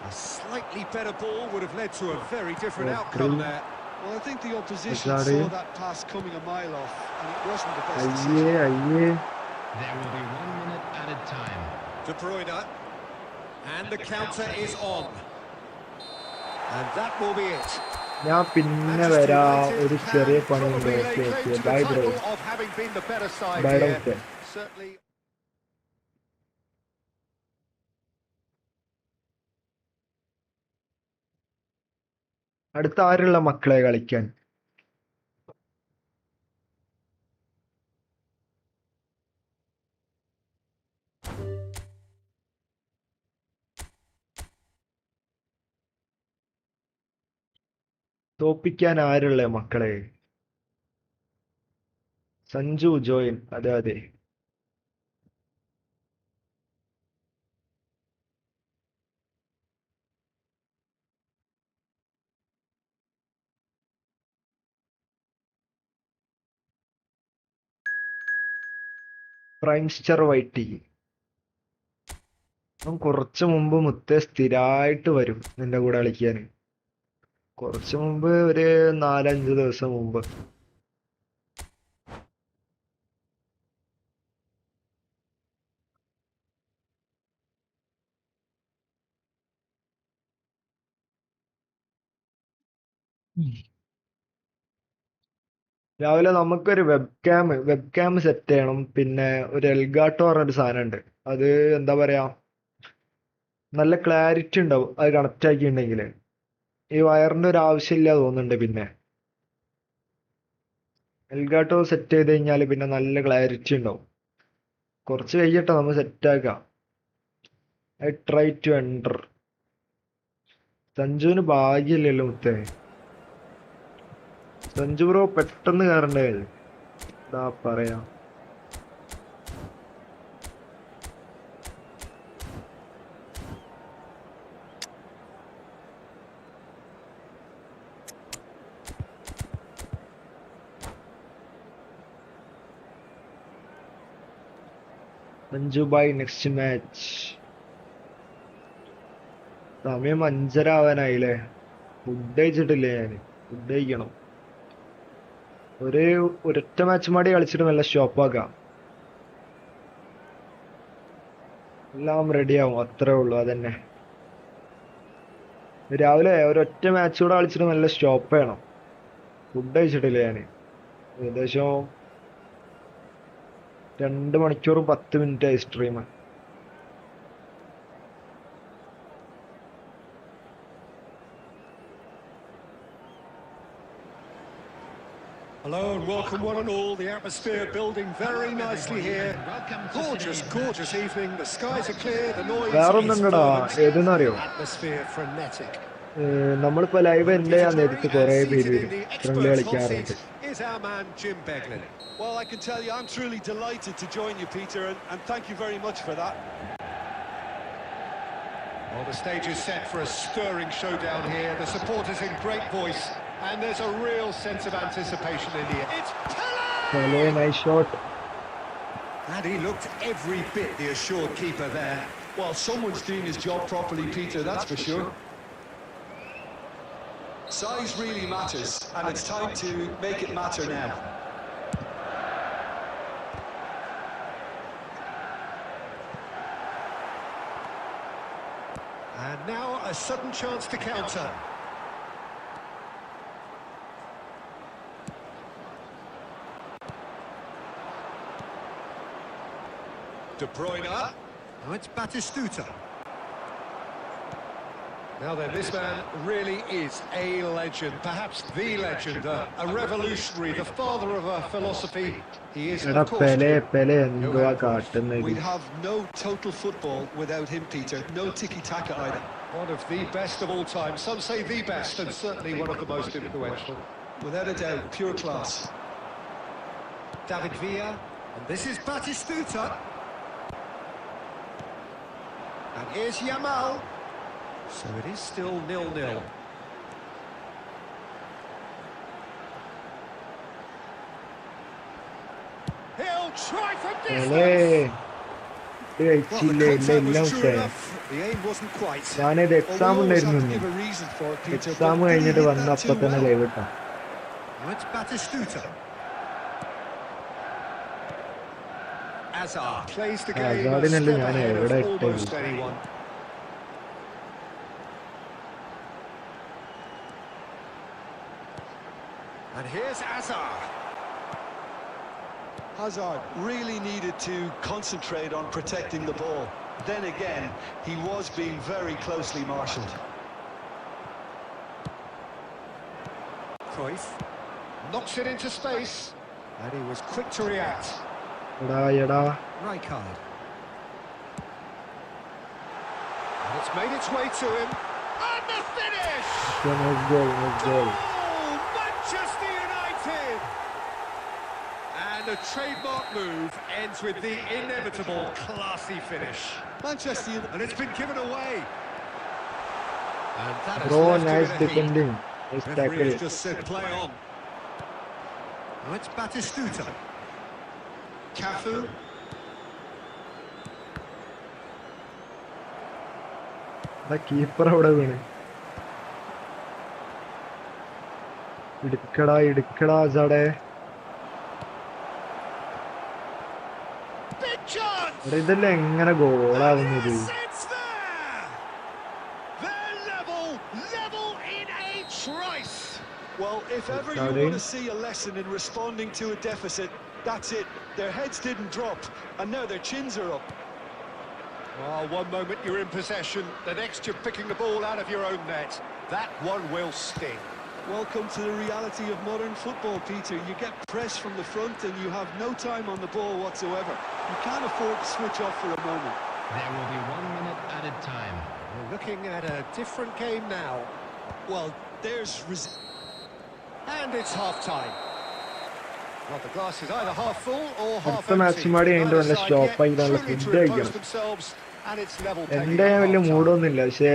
A slightly better ball would have led to a very different outcome there. Well, I think the opposition Hazard. saw that pass coming a mile off, and it wasn't the best അയ്യേ decision. അയ്യേ. There will be 1 minute added time. De Bruyne. And the counter is on. And that will be it. ഞാൻ പിന്നെ Manchester വരാം. United ഒരു can ചെറിയ പണിയുണ്ട്. probably lay okay claim okay, to the bye bro. title of having been the better side bye here. Doctor. Certainly. അടുത്ത ആരുള്ള മക്കളെ കളിക്കാൻ? തോപ്പിക്കാൻ ആരുള്ള മക്കളെ? സഞ്ജു ജോയിൻ. അതെ അതെ. പ്രൈംസ്റ്റർ വൈറ്റി. കുറച്ചു മുമ്പ് മുത്തേ സ്ഥിരമായിട്ട് വരും നിന്റെ കൂടെ കളിക്കാൻ. കുറച്ചു മുമ്പ് ഒരു 4-5 ദിവസം മുമ്പ്. രാവിലെ നമുക്കൊരു വെബ് ക്യാം സെറ്റ് ചെയ്യണം. പിന്നെ ഒരു എൽഗാട്ടോ പറഞ്ഞൊരു സാധനം ഉണ്ട്. അത് എന്താ പറയാ, നല്ല ക്ലാരിറ്റി ഉണ്ടാവും അത് കണക്ട് ആക്കിയിട്ടുണ്ടെങ്കിൽ. ഈ വയറിന്റെ ഒരു ആവശ്യമില്ല തോന്നുന്നുണ്ട്. പിന്നെ എൽഗാട്ടോ സെറ്റ് ചെയ്ത് കഴിഞ്ഞാൽ പിന്നെ നല്ല ക്ലാരിറ്റി ഉണ്ടാവും. കുറച്ച് കഴിയട്ടെ, നമ്മൾ സെറ്റ് ആക്കാം. I try to enter. സഞ്ജുവിന് ഭാഗ്യമില്ലല്ലോ മുത്തേ. സഞ്ജു ബ്രോ പെട്ടെന്ന് കയറണ്ടേ. എന്താ പറയാ, സഞ്ജു ബൈ നെക്സ്റ്റ് മാച്ച്. സമയം 5:30 ആവാനായില്ലേ. ഫുഡ് കഴിച്ചിട്ടില്ലേ ഞാൻ. ഫുഡ് കഴിക്കണം. ഒരൊറ്റ മാച്ച് മാടി കളിച്ചിട്ട് നല്ല സ്റ്റോപ്പാക്കാം. എല്ലാം റെഡിയാവും, അത്രേ ഉള്ളൂ. അതന്നെ. രാവിലെ ഒരൊറ്റ മാച്ച് കൂടെ കളിച്ചിട്ട് നല്ല സ്റ്റോപ്പ് ചെയ്യണം. ഫുഡ് കഴിച്ചിട്ടില്ല ഞാൻ. ഏകദേശം 2 മണിക്കൂറും 10 മിനിറ്റായി stream. Hello and welcome one and all. The atmosphere building very nicely here. Gorgeous evening. The skies are clear. The noise is വേറൊന്നുണ്ടടാ, ഏതെന്നറിയോ, atmosphere frenetic. നമ്മളിപ്പോ ലൈവ് എൻഡ് ചെയ്യാൻ നേരത്ത് കുറെ പേര് ഫ്രണ്ട്ലി കളിക്കാറുണ്ട്. Is our man Jim Beglin. Well, I can tell you, I'm truly delighted to join you, Peter, and thank you very much for that. Well, the stage is set for a stirring showdown here. The supporters in great voice, and there's a real sense of anticipation in the air. It's Pele, nice shot. And he looked every bit the assured keeper there. Well, someone's doing his job properly, Peter, that's for sure. Size really matters, and it's time to make it matter now. And now a sudden chance to counter. De Bruyne. Now it's Batistuta. Now then, this man really is a legend, perhaps the legend, a revolutionary, the father of a philosophy. He is, എടാ of course, Pele എന്തുവാ കാട്ടുന്നത്. We'd have no total football without him, Peter. No tiki-taka either. one of the best of all time. Some say the best, and certainly one of the most influential. Without a doubt, pure class. David Villa, and this is Batistuta. And here's Yamal. So it is still 0-0. He'll try from distance. കഴിച്ചില്ലേ? ഇല്ല എല്ലാം The aim wasn't quite. ഞാനത് exam ഉണ്ടായിരുന്നു. Exam കഴിഞ്ഞിട്ട് വന്ന അപ്പൊ തന്നെ live ഇട്ടാ. Now it's Batistuta. Azar plays the game. Azarനല്ലേ ഞാൻ എവിടെ ഇട്ടത്. Almost anyone. And here's Azar. Hazard really needed to concentrate on protecting the ball. Then again, he was being very closely marshalled. Cruyff knocks it into space, and he was quick to react. എടാ Rijkaard. And it's made its way to him. And the finish! goal. Manchester United! And And the trademark move ends with the inevitable classy finish. Manchester United. And it's been given away. And that has Bro, left him nice in a heap. defending. Nice Referee tackle. has just said play on. Now it's Batistuta. Cafu. The keeper അവിടെ വീണ്. ഇടുക്കടാ സാടേ. Big chance. ഇതെല്ലാം എങ്ങനെ ഗോളാവുന്നത്? They're level in a trice. Well, if ever you want to see a lesson in responding to a deficit, that's it. Their heads didn't drop, and now their chins are up. Oh, one moment you're in possession, the next you're picking the ball out of your own net. That one will sting. Welcome to the reality of modern football, Peter. You get press from the front and you have no time on the ball whatsoever. You can't afford to switch off for a moment. There will be 1 minute added time. We're looking at a different game now. Well, there's... And it's half-time. Well, the glass is either half full or half അടുത്ത match empty. മാടി അതിന്റെ Neither നല്ല side stop yet ആയിട്ടാണ് truly to food impose കഴിക്കണം. themselves, and it's level pegging എന്റെ at വലിയ half-time. മൂടൊന്നുമില്ല, പക്ഷേ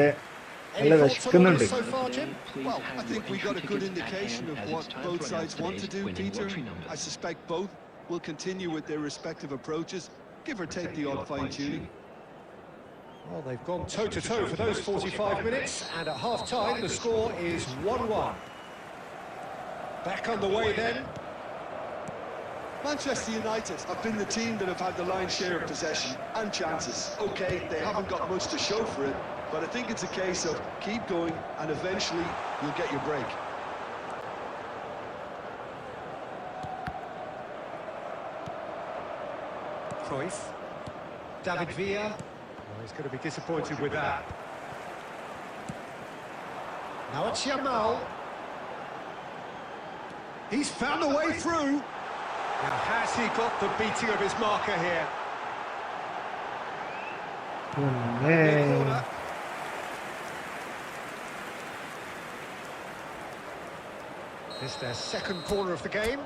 Any നല്ല thoughts on all വിശക്കുന്നുണ്ട്. this so far, Jim? Well, I think we got a good indication of what both sides want to do, Peter. I suspect both will continue with their respective approaches, give or take the odd fine-tuning. Well, they've gone toe-to-toe for those 45 minutes, and at half-time the score is 1-1. Back on the way then. Manchester United have been the team that have had the lion's share of possession and chances. OK, they haven't got much to show for it, but I think it's a case of keep going and eventually you'll get your break. Cruyff. David Villa. Oh, he's going to be disappointed with that. Now it's Yamal. He's found a way through. Now has he got the beating of his marker here? പിന്നെ It's their second corner of the game.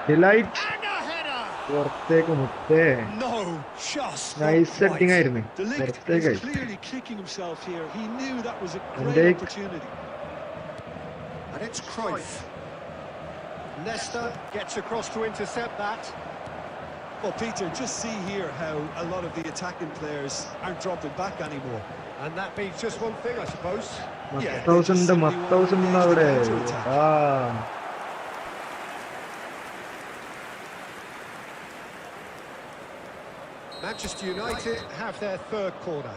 Delight And a header! പുറത്തേക്ക് മുട്ടേ. No, just not nice quite. Setting ആയിരുന്നു. De Ligt is പുറത്തേക്കായി. clearly kicking himself here. He knew that was a great Adich. opportunity. And it's Cruyff. Nesta gets across to intercept that. Well, Peter, just see here how a lot of the attacking players aren't dropping back anymore. And that means just one thing, I suppose. മത്തൗസുണ്ട് അവിടെ. Manchester United have their third corner.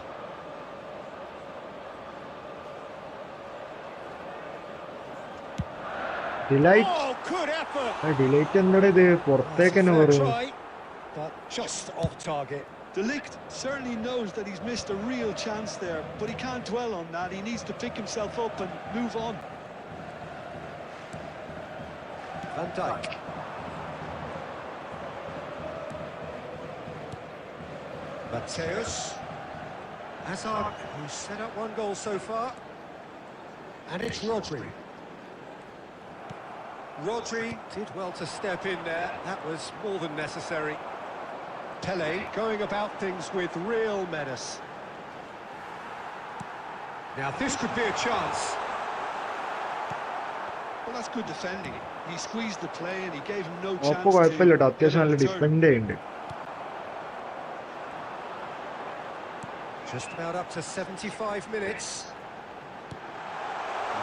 De Ligt Oh, good effort! Delight എന്താ ഇത് പുറത്തേക്ക് തന്നെ Fair വരും. try, but just off target. De Ligt certainly knows that he's missed a real chance there, but he can't dwell on that. He needs to pick himself up and move on. Van Dijk. Mateus. Hazard, who's set up one goal so far. And it's Rodri. Rodri did well to step in there. That was more than necessary. Pele going about things with real menace. Now this could be a chance. Well, that's good defending. He squeezed the play and he gave him no chance ഒപ്പം കുഴപ്പമില്ല കേട്ടോ, to അത്യാവശ്യം നല്ല get a return. Defend ചെയ്യുന്നുണ്ട്. Just about up to 75 minutes.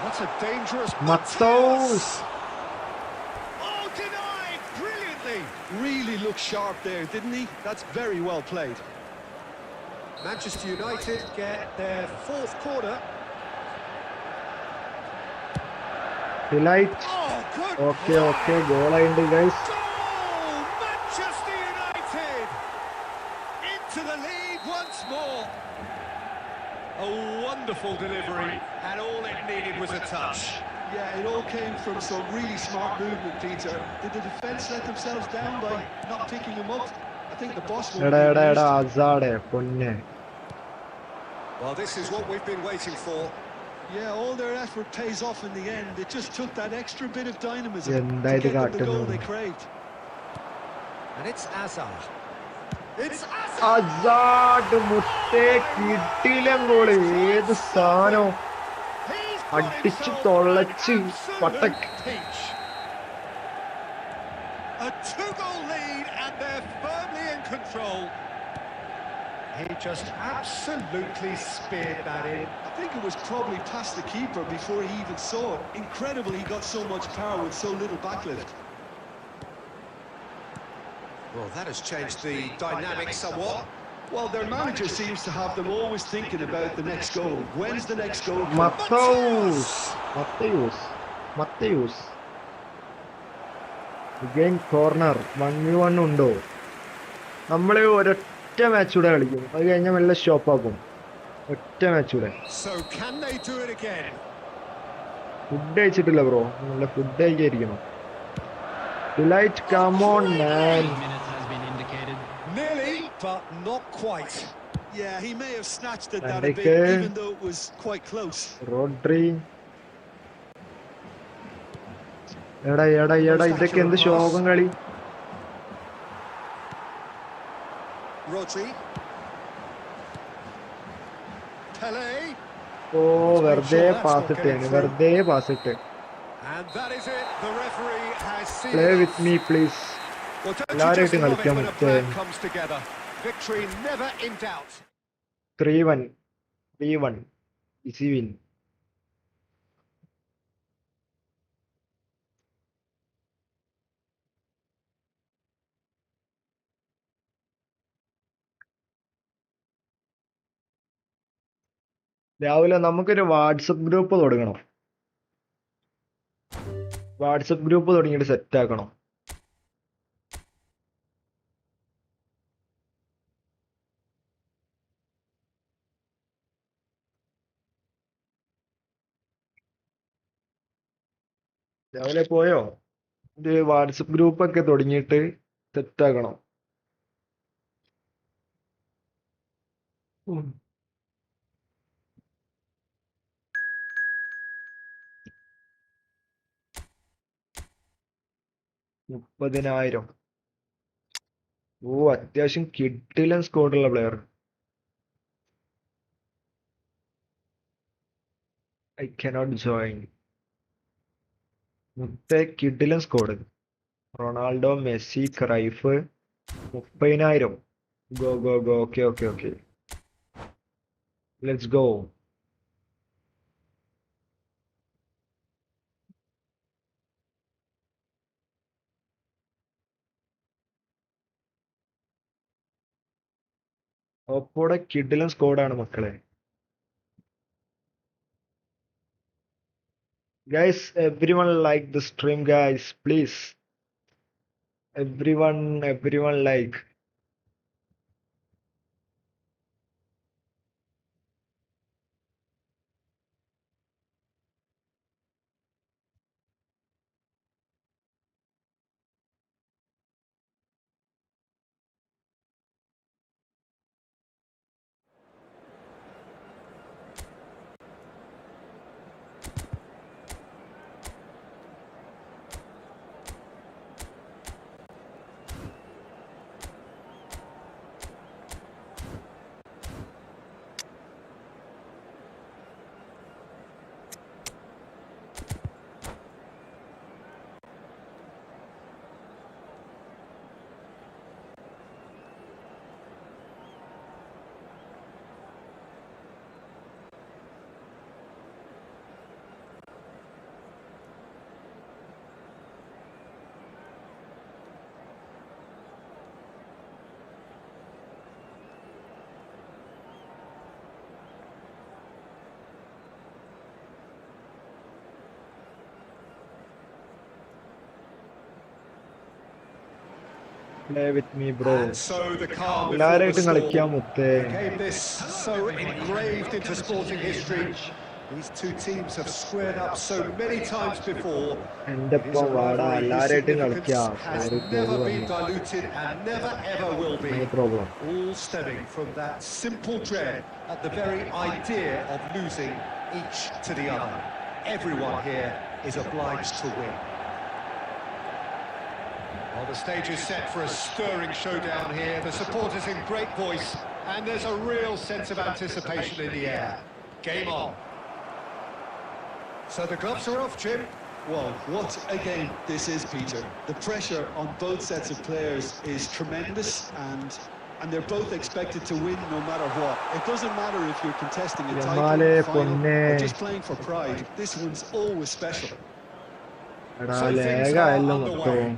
What a dangerous... മത്തൗസ് Oh, denied! Brilliantly! Really looked sharp there, didn't he? That's very well played. Manchester United get their fourth corner. De Ligt. Oh, good okay ഗോളായിട്ടുണ്ട് guys. goal! Manchester United into the lead once more. A wonderful delivery, and all it needed was a touch. Yeah, it all came from some really smart movement, Peter. Did the defence let themselves down by not picking him up? I think the boss will എടാ be amused. അസാടെ പൊന്നെ. Well, this is what we've been waiting for. Yeah, all their effort pays off in the end. It just took that extra bit of dynamism എന്താ to ഇത് get them the കാട്ടുന്നത്? goal they craved. And it's Azar. It's Azar! Hazard മുത്തേ കിട്ടിയില്ല goal. ഏത് സാധനം He's got അടിച്ച് himself തൊള്ളച്ച് an absolute പട്ടക്ക്. peach. A 2-goal lead and they're firmly in control. He just absolutely speared that in. I think it was probably past the keeper before he even saw it. Incredible he got so much power with so little backlift. Well, that has changed the dynamic somewhat. Well, their manager seems to have them always thinking about the next goal. When's the next goal? Matthaus game corner 1v1 ഉണ്ടോ? നമ്മള് ഒരൊറ്റ match കൂടെ കളിക്കും, അത് കഴിഞ്ഞാൽ നല്ല സ്റ്റോപ്പാക്കും. ഒറ്റ match കൂടെ. So can they do it again? Food കഴിച്ചിട്ടില്ല ബ്രോ, നല്ല food കഴിക്കായിരിക്കണം. Delight, come on man. 15 minutes has been indicated. Nearly, but not quite. Yeah, he may have snatched at that a Adich. bit, even though it was quite close. Rodri എടാ ഇതൊക്കെ എന്ത് ശോകം കളി. Rodri. Pele. ഓ വെറുതെ pass ഇട്ട്. And that is it. The referee has seen Play enough. with me please. Well, don't you എല്ലാവരുമായിട്ടും just love it കളിക്കാൻ when a പറ്റേ. plan comes together? Victory never in doubt. 3-1 easy win. രാവിലെ നമുക്കൊരു WhatsApp group തുടങ്ങണം. WhatsApp group തുടങ്ങിയിട്ട് set ആക്കണം. രാവിലെ പോയോ? ഇത് വാട്സപ്പ് ഗ്രൂപ്പ് ഒക്കെ തുടങ്ങിയിട്ട് സെറ്റ് ആക്കണം. 30,000. ഓ അത്യാവശ്യം കിഡിലൻ സ്കോഡുള്ള പ്ലെയർ. I cannot join. കിഡിലൻ squad. Ronaldo, Messi, Cruyff. 30,000. Go okay let's go. ഒപ്പോടെ കിഡിലൻ സ്കോഡാണ് മക്കളെ. Guys, everyone like the stream, guys, please. Everyone like. Play with me, bro. And so the calm before the എല്ലാരായിട്ടും storm. കളിക്കാൻ മുത്തേ. A game this so engraved into sporting history. These two teams have squared up so many times before. And It is a rivalry whose significance has never been no diluted and never ever will be. problem. All stemming from that simple dread at the very idea of losing each to the other. Everyone here is obliged to win. Well, the stage is set for a stirring showdown here. The supporters in great voice, and there's a real sense of anticipation in the air. Game on. So the gloves are off, Jim. Well, what a game this is, Peter. The pressure on both sets of players is tremendous, and they're both expected to win no matter what. It doesn't matter if you're contesting a title, Yamale, a final, or ponne. just playing for pride. This one's always special. എടാ So things Lekha are എല്ലാം underway. മൊത്തവും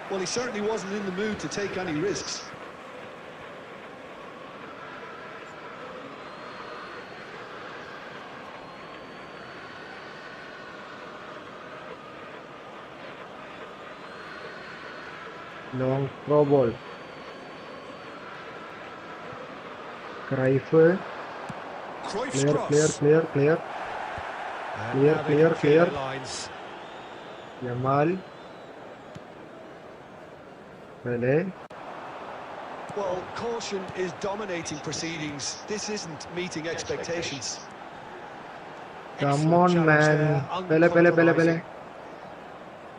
Well, he certainly wasn't in the mood to take any risks. Long throw ball Cruyff Cruyff's clear cross. Clear clear clear And Clear, now they clear, can clear clear. the lines. Yamal Pele Well, caution is dominating proceedings. This isn't meeting expectations. Come Excellent on challenge man there, Pele Pele Pele Pele uncompromising.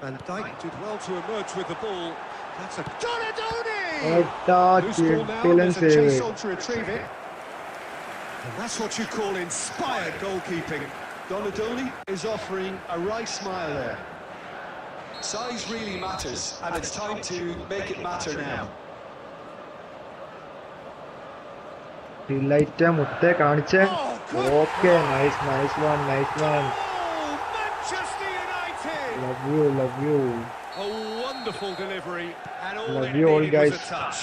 And Adich did well to emerge with the ball. That's a Donadoni! എട്ടാ Loose ball now, കിട്ടിലൻ there's a save chase on to retrieve it. And that's what you call inspired goalkeeping. Donadoni is offering a right smile there. Size really matters, and it's time to make it matter now. Delight മുത്തേ കാണിച്ചേ okay nice nice one nice one Oh, Manchester United! Love you A wonderful delivery, and all Love it you all, needed was guys. a touch.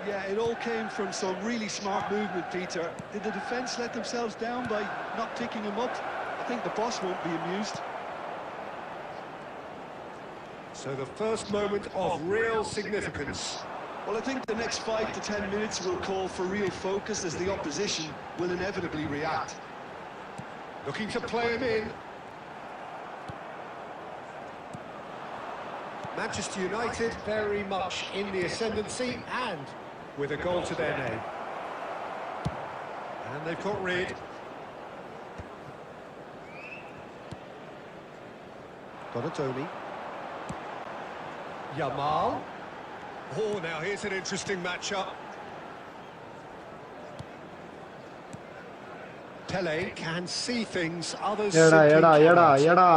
Yeah, it all came from some really smart movement, Peter. Did the defence let themselves down by not picking him up? I think the boss won't be amused. So the first moment of real significance. Well, I think the next 5 to 10 minutes will call for real focus as the opposition will inevitably react. Looking to play him in. Manchester United very much in the ascendancy and with a goal to their name. And they've got rid. Donadoni. Yamal. Oh, now here's an interesting matchup. Pele can see things others എടാ simply എടാ എടാ cannot. എടാ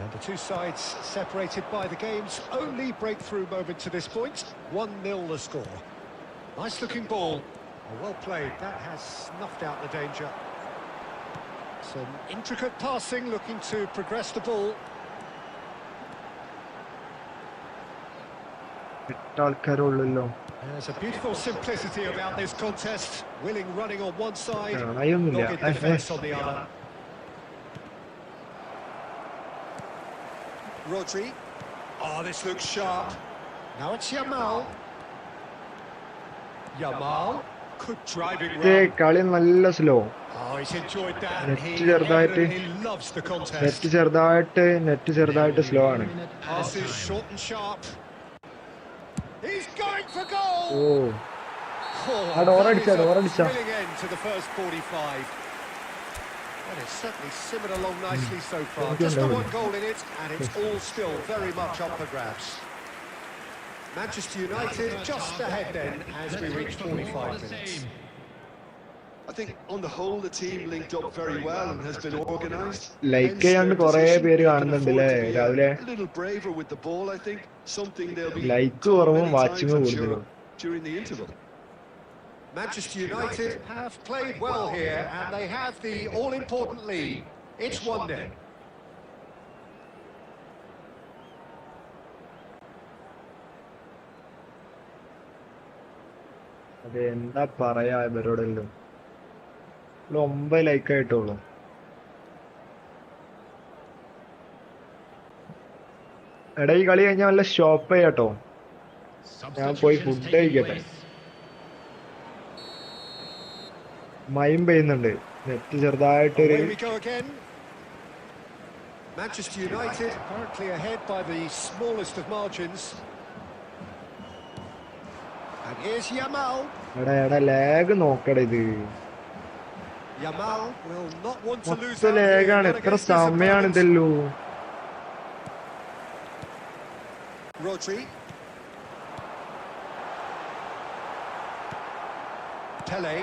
And the two sides separated by the game's only breakthrough moment to this point. 1-0 the score. Nice looking ball. Oh, well played. That has snuffed out the danger. Some intricate passing, looking to progress the ball. എട്ട് ആൾക്കാരുള്ളല്ലോ There's a beautiful simplicity about this contest. Willing running on one side, കാണായൊന്നുമില്ല dogged defence on the other. Rodri. Oh, this looks sharp. Now it's Yamal. Yamal. Good driving run. കളി നല്ല slow Oh, he's enjoyed that. He net ചെറുതായിട്ട് evidently loves the contest. Net ചെറുതായിട്ട് slow ആണ് Pass is short and sharp. He's going for goal. Oh Oh, ആ door that അടിച്ചാ, is a door അടിച്ചാ. thrilling end to the first 45. Well, it's certainly simmered along nicely so far. Thank you, Just the David. one goal in it, and it's all still very much up for grabs. Manchester United just ahead then as we reach 45 minutes. I think on the whole the team linked up very well and has been organised. Like Hence ചെയ്യാണ്ട് their കുറേ position. പേര് They can കാണുന്നുണ്ട് afford ല്ലേ to be രാവിലെ a little braver with the ball, I think. Something they'll be like told കുറവും many times, watching I'm കൂടുതലും sure, during the interval. Manchester United have played well here, and they have the all-important lead. It's 1-0. അത് എന്താ പറയാ ഇവരോടെല്ലാം 9 like ആയിട്ടുള്ളൂ എടാ ഈ കളി കഴിഞ്ഞാൽ വല്ല ഷോപ്പ് ചെയ്യാട്ടോ ഞാൻ പോയി ഫുഡ് കഴിക്കട്ടെ മയം പെയ്യുന്നുണ്ട്. നെറ്റ് ചെറുതായിട്ടൊരു Away we go again. Manchester United currently ahead by the smallest of margins. And here's Yamal. എടാ ലാഗ് നോക്കടാ ഇത്. Yamal will not want to lose മൊത്തം out here. ലാഗാണ്. Not എത്ര against this സമയാണ് opponent. ഇതല്ലോ. Rodri. Pele.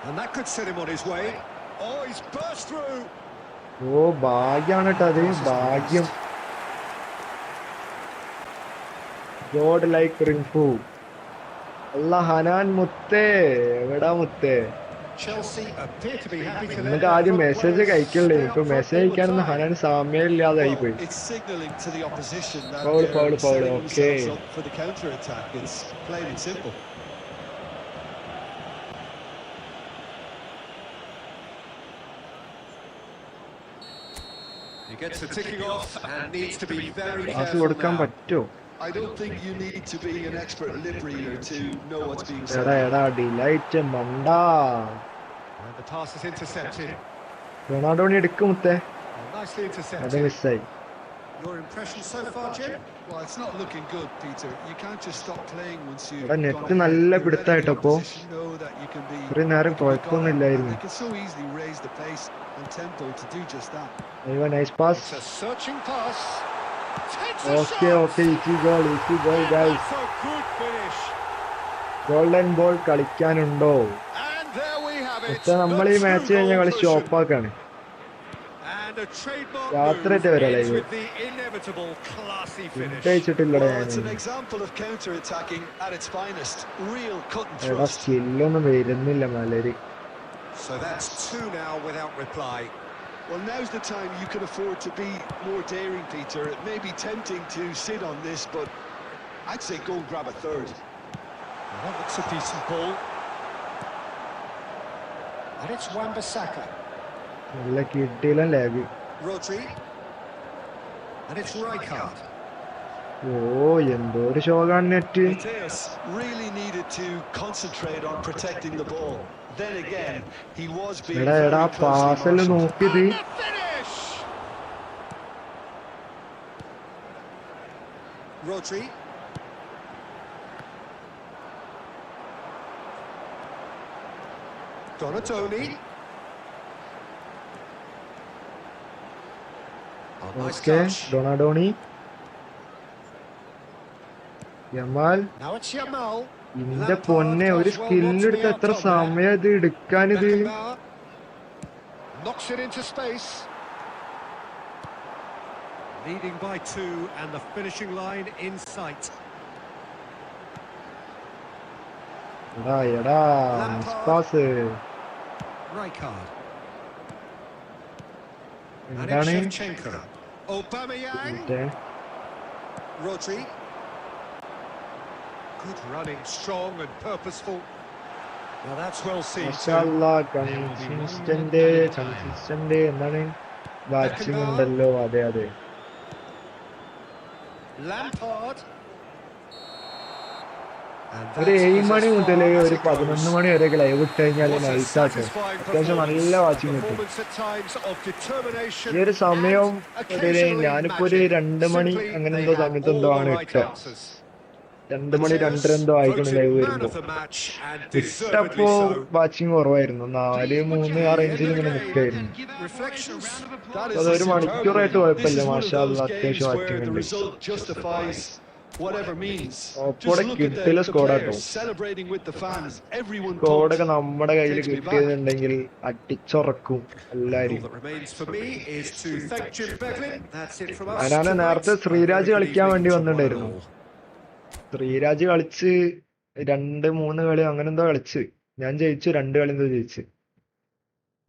And that could set him on his way. Oh, he's burst through. ഓ ഭാഗ്യാണ് കേട്ടോ അത്. ഭാഗ്യം. God like Rinfu. അല്ല ഹനാൻ മുത്തേ, എവിടാ മുത്തേ? Chelsea appear to be happy to let എന്നിട്ട് their ആദ്യം front മെസ്സേജ് players കഴിക്കണ്ടേ? stay ഇപ്പൊ up front message all the അയക്കാനൊന്നും time. ഹനാൻ സമയമില്ലാതായി പോയി. It's signalling to the opposition that Foul, they're foul, foul, setting okay. themselves up for the counter attack. It's plain and simple. He gets the ticking off and needs to be very pass careful കൊടുക്കാൻ now. പറ്റുമോ? I don't think you need to be an expert lip reader to know what's being എടാ said. Delight മണ്ടാ. And the pass is intercepted. റൊണാൾഡോണി എടുക്കും മുത്തേ. Well, nicely അത് intercepted. മിസ്സായി. Your impression so far, Jim? Well, it's not looking good, Peter. You can't just stop playing once you've എടാ gone net ahead. നല്ല You're letting പിടുത്തായിട്ടോ the അപ്പോ. opposition know that you can be. ഇത്രയും നേരം you can be gone, കുഴപ്പമൊന്നുമില്ലായിരുന്നു. and they can so easily raise the pace and tempo to do just that. Nice pass. It's a searching pass. Takes a okay shot. Okay easy goal guys. That's a good finish. Golden ball കളിക്കാനുണ്ടോ? And there we have it. പക്ഷെ നമ്മൾ ഈ match കഴിഞ്ഞ കളി സ്റ്റോപ്പാക്കാണ്. And a trademark രാത്രിയായിട്ട് move വരാം ends live. with the inevitable classy finish. കഴിച്ചിട്ടില്ലടാ Well, it's an ഞാൻ. example of counter-attacking at its finest. Real cut and എടാ thrust. സ്കില്ലൊന്നും വരുന്നില്ല മലര്. So that's two now without reply. Well, now's the time you can afford to be more daring, Peter. It may be tempting to sit on this, but I'd say go and grab a third. Well, that looks a decent ball. And it's Wan-Bissaka. നല്ല കിട്ടിയില്ല lag. Rodri. And it's Rijkaard. ഓ എന്തോ ഒരു ഷോകാണ് net. Mateus really needed to concentrate on protecting the ball. Then again, he was being എടാ very എടാ closely പാസെല്ലാം marshaled. നോക്കിയത്. And the finish! Rodri. Donatoni. Oh, nice okay touch. Donadoni. Yamal. Now it's Yamal. ഇന്റെ പൊന്നെ ഒരു സ്കില്ലെടുത്ത് എത്ര സമയം ഇത് എടുക്കാനിത്. Beckenbauer knocks it into space. Leading by two and the finishing line in sight. എടാ പാസ്. Rijkaard. And it's എന്താണ് Shevchenko. Aubameyang. മറ്റേ Rodri. Good running, strong and purposeful. Now that's well seen. Consistent എന്താണ് watching ഉണ്ടല്ലോ. അതെ Lampard. And ഒരു that's 7 as money far മുതൽ as ഒരു it 11 goes. മണി വരെയൊക്കെ ലൈവ് ഇട്ട് കഴിഞ്ഞാൽ What a നൈസാട്ടോ. satisfying അത്യാവശ്യം നല്ല performance. വാച്ചിങ് കിട്ടും. Performance at times of determination ഈ ഒരു സമയം and ഒരു occasionally ഞാനിപ്പോ ഒരു magic. 2 മണി Simply, അങ്ങനെ they എന്തോ have സമയത്ത് all എന്തോ the ആണ് right ഇട്ട. answers. 2 മണി 2:30 എന്തോ ആയിക്കണ ലൈവ് Voted man വരുമ്പോ. of the match and ഇട്ടപ്പോ deservedly so. Watching കുറവായിരുന്നു. 4-3 ആ റേഞ്ചിൽ ഇങ്ങനെ നിൽക്കായിരുന്നു. Reflections. That is അതൊരു a superb മണിക്കൂറായിട്ട് win. കുഴപ്പമില്ല. This is one of മാഷാ those അല്ലാ, games അത്യാവശ്യം where വാച്ചിങ് the ഉണ്ട്. result justifies whatever means. ഒപ്പോടെ Just look at കിട്ടില്ല the സ്കോഡാട്ടോ. players celebrating with the fans. Everyone സ്കോഡൊക്കെ pumped. നമ്മുടെ കയ്യിൽ Takes me back. കിട്ടിയതുണ്ടെങ്കിൽ അടിച്ചുറക്കും All എല്ലാരും. that remains for me is to thank Jim Beglin. That's it from us. ഞാനാണ് tonight. നേരത്തെ Sreeraj Very good കളിക്കാൻ evening വേണ്ടി to one വന്നിട്ടുണ്ടായിരുന്നു. and all. Sreeraj കളിച്ച് 2-3 കളി അങ്ങനെ എന്തോ കളിച്ച് ഞാൻ ജയിച്ചു. 2 കളി എന്തോ ജയിച്ച്.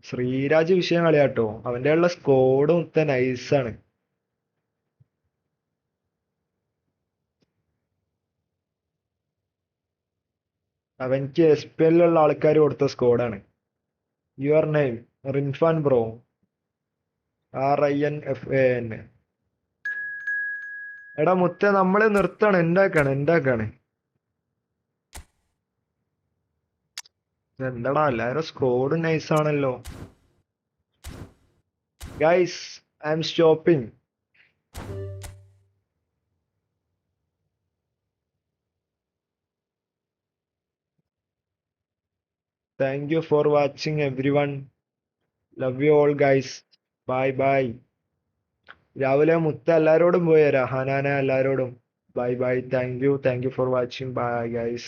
ശ്രീരാജ് വിഷയം കളിയാട്ടോ. അവന്റെ ഉള്ള സ്കോഡ് മൊത്തം നൈസാണ്. അവൻക്ക് SPL ഉള്ള ആൾക്കാർ കൊടുത്ത സ്കോഡാണ്. Your name Rinfan bro. RINFAN. എടാ മുത്ത നമ്മള് നിർത്തണം. എന്താക്കാണ് എന്താടാ എല്ലാരും സ്കോഡ് നൈസ് ആണല്ലോ. Guys, I am stopping. Thank you for watching everyone. Love you all guys. Bye bye. രാവിലെ മുത്ത എല്ലാരോടും പോയരാ, ഹനാന എല്ലാരോടും. Bye bye. Thank you for watching. Bye guys.